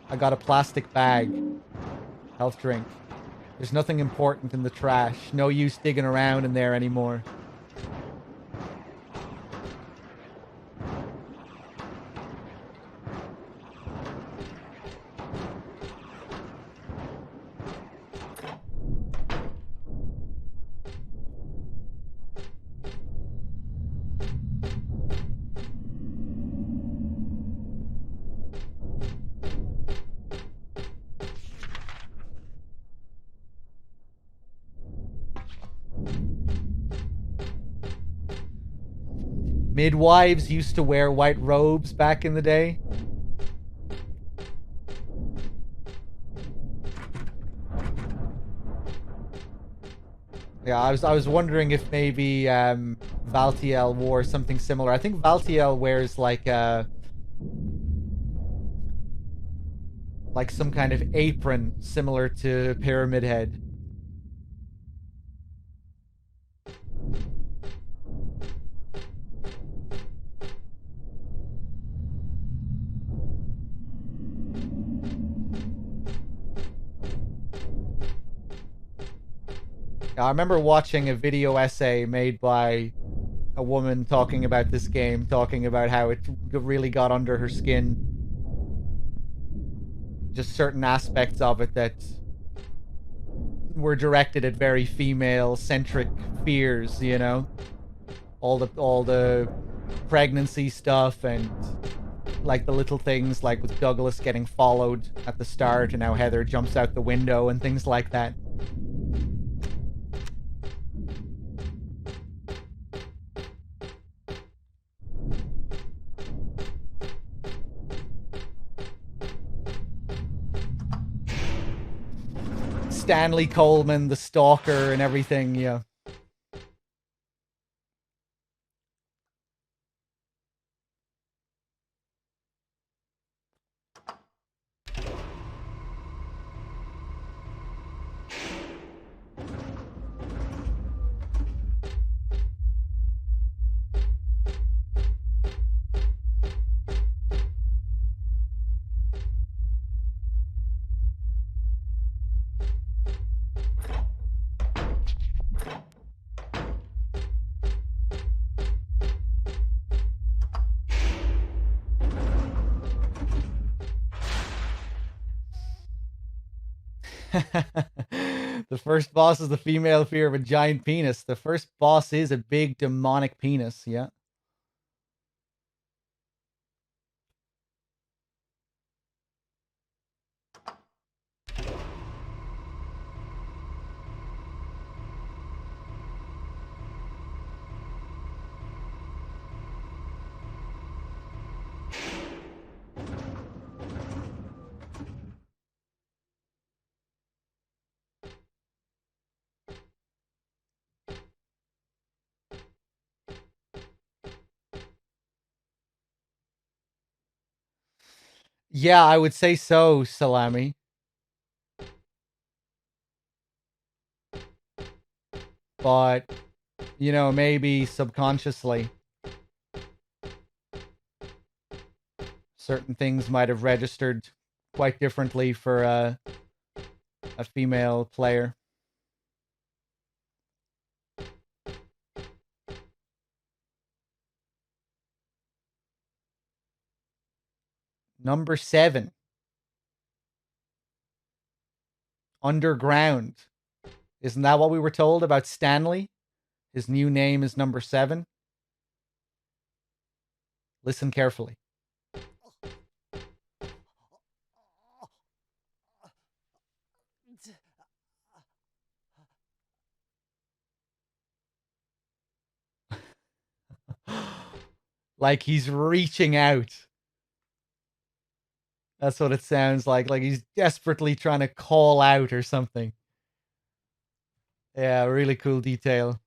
I got a plastic bag. Health drink. There's nothing important in the trash. No use digging around in there anymore. Midwives used to wear white robes back in the day. Yeah, I was wondering if maybe Valtiel wore something similar. I think Valtiel wears like some kind of apron similar to Pyramid Head. I remember watching a video essay made by a woman talking about this game, talking about how it really got under her skin. Just certain aspects of it that were directed at very female-centric fears, you know? All the pregnancy stuff and like the little things like with Douglas getting followed at the start and how Heather jumps out the window and things like that. Stanley Coleman, the stalker, and everything, yeah. The first boss is the female fear of a giant penis. The first boss is a big demonic penis, yeah. Yeah, I would say so, Salami. But, you know, maybe subconsciously, certain things might have registered quite differently for a female player. Number 7. Underground. Isn't that what we were told about Stanley? His new name is number 7. Listen carefully. Like he's reaching out. That's what it sounds like he's desperately trying to call out or something. Yeah, really cool detail.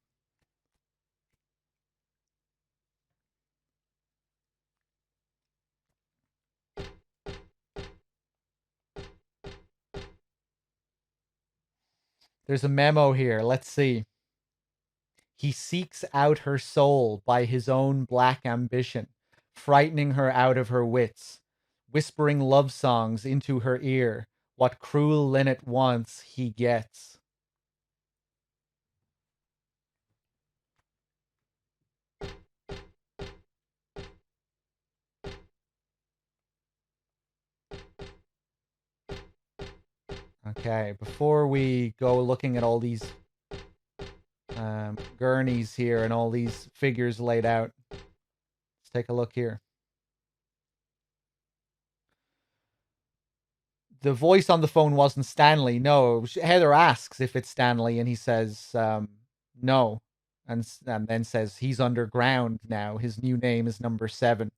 There's a memo here. Let's see. He seeks out her soul by his own black ambition, frightening her out of her wits, whispering love songs into her ear. What cruel linnet wants, he gets. Okay, before we go looking at all these gurneys here and all these figures laid out, let's take a look here. The voice on the phone wasn't Stanley. No, Heather asks if it's Stanley, and he says no, and then says he's underground now. His new name is number 7.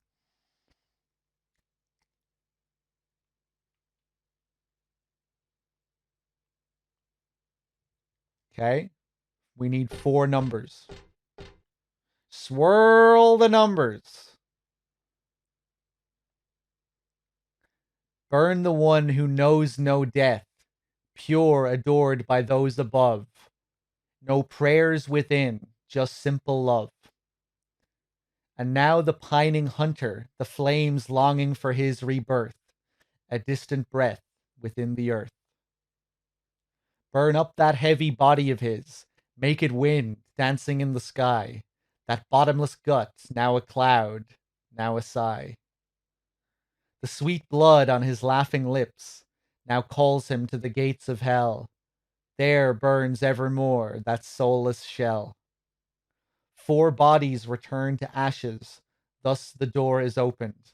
Okay, we need 4 numbers. Swirl the numbers. Burn the one who knows no death, pure, adored by those above. No prayers within, just simple love. And now the pining hunter, the flames longing for his rebirth, a distant breath within the earth. Burn up that heavy body of his, make it wind dancing in the sky, that bottomless gut, now a cloud, now a sigh. The sweet blood on his laughing lips now calls him to the gates of hell. There burns evermore that soulless shell. 4 bodies return to ashes, thus the door is opened.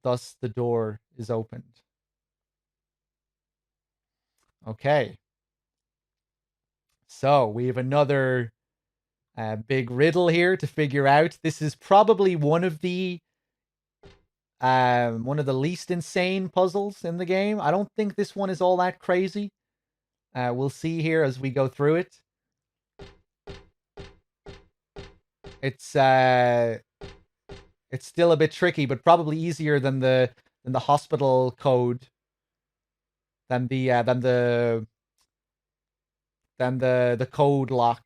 Thus the door is opened. Okay. So we have another big riddle here to figure out. This is probably one of the least insane puzzles in the game. I don't think this one is all that crazy. We'll see here as we go through it. It's still a bit tricky, but probably easier than the hospital code, than the code lock,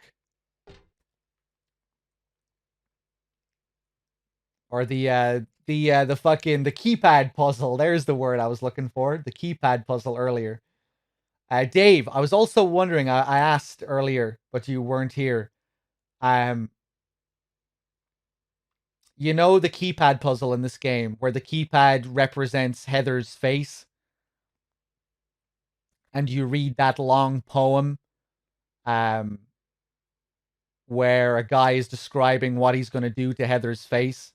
or the fucking the keypad puzzle. There's the word I was looking for. The keypad puzzle earlier. Dave, I was also wondering. I asked earlier, but you weren't here. You know the keypad puzzle in this game, where the keypad represents Heather's face, and you read that long poem, where a guy is describing what he's going to do to Heather's face.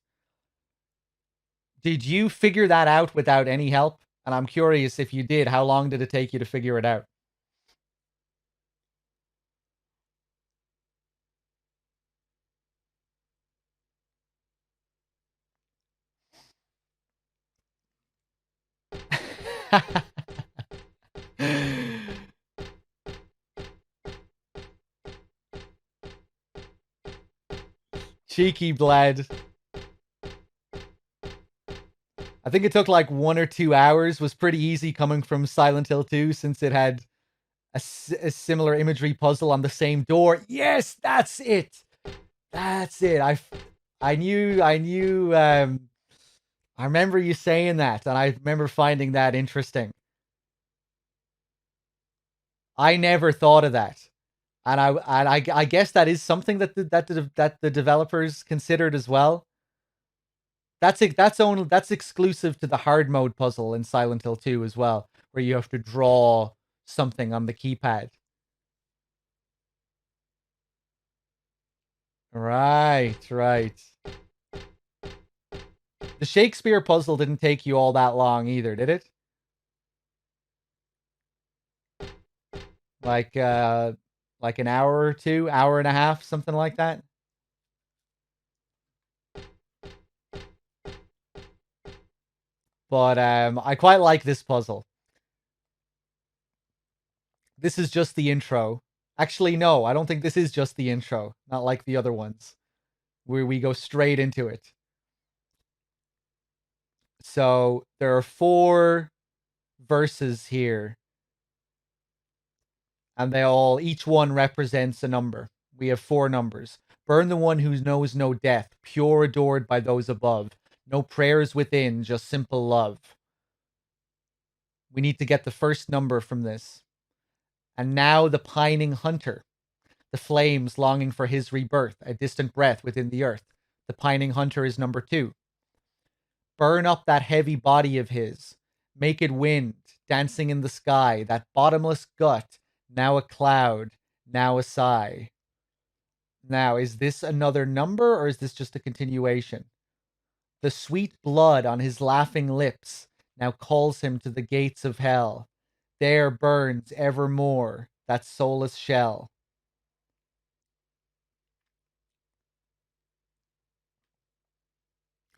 Did you figure that out without any help? And I'm curious, if you did, how long did it take you to figure it out? Cheeky bled. I think it took like 1 or 2 hours. Was pretty easy coming from Silent Hill 2, since it had a similar imagery puzzle on the same door. Yes, that's it. That's it. I knew. I remember you saying that, and I remember finding that interesting. I never thought of that, and I guess that is something that the developers considered as well. That's exclusive to the hard mode puzzle in Silent Hill 2 as well, where you have to draw something on the keypad. Right. The Shakespeare puzzle didn't take you all that long either, did it? Like an hour or two, hour and a half, something like that. But I quite like this puzzle. This is just the intro. Actually, no, I don't think this is just the intro. Not like the other ones, where we go straight into it. So there are 4 verses here, and each one represents a number. We have 4 numbers. Burn the one who knows no death, pure adored by those above. No prayers within, just simple love. We need to get the first number from this. And now the pining hunter, the flames longing for his rebirth, a distant breath within the earth. The pining hunter is number 2. Burn up that heavy body of his, make it wind, dancing in the sky, that bottomless gut, now a cloud, now a sigh. Now, is this another number, or is this just a continuation? The sweet blood on his laughing lips now calls him to the gates of hell. There burns evermore that soulless shell.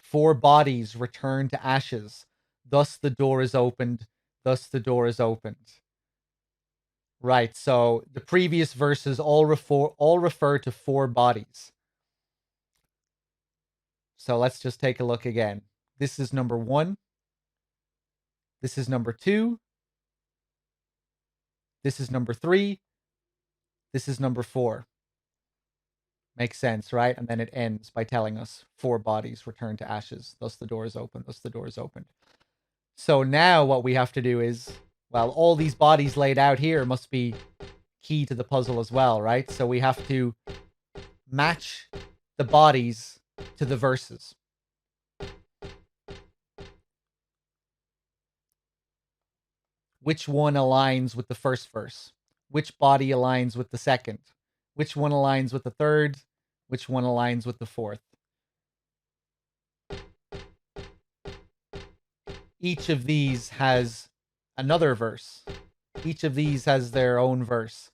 Four bodies return to ashes. Thus the door is opened. Thus the door is opened. Right, so the previous verses all refer to 4 bodies. So let's just take a look again. This is number 1. This is number 2. This is number 3. This is number 4. Makes sense, right? And then it ends by telling us 4 bodies return to ashes. Thus the door is open. Thus the door is opened. So now what we have to do is, well, all these bodies laid out here must be key to the puzzle as well, right? So we have to match the bodies to the verses. Which one aligns with the first verse? Which body aligns with the second? Which one aligns with the third? Which one aligns with the fourth? Each of these has another verse. Each of these has their own verse.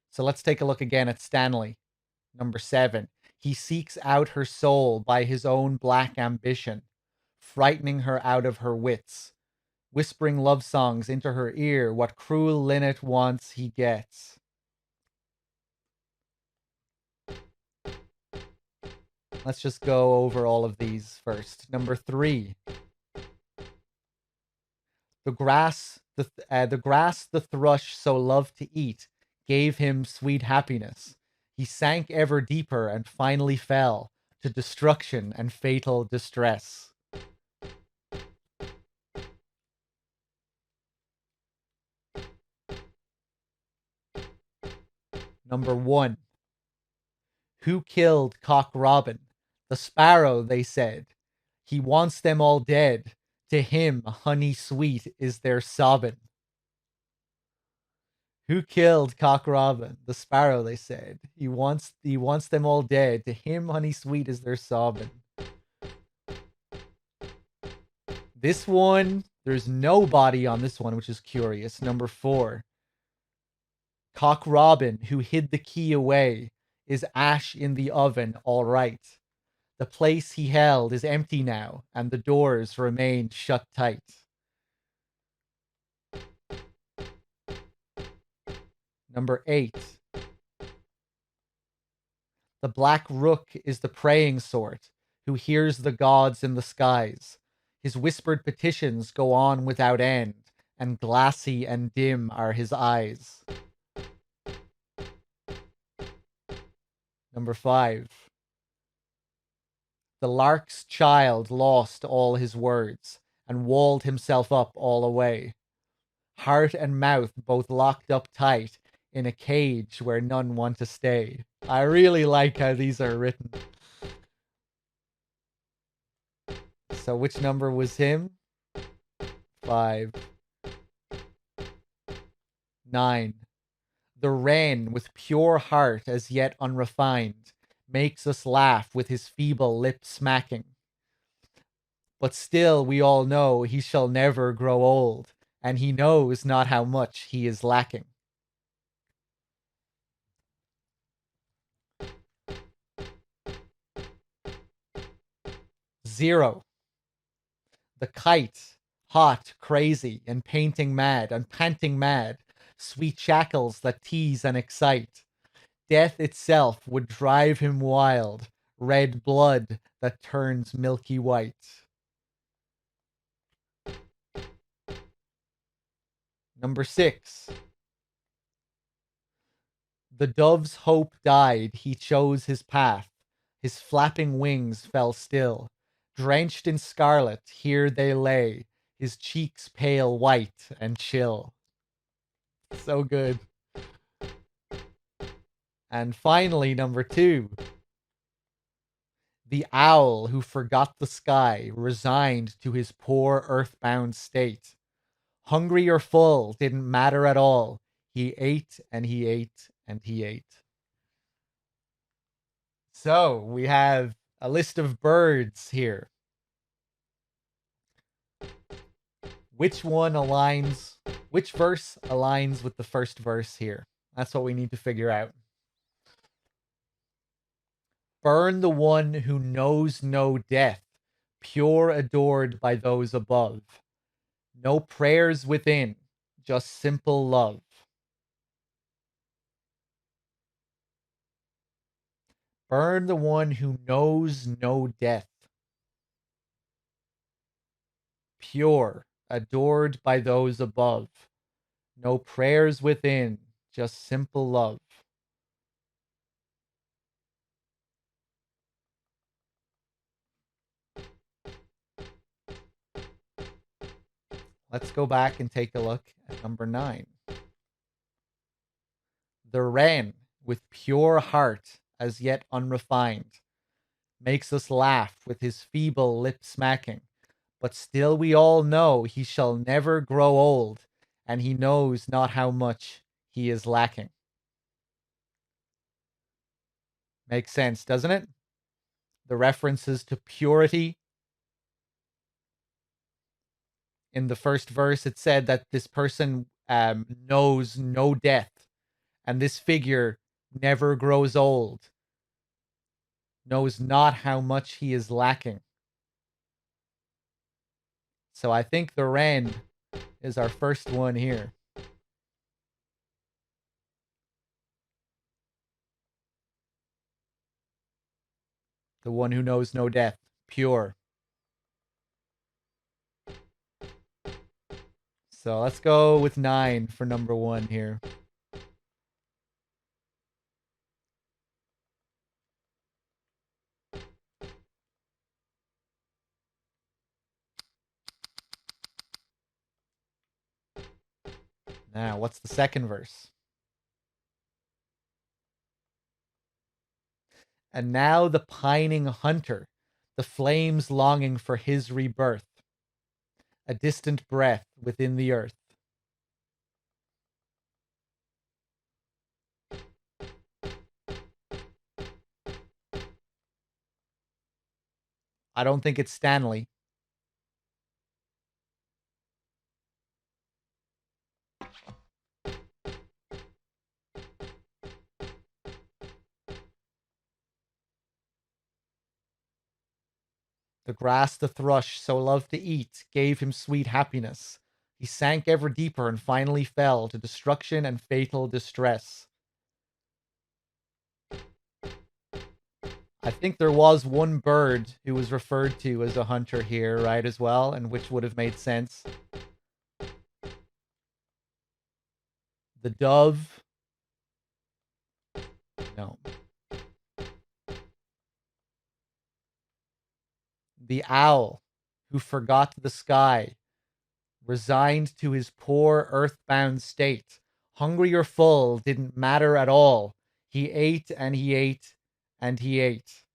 So let's take a look again at Stanley. Number 7. He seeks out her soul by his own black ambition, frightening her out of her wits whispering love songs into her ear. What cruel linnet wants, he gets. Let's just go over all of these first. Number 3. The grass the thrush so loved to eat gave him sweet happiness. He sank ever deeper and finally fell to destruction and fatal distress. Number 1. Who killed Cock Robin? The sparrow, they said. He wants them all dead. To him, honey sweet is their sobbin'. Who killed Cock Robin? The sparrow, they said. He wants them all dead. To him, honey sweet is their sobbin'. This one, there's no body on this one, which is curious. Number 4. Cock Robin, who hid the key away, is ash in the oven, all right. The place he held is empty now, and the doors remain shut tight. Number 8. The black rook is the praying sort, who hears the gods in the skies. His whispered petitions go on without end, and glassy and dim are his eyes. Number 5. The lark's child lost all his words, and walled himself up all away. Heart and mouth both locked up tight, in a cage where none want to stay. I really like how these are written. So which number was him? 5. 9. The wren with pure heart as yet unrefined makes us laugh with his feeble lip smacking. But still we all know he shall never grow old, and he knows not how much he is lacking. Zero. The kite, hot, crazy, and painting mad, and panting mad, sweet shackles that tease and excite. Death itself would drive him wild, red blood that turns milky white. Number 6. The dove's hope died, he chose his path. His flapping wings fell still. Drenched in scarlet, here they lay, his cheeks pale white and chill. So good. And finally, number 2. The owl who forgot the sky, resigned to his poor earthbound state. Hungry or full, didn't matter at all. He ate and he ate and he ate. So we have a list of birds here. Which verse aligns with the first verse here? That's what we need to figure out. Burn the one who knows no death, pure adored by those above. No prayers within, just simple love. Burn the one who knows no death. Pure, adored by those above. No prayers within, just simple love. Let's go back and take a look at number 9. The wren, with pure heart as yet unrefined, makes us laugh with his feeble lip smacking. But still we all know he shall never grow old, and he knows not how much he is lacking. Makes sense, doesn't it? The references to purity. In the first verse, it said that this person knows no death, and this figure never grows old, knows not how much he is lacking. So I think the wren is our first one here. The one who knows no death. Pure. So let's go with 9 for number 1 here. Now, what's the second verse? And now the pining hunter, the flames longing for his rebirth, a distant breath within the earth. I don't think it's Stanley. The grass the thrush so loved to eat gave him sweet happiness. He sank ever deeper and finally fell to destruction and fatal distress. I think there was one bird who was referred to as a hunter here, right, as well, and which would have made sense. The dove. No. The owl who forgot the sky, resigned to his poor earthbound state. Hungry or full didn't matter at all. He ate and he ate and he ate.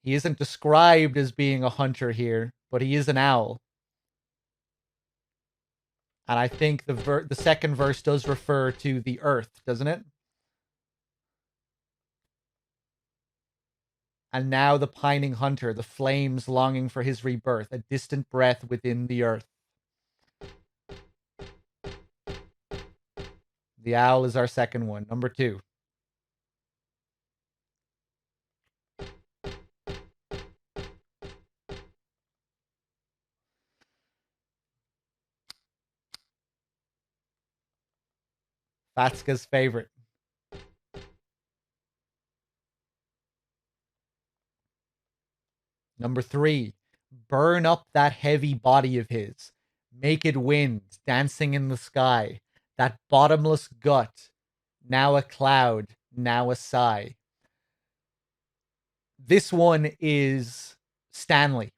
He isn't described as being a hunter here, but he is an owl. And I think the second verse does refer to the earth, doesn't it? And now the pining hunter, the flames longing for his rebirth, a distant breath within the earth. The owl is our second one, number 2. Fatska's favorite. Number 3, burn up that heavy body of his. Make it wind, dancing in the sky. That bottomless gut, now a cloud, now a sigh. This one is Stanley.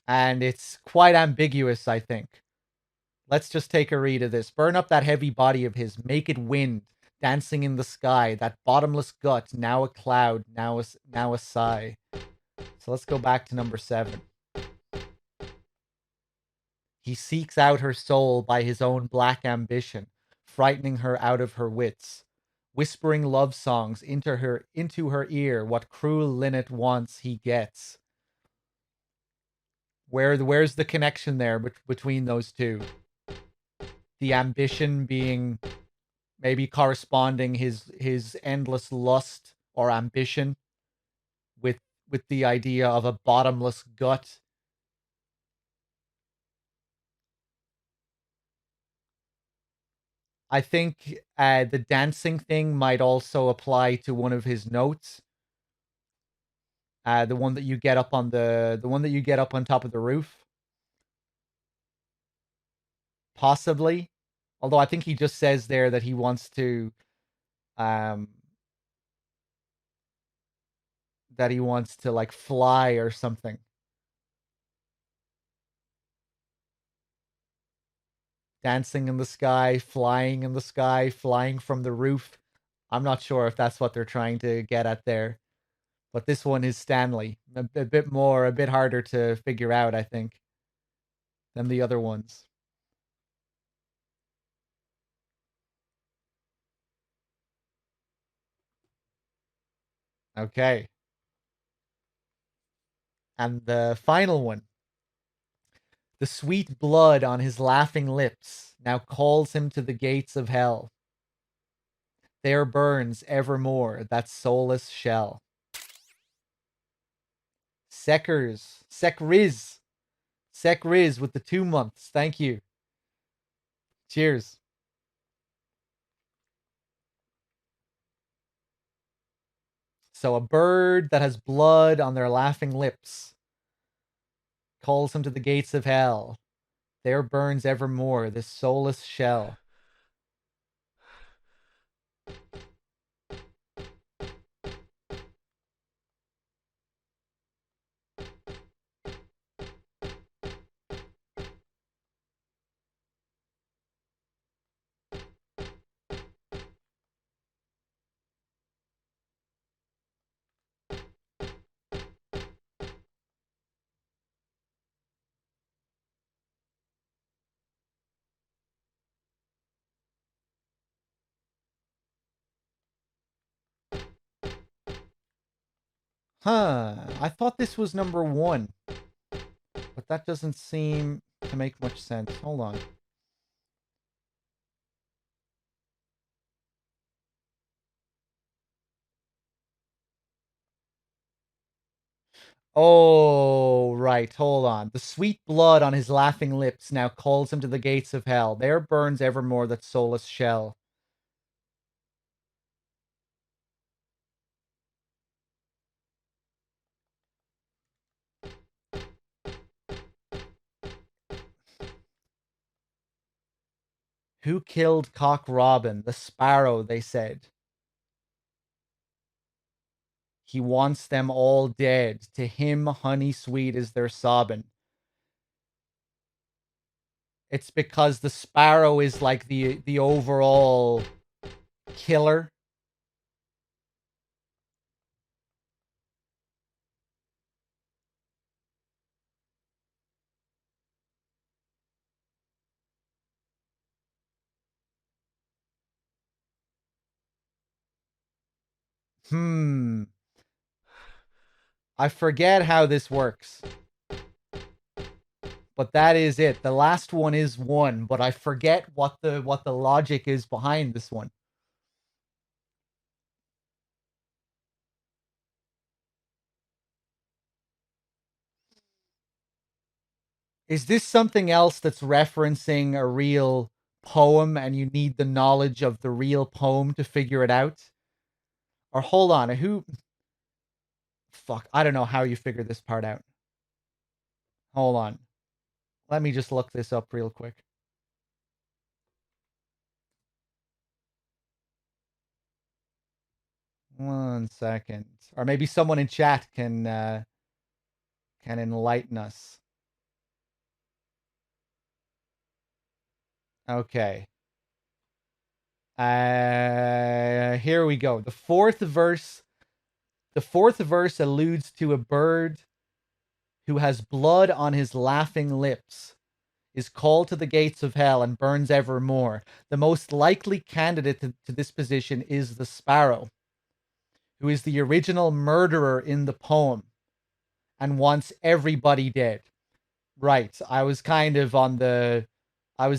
And it's quite ambiguous, I think. Let's just take a read of this. Burn up that heavy body of his. Make it wind, dancing in the sky. That bottomless gut, now a cloud, now a sigh. So let's go back to number 7. He seeks out her soul by his own black ambition, frightening her out of her wits, whispering love songs into her ear. What cruel linnet wants, he gets. Where's the connection there between those two? The ambition being maybe corresponding his endless lust or ambition with the idea of a bottomless gut. I think the dancing thing might also apply to one of his notes. The one that you get up on the one that you get up on top of the roof. Possibly. Although I think he just says there that he wants to like fly or something. Dancing in the sky, flying in the sky, flying from the roof. I'm not sure if that's what they're trying to get at there. But this one is Stanley. A bit harder to figure out, I think, than the other ones. Okay. And the final one. The sweet blood on his laughing lips now calls him to the gates of hell. There burns evermore that soulless shell. Sekers. Sekriz. Sekriz with the 2 months. Thank you. Cheers. So a bird that has blood on their laughing lips calls him to the gates of hell. There burns evermore this soulless shell. Huh, I thought this was number 1. But that doesn't seem to make much sense. Hold on. Oh, right. Hold on. The sweet blood on his laughing lips now calls him to the gates of hell. There burns evermore that soulless shell. Who killed Cock Robin? The sparrow, they said. He wants them all dead. To him, honey sweet is their sobbing. It's because the sparrow is like the overall killer. I forget how this works. But that is it. The last one is 1, but I forget what the logic is behind this one. Is this something else that's referencing a real poem and you need the knowledge of the real poem to figure it out? Or hold on, who... Fuck, I don't know how you figure this part out. Hold on. Let me just look this up real quick. One second. Or maybe someone in chat can enlighten us. Okay. Here we go. The fourth verse alludes to a bird who has blood on his laughing lips, is called to the gates of hell and burns evermore. The most likely candidate to this position is the sparrow, who is the original murderer in the poem and wants everybody dead. Right. I was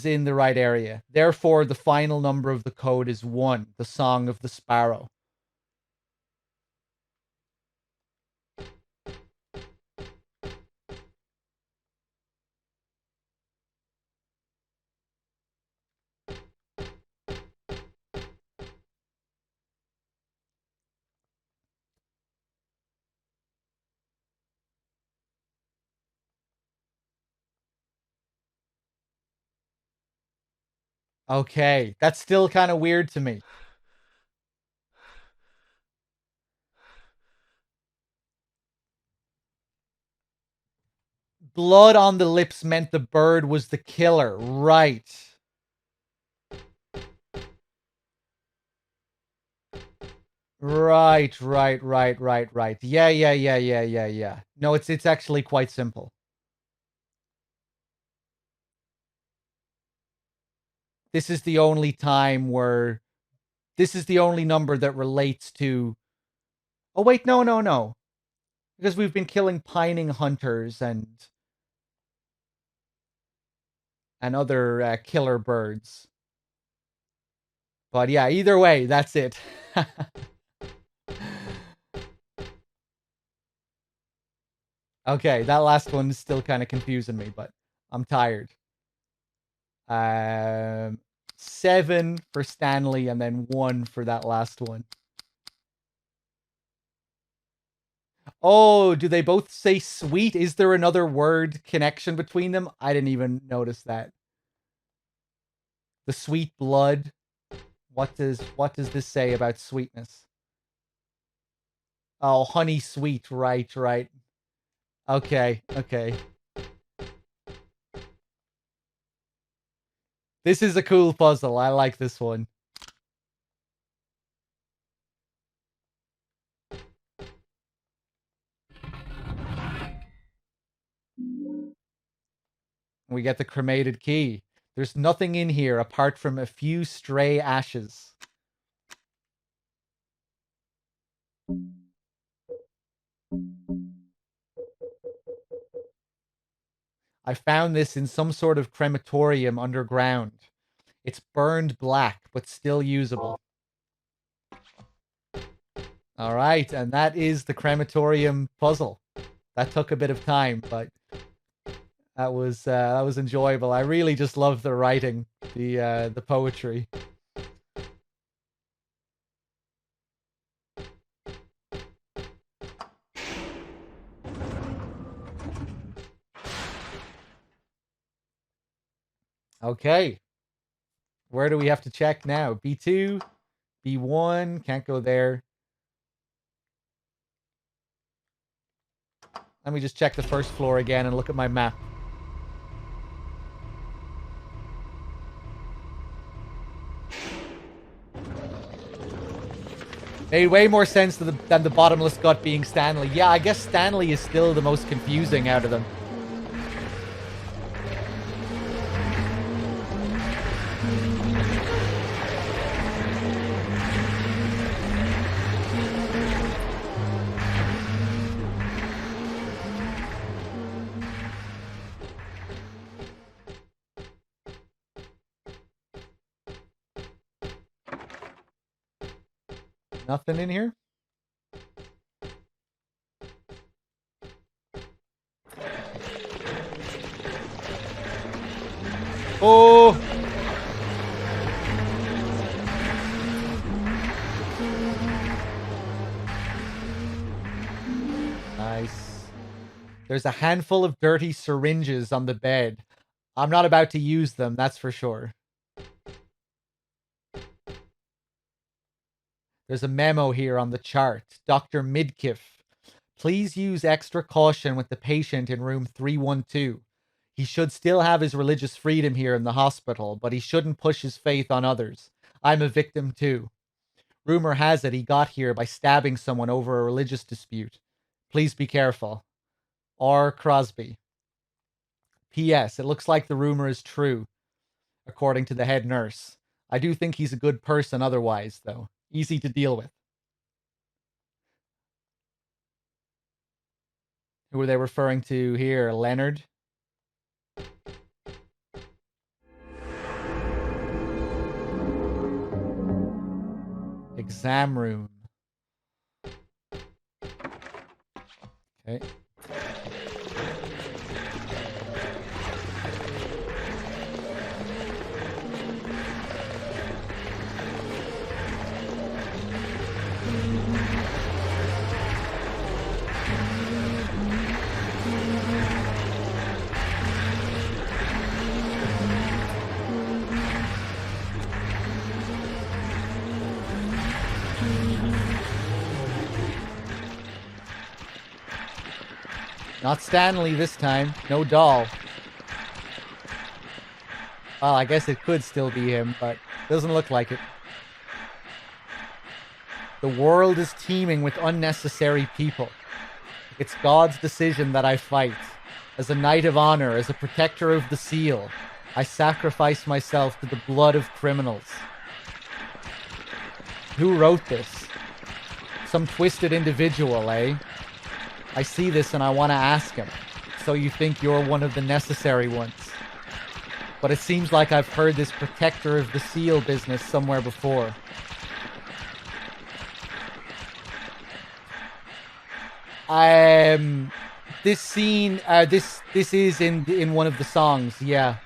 in the right area. Therefore, the final number of the code is 1, the Song of the Sparrow. Okay, that's still kind of weird to me. Blood on the lips meant the bird was the killer. Right. Right. Yeah. No, it's actually quite simple. This is the only time where... This is the only number that relates to... Oh, wait, no. Because we've been killing pining hunters and other killer birds. But yeah, either way, that's it. Okay, that last one is still kind of confusing me, but I'm tired. 7 for Stanley and then 1 for that last one. Oh, do they both say sweet? Is there another word connection between them? I didn't even notice that. The sweet blood. What does this say about sweetness? Oh, honey sweet. Right. Okay. This is a cool puzzle. I like this one. We get the cremated key. There's nothing in here apart from a few stray ashes. I found this in some sort of crematorium underground. It's burned black, but still usable. All right, and that is the crematorium puzzle. That took a bit of time, but that was enjoyable. I really just love the writing, the poetry. Okay. Where do we have to check now? B2, B1, can't go there. Let me just check the first floor again and look at my map. Made way more sense than the bottomless gut being Stanley. Yeah, I guess Stanley is still the most confusing out of them. Nothing in here? Oh! Nice. There's a handful of dirty syringes on the bed. I'm not about to use them, that's for sure. There's a memo here on the chart. Dr. Midkiff, please use extra caution with the patient in room 312. He should still have his religious freedom here in the hospital, but he shouldn't push his faith on others. I'm a victim too. Rumor has it he got here by stabbing someone over a religious dispute. Please be careful. R. Crosby. P.S. It looks like the rumor is true, according to the head nurse. I do think he's a good person otherwise, though. Easy to deal with. Who are they referring to here? Leonard? Exam room. Okay. Not Stanley this time. No doll. Well, I guess it could still be him, but doesn't look like it. The world is teeming with unnecessary people. It's God's decision that I fight. As a knight of honor, as a protector of the seal, I sacrifice myself to the blood of criminals. Who wrote this? Some twisted individual, eh? I see this and I want to ask him. So you think you're one of the necessary ones. But it seems like I've heard this protector of the seal business somewhere before. this scene, this is in one of the songs. Yeah.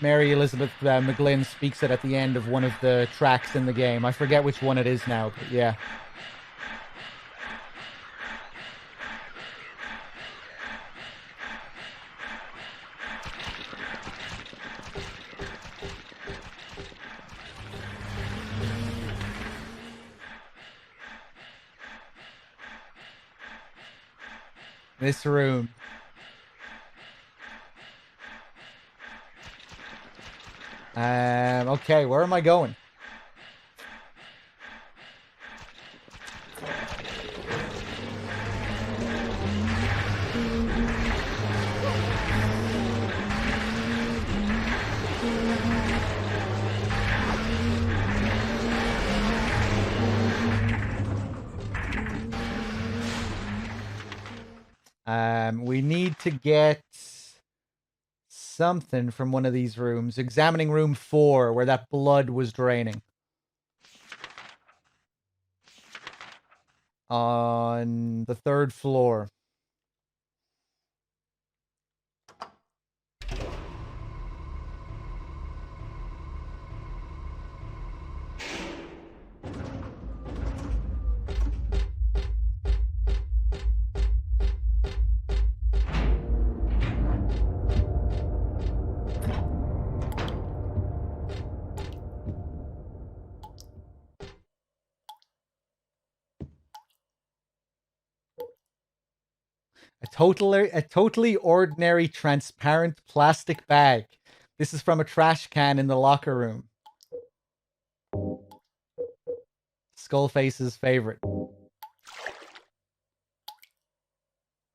Mary Elizabeth McGlynn speaks it at the end of one of the tracks in the game. I forget which one it is now, but yeah. This room. Okay, where am I going? We need to get something from one of these rooms. Examining room 4, where that blood was draining. On the 3rd floor. A totally ordinary transparent plastic bag. This is from a trash can in the locker room. Skullface's favorite.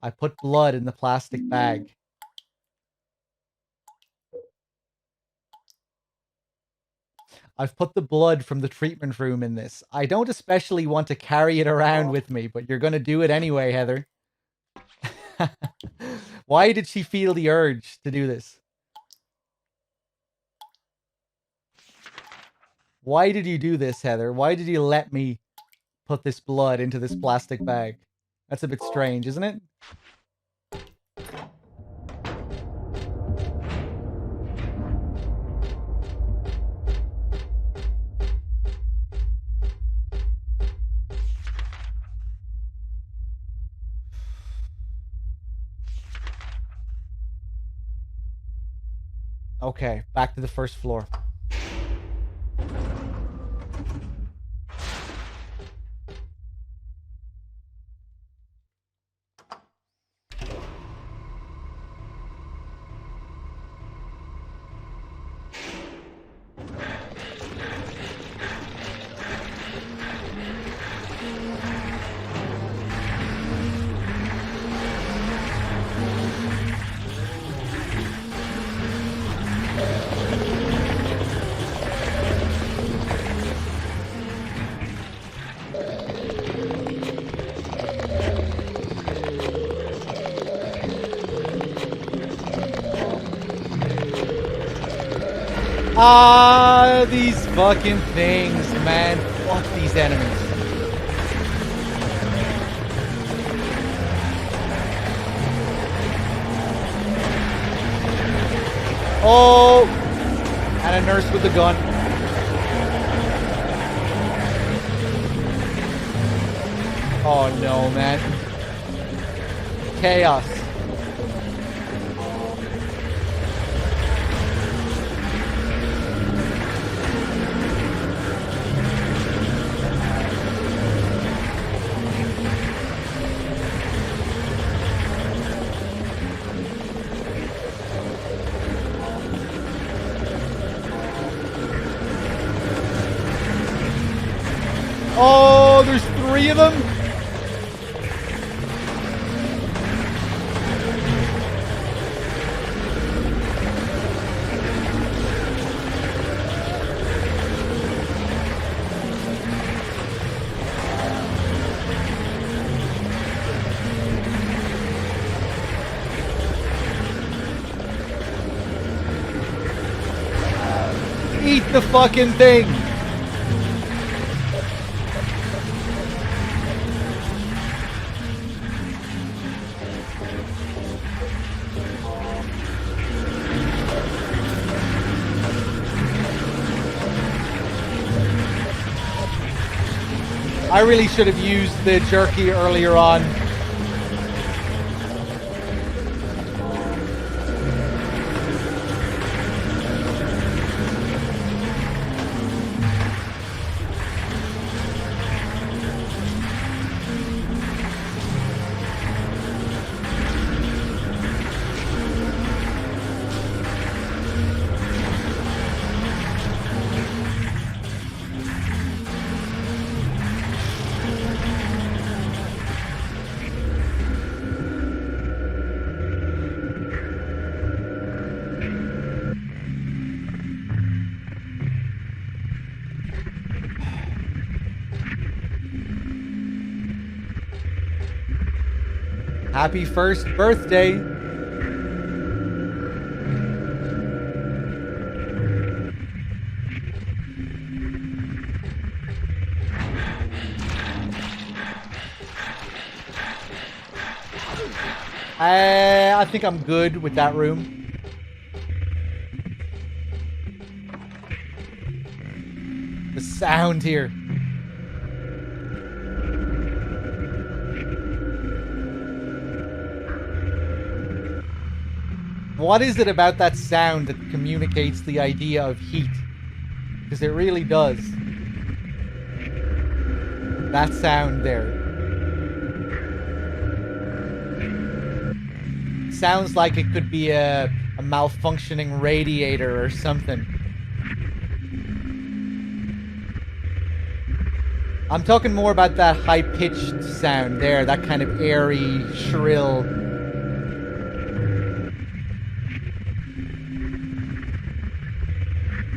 I put blood in the plastic bag. I've put the blood from the treatment room in this. I don't especially want to carry it around with me, but you're going to do it anyway, Heather. Why did she feel the urge to do this? Why did you do this, Heather? Why did you let me put this blood into this plastic bag? That's a bit strange, isn't it? Okay, back to the 1st floor. These fucking things, man. Fuck these enemies. Oh! And a nurse with a gun. Oh no, man. Chaos. Oh, there's 3 of them? Eat the fucking thing! I really should have used the jerky earlier on. Happy first birthday. I think I'm good with that room. The sound here. What is it about that sound that communicates the idea of heat? Because it really does. That sound there. Sounds like it could be a malfunctioning radiator or something. I'm talking more about that high-pitched sound there, that kind of airy, shrill.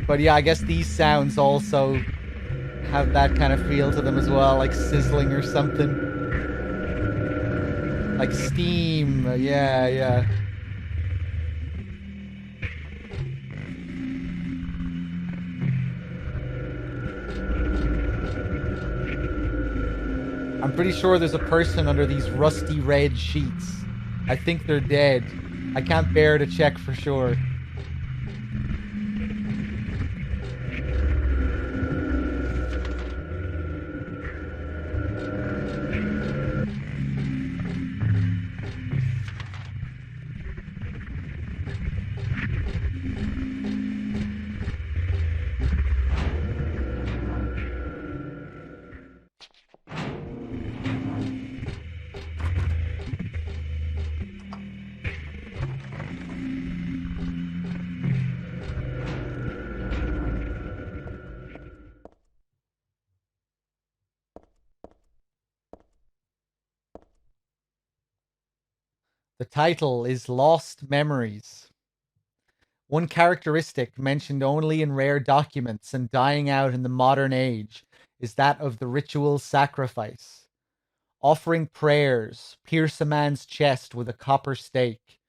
But yeah, I guess these sounds also have that kind of feel to them as well, like sizzling or something. Like steam, yeah. I'm pretty sure there's a person under these rusty red sheets. I think they're dead. I can't bear to check for sure. The title is Lost Memories. One characteristic mentioned only in rare documents and dying out in the modern age is that of the ritual sacrifice. Offering prayers, pierce a man's chest with a copper stake,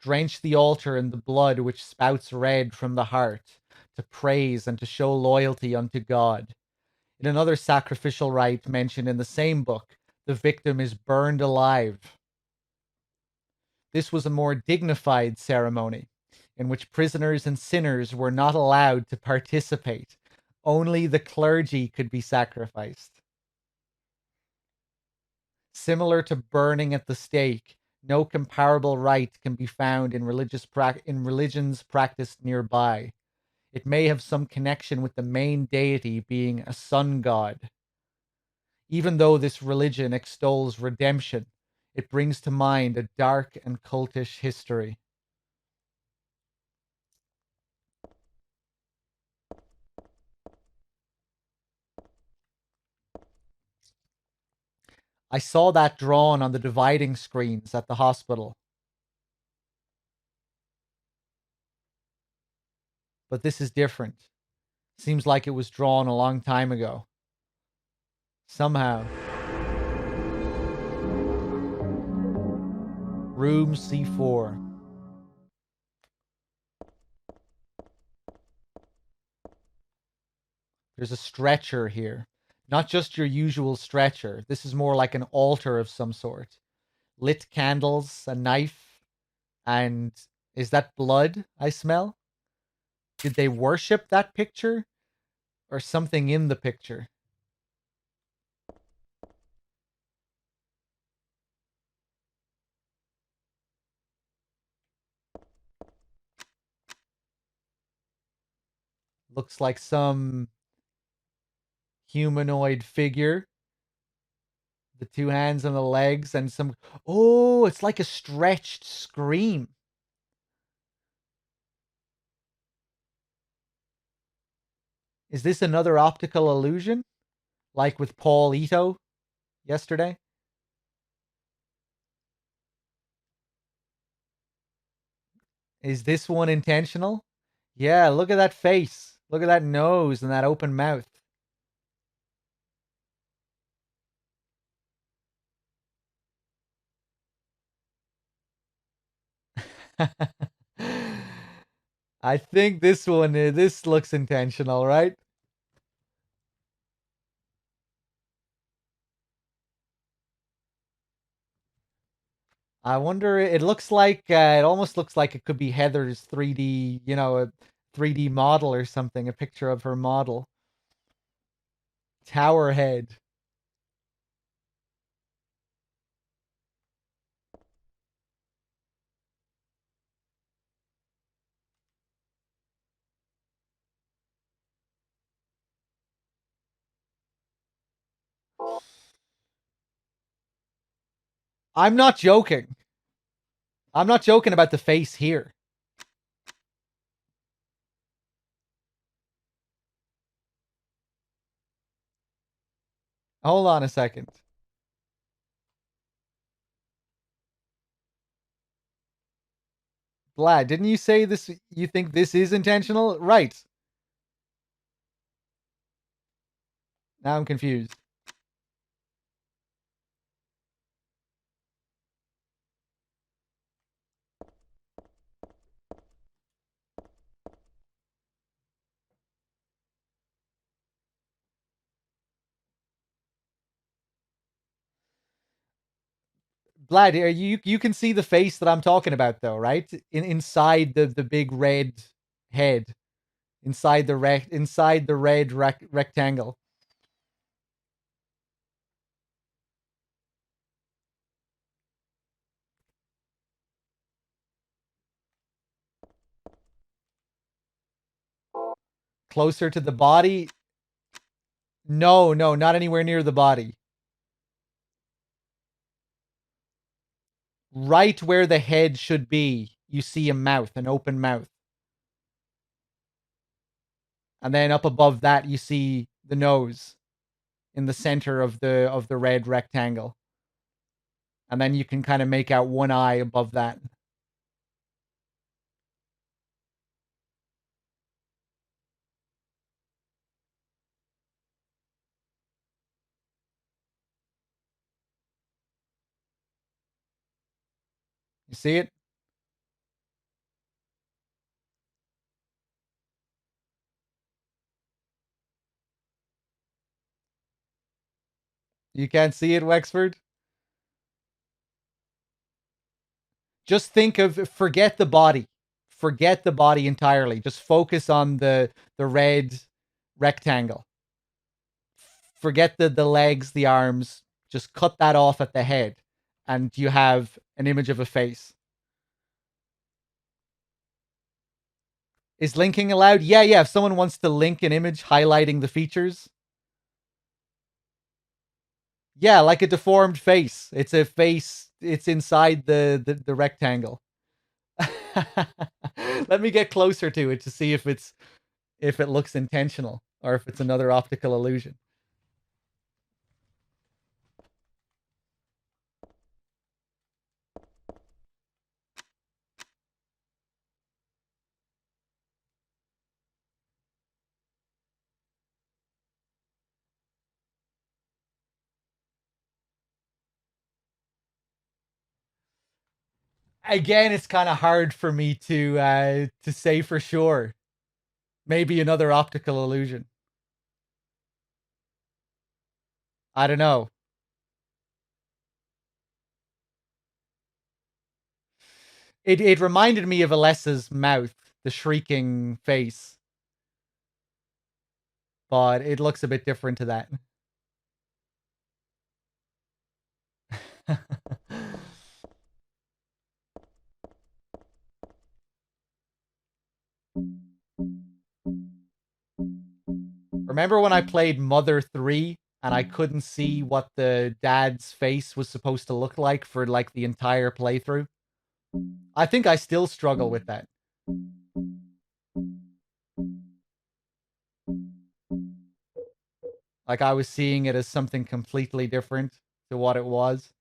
drench the altar in the blood which spouts red from the heart, to praise and to show loyalty unto God. In another sacrificial rite mentioned in the same book, the victim is burned alive. This was a more dignified ceremony, in which prisoners and sinners were not allowed to participate. Only the clergy could be sacrificed. Similar to burning at the stake, no comparable rite can be found in religions practiced nearby. It may have some connection with the main deity being a sun god. Even though this religion extols redemption, it brings to mind a dark and cultish history. I saw that drawn on the dividing screens at the hospital. But this is different. Seems like it was drawn a long time ago. Somehow. Room C4. There's a stretcher here. Not just your usual stretcher. This is more like an altar of some sort. Lit candles, a knife, and is that blood I smell? Did they worship that picture? Or something in the picture? Looks like some humanoid figure. The two hands and the legs and some... Oh, it's like a stretched scream. Is this another optical illusion? Like with Paul Ito yesterday? Is this one intentional? Yeah, look at that face. Look at that nose and that open mouth. I think this looks intentional, right? I wonder, it looks like, it almost looks like it could be Heather's 3D, a 3D model or something, a picture of her model. Tower head. I'm not joking. I'm not joking about the face here. Hold on a second. Vlad, didn't you say this? You think this is intentional? Right. Now I'm confused. Vlad, you can see the face that I'm talking about though, right? Inside the big red head, inside the red rectangle. Closer to the body. No, not anywhere near the body. Right where the head should be, you see a mouth, an open mouth. And then up above that you see the nose in the center of the red rectangle. And then you can kind of make out one eye above that. You see it? You can't see it, Wexford? Just think of, forget the body. Forget the body entirely. Just focus on the red rectangle. Forget the legs, the arms. Just cut that off at the head. And you have an image of a face. Is linking allowed? Yeah. If someone wants to link an image highlighting the features. Yeah, like a deformed face. It's a face. It's inside the rectangle. Let me get closer to it to see if it looks intentional or if it's another optical illusion. Again, it's kind of hard for me to say for sure. Maybe another optical illusion. I don't know. It reminded me of Alessa's mouth, the shrieking face. But it looks a bit different to that. Remember when I played Mother 3 and I couldn't see what the dad's face was supposed to look like for like the entire playthrough? I think I still struggle with that. Like I was seeing it as something completely different to what it was.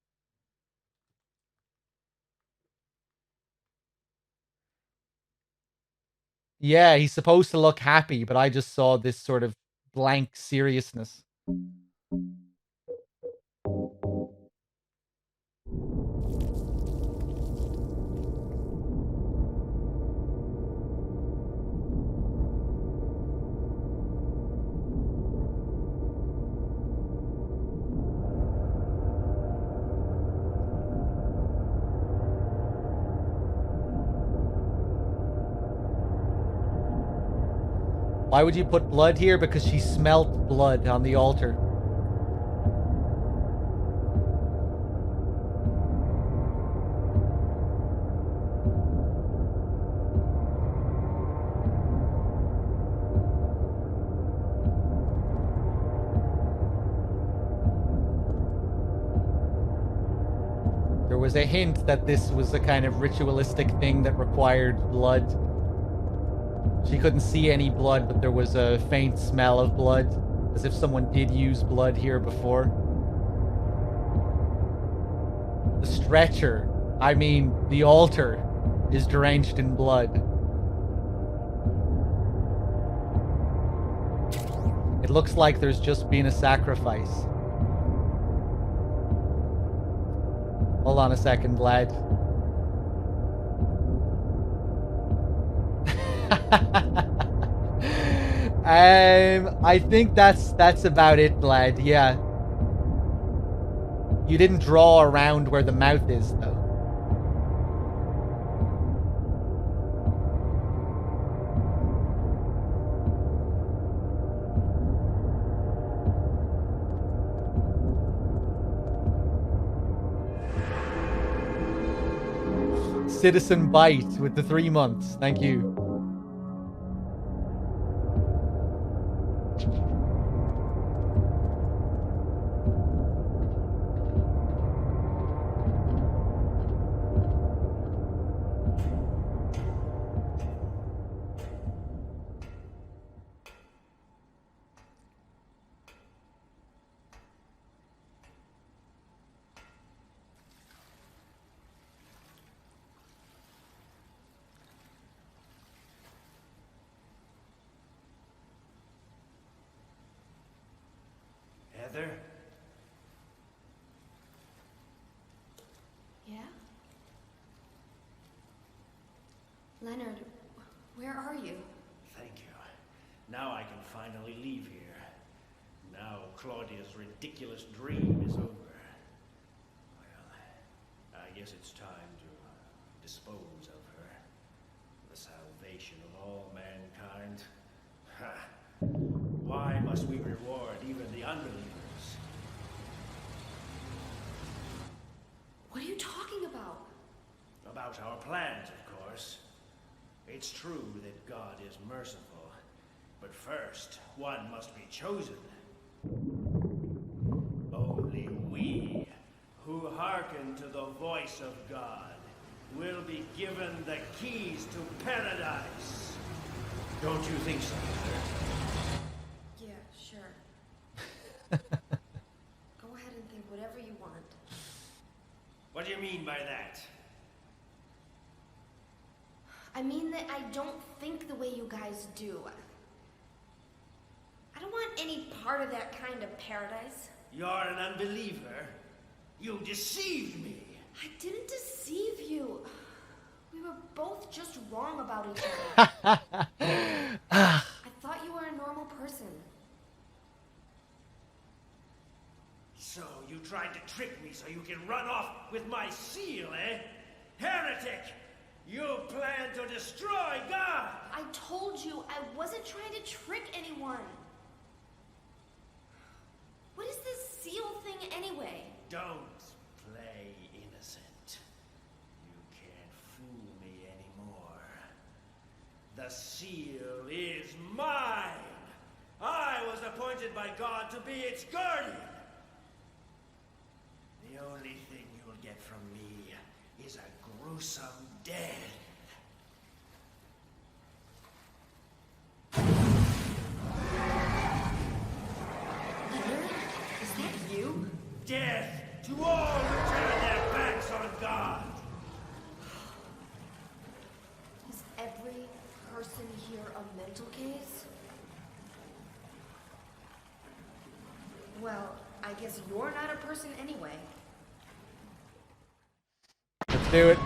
Yeah, he's supposed to look happy, but I just saw this sort of blank seriousness. Why would you put blood here? Because she smelt blood on the altar. There was a hint that this was a kind of ritualistic thing that required blood. She couldn't see any blood, but there was a faint smell of blood, as if someone did use blood here before. The stretcher, I mean, the altar, is drenched in blood. It looks like there's just been a sacrifice. Hold on a second, lad. I think that's about it, lad. Yeah. You didn't draw around where the mouth is, though. Citizen Bite with the 3 months. Thank you. Heather? Yeah? Leonard, where are you? Thank you. Now I can finally leave here. Now Claudia's ridiculous dream is over. Well, I guess it's time to dispose of her. The salvation of all mankind. Ha! Why must we reward even the unbelievers? What are you talking about? About our plans, of course. It's true that God is merciful, but first, one must be chosen. Only we, who hearken to the voice of God, will be given the keys to paradise. Don't you think so, Heather? Yeah, sure. Go ahead and think whatever you want. What do you mean by that? I mean that I don't think the way you guys do. I don't want any part of that kind of paradise. You're an unbeliever. You deceived me. I didn't deceive you. We were both just wrong about each other. I thought you were a normal person. So you tried to trick me so you can run off with my seal, eh? Heretic! You plan to destroy God! I told you I wasn't trying to trick anyone. What is this seal thing anyway? Don't play innocent. You can't fool me anymore. The seal is mine! I was appointed by God to be its guardian. The only thing you'll get from me is a gruesome death. Leonard? Is that you? Death to all who turn their backs on God. Is every person here a mental case? Well, I guess you're not a person anyway. Let's do it.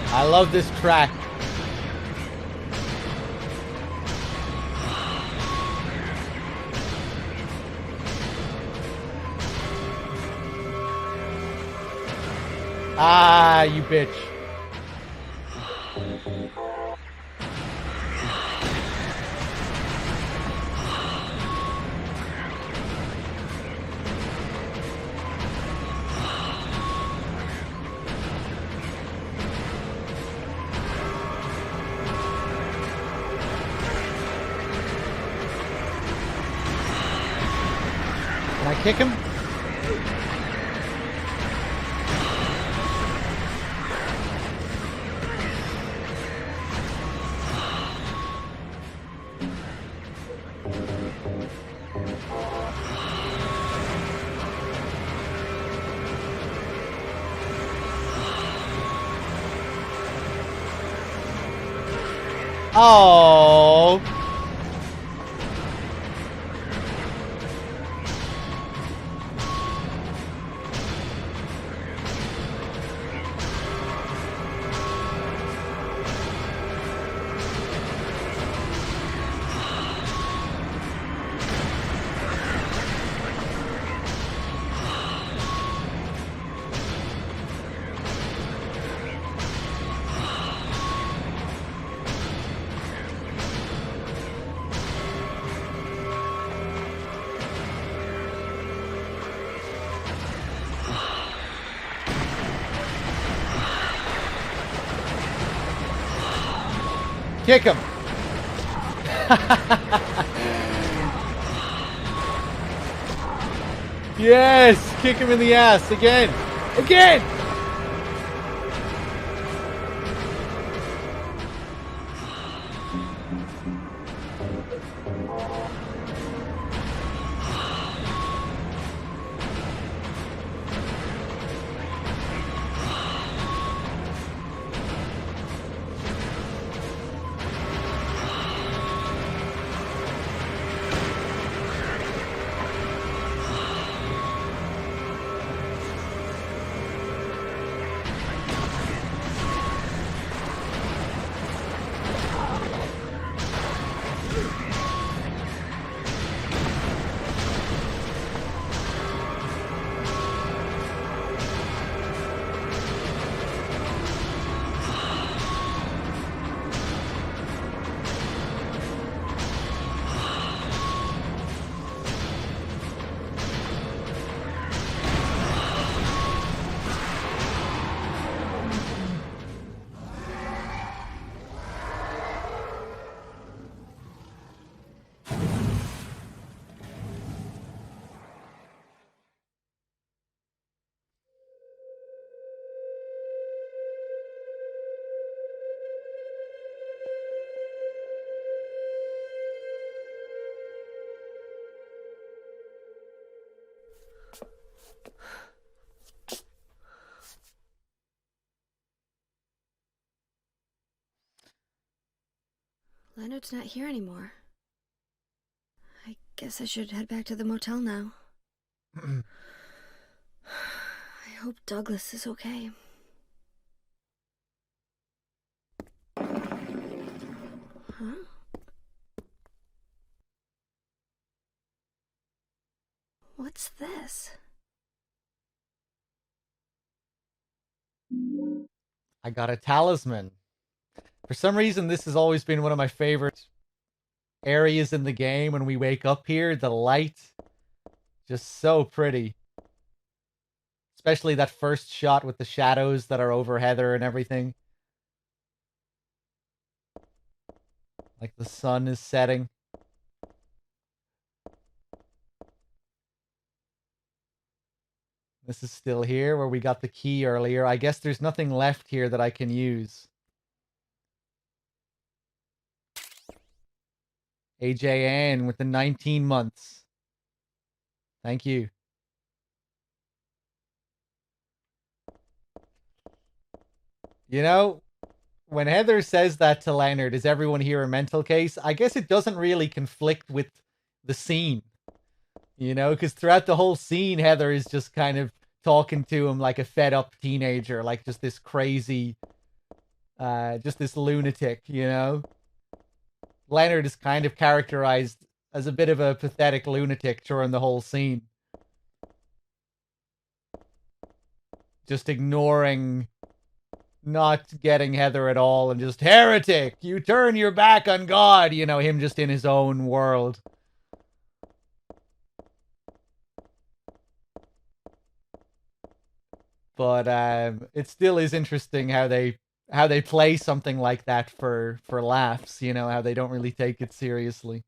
I love this track. Ah, you bitch. Can I kick him? Oh. Kick him. Yes, kick him in the ass again. Again. Leonard's not here anymore. I guess I should head back to the motel now. I hope Douglas is okay. Huh? What's this? I got a talisman. For some reason, this has always been one of my favorite areas in the game when we wake up here. The light, just so pretty. Especially that first shot with the shadows that are over Heather and everything. Like the sun is setting. This is still here where we got the key earlier. I guess there's nothing left here that I can use. AJN with the 19 months. Thank you. You know, when Heather says that to Leonard, is everyone here a mental case? I guess it doesn't really conflict with the scene. You know, because throughout the whole scene, Heather is just kind of talking to him like a fed up teenager, like just this crazy, just this lunatic, you know? Leonard is kind of characterized as a bit of a pathetic lunatic during the whole scene. Just ignoring, not getting Heather at all, and just, heretic, you turn your back on God, you know, him just in his own world. But it still is interesting how they play something like that for laughs, you know, how they don't really take it seriously.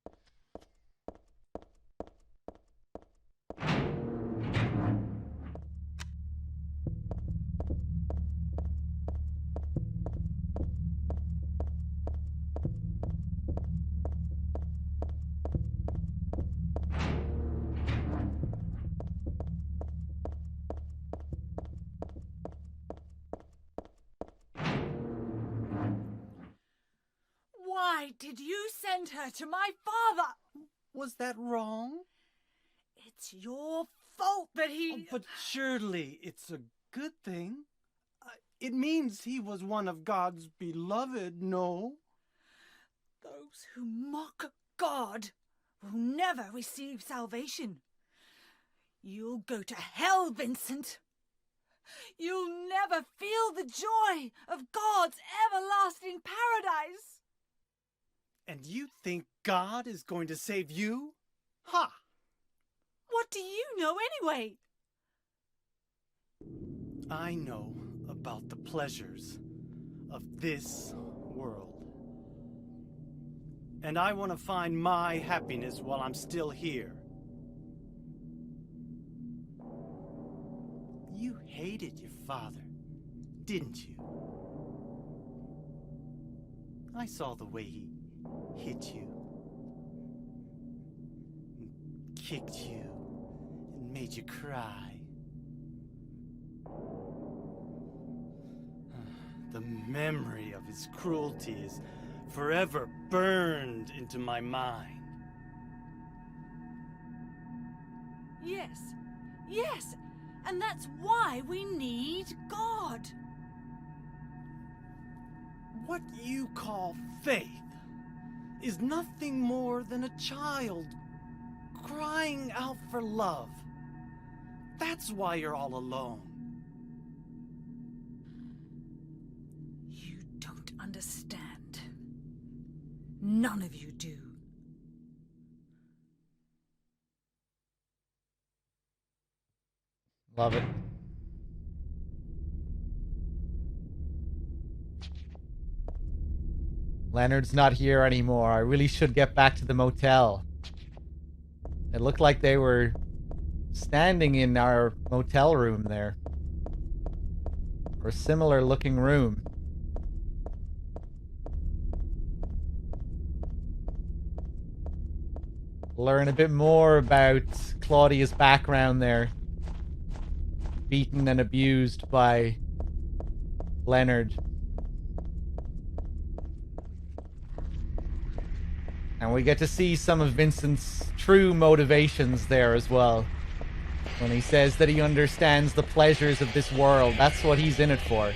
Why did you send her to my father? Was that wrong? It's your fault that he... Oh, but surely it's a good thing. It means he was one of God's beloved, no? Those who mock God will never receive salvation. You'll go to hell, Vincent. You'll never feel the joy of God's everlasting paradise. And you think God is going to save you? Ha! What do you know anyway? I know about the pleasures of this world. And I want to find my happiness while I'm still here. You hated your father, didn't you? I saw the way he hit you, and kicked you, and made you cry. The memory of his cruelty is forever burned into my mind. Yes, and that's why we need God. What you call faith is nothing more than a child crying out for love. That's why you're all alone. You don't understand. None of you do. Love it. Leonard's not here anymore. I really should get back to the motel. It looked like they were standing in our motel room there. Or a similar looking room. Learn a bit more about Claudia's background there. Beaten and abused by Leonard. And we get to see some of Vincent's true motivations there as well. When he says that he understands the pleasures of this world, that's what he's in it for.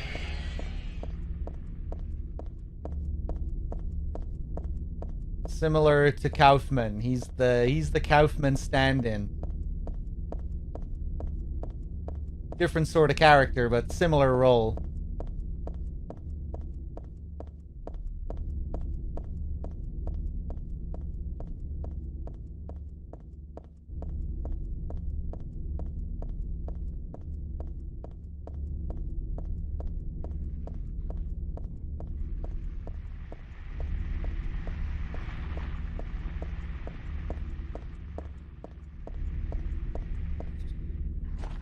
Similar to Kaufman, he's the Kaufman stand-in. Different sort of character, but similar role.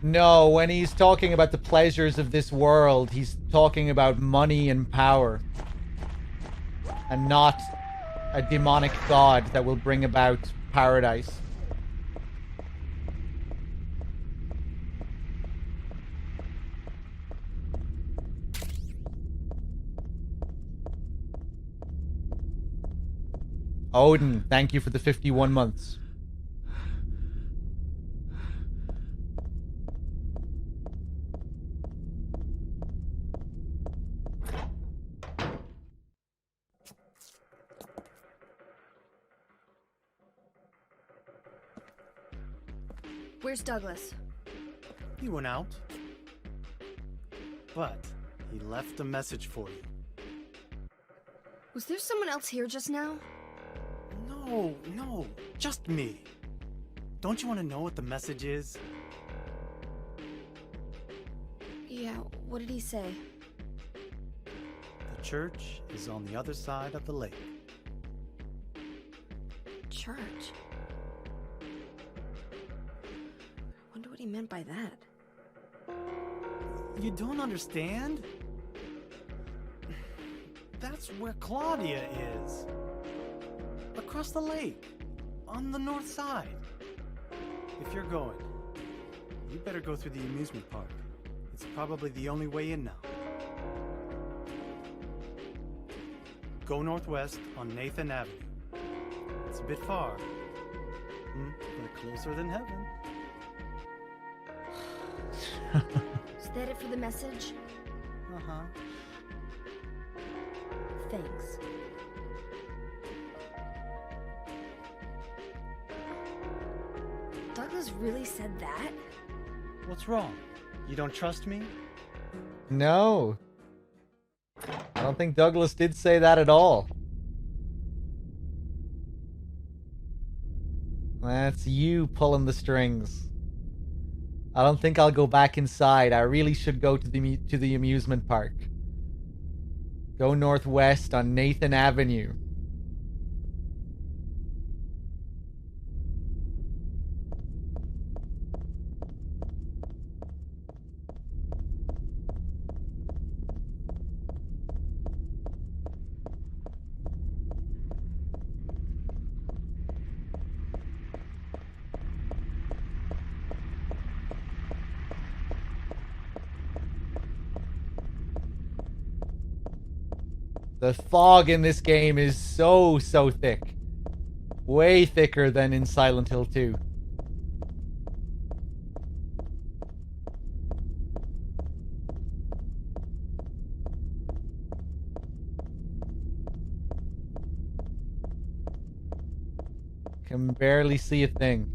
No, when he's talking about the pleasures of this world, he's talking about money and power. And not a demonic god that will bring about paradise. Odin, thank you for the 51 months. Where's Douglas? He went out. But he left a message for you. Was there someone else here just now? No, just me. Don't you want to know what the message is? Yeah, what did he say? The church is on the other side of the lake. Church? Wonder what he meant by that. You don't understand? That's where Claudia is. Across the lake. On the north side. If you're going, you better go through the amusement park. It's probably the only way in now. Go northwest on Nathan Avenue. It's a bit far, but closer than heaven. Is that it for the message? Uh-huh. Thanks. Douglas really said that? What's wrong? You don't trust me? No. I don't think Douglas did say that at all. That's you pulling the strings. I don't think I'll go back inside. I really should go to the amusement park. Go northwest on Nathan Avenue. The fog in this game is so thick. Way thicker than in Silent Hill 2. Can barely see a thing.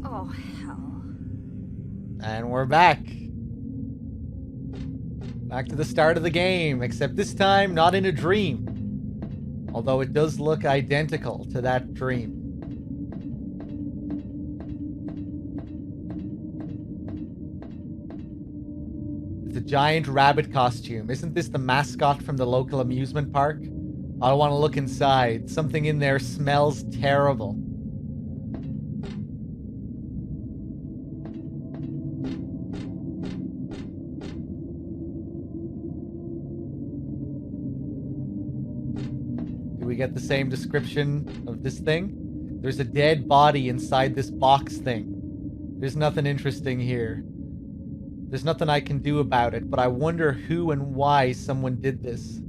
Oh, hell. And we're back. Back to the start of the game, except this time not in a dream. Although it does look identical to that dream. It's a giant rabbit costume. Isn't this the mascot from the local amusement park? I want to look inside. Something in there smells terrible. We get the same description of this thing. There's a dead body inside this box thing. There's nothing interesting here. There's nothing I can do about it, but I wonder who and why someone did this.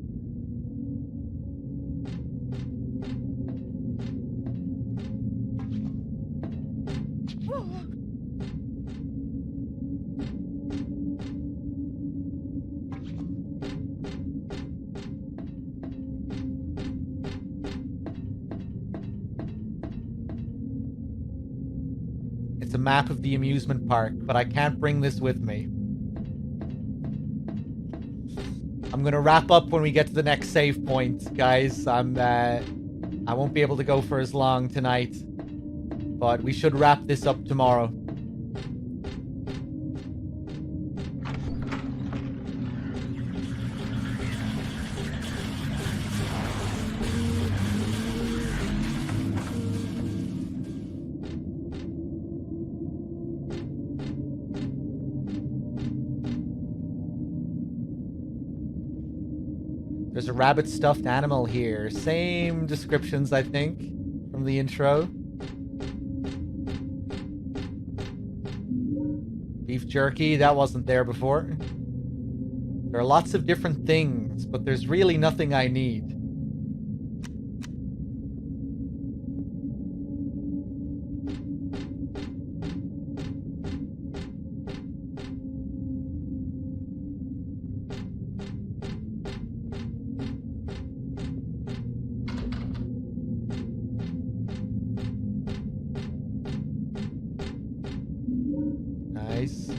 It's a map of the amusement park, but I can't bring this with me. I'm gonna wrap up when we get to the next save point, guys. I won't be able to go for as long tonight, but we should wrap this up tomorrow. There's a rabbit stuffed animal here. Same descriptions, I think, from the intro. Beef jerky, that wasn't there before. There are lots of different things, but there's really nothing I need. Nice.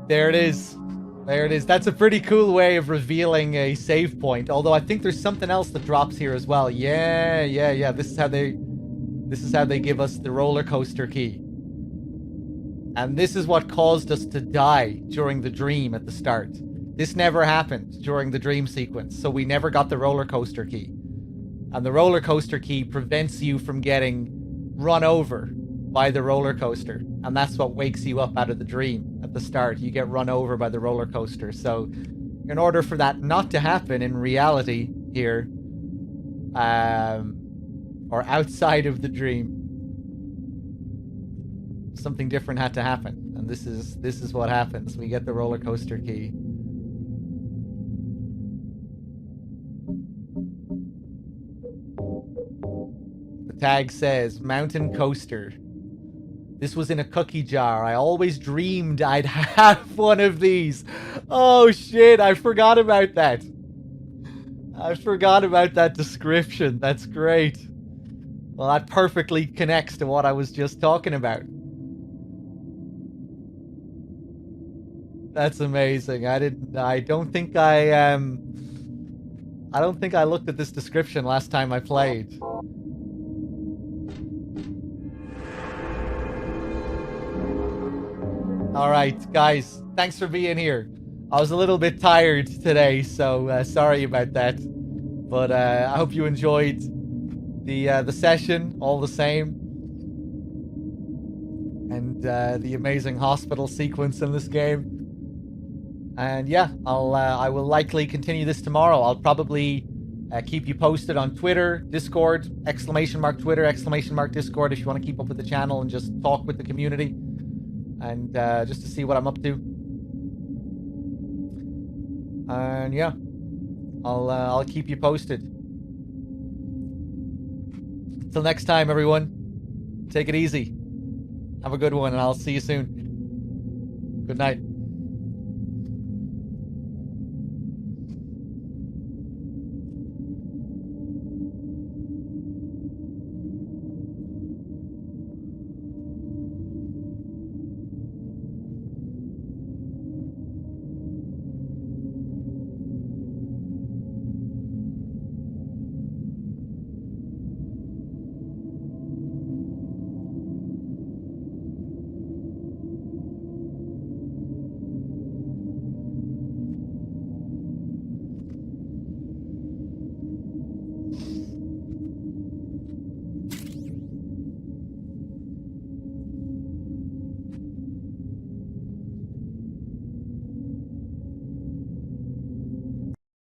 There it is. There it is. That's a pretty cool way of revealing a save point. Although I think there's something else that drops here as well. Yeah. This is how they give us the roller coaster key. And this is what caused us to die during the dream at the start. This never happened during the dream sequence, so we never got the roller coaster key. And the roller coaster key prevents you from getting run over by the roller coaster. And that's what wakes you up out of the dream at the start. You get run over by the roller coaster. So in order for that not to happen in reality here, or outside of the dream, something different had to happen. And this is what happens. We get the roller coaster key. The tag says, Mountain Coaster. This was in a cookie jar. I always dreamed I'd have one of these. Oh shit, I forgot about that. I forgot about that description. That's great. Well, that perfectly connects to what I was just talking about. That's amazing. I don't think I looked at this description last time I played. Alright, guys, thanks for being here. I was a little bit tired today, so sorry about that. But I hope you enjoyed the session all the same. And the amazing hospital sequence in this game. And yeah, I will likely continue this tomorrow. I'll probably keep you posted on Twitter, Discord, !Twitter, !Discord if you want to keep up with the channel and just talk with the community. And just to see what I'm up to. And yeah, I'll keep you posted. Till next time, everyone. Take it easy. Have a good one, and I'll see you soon. Good night.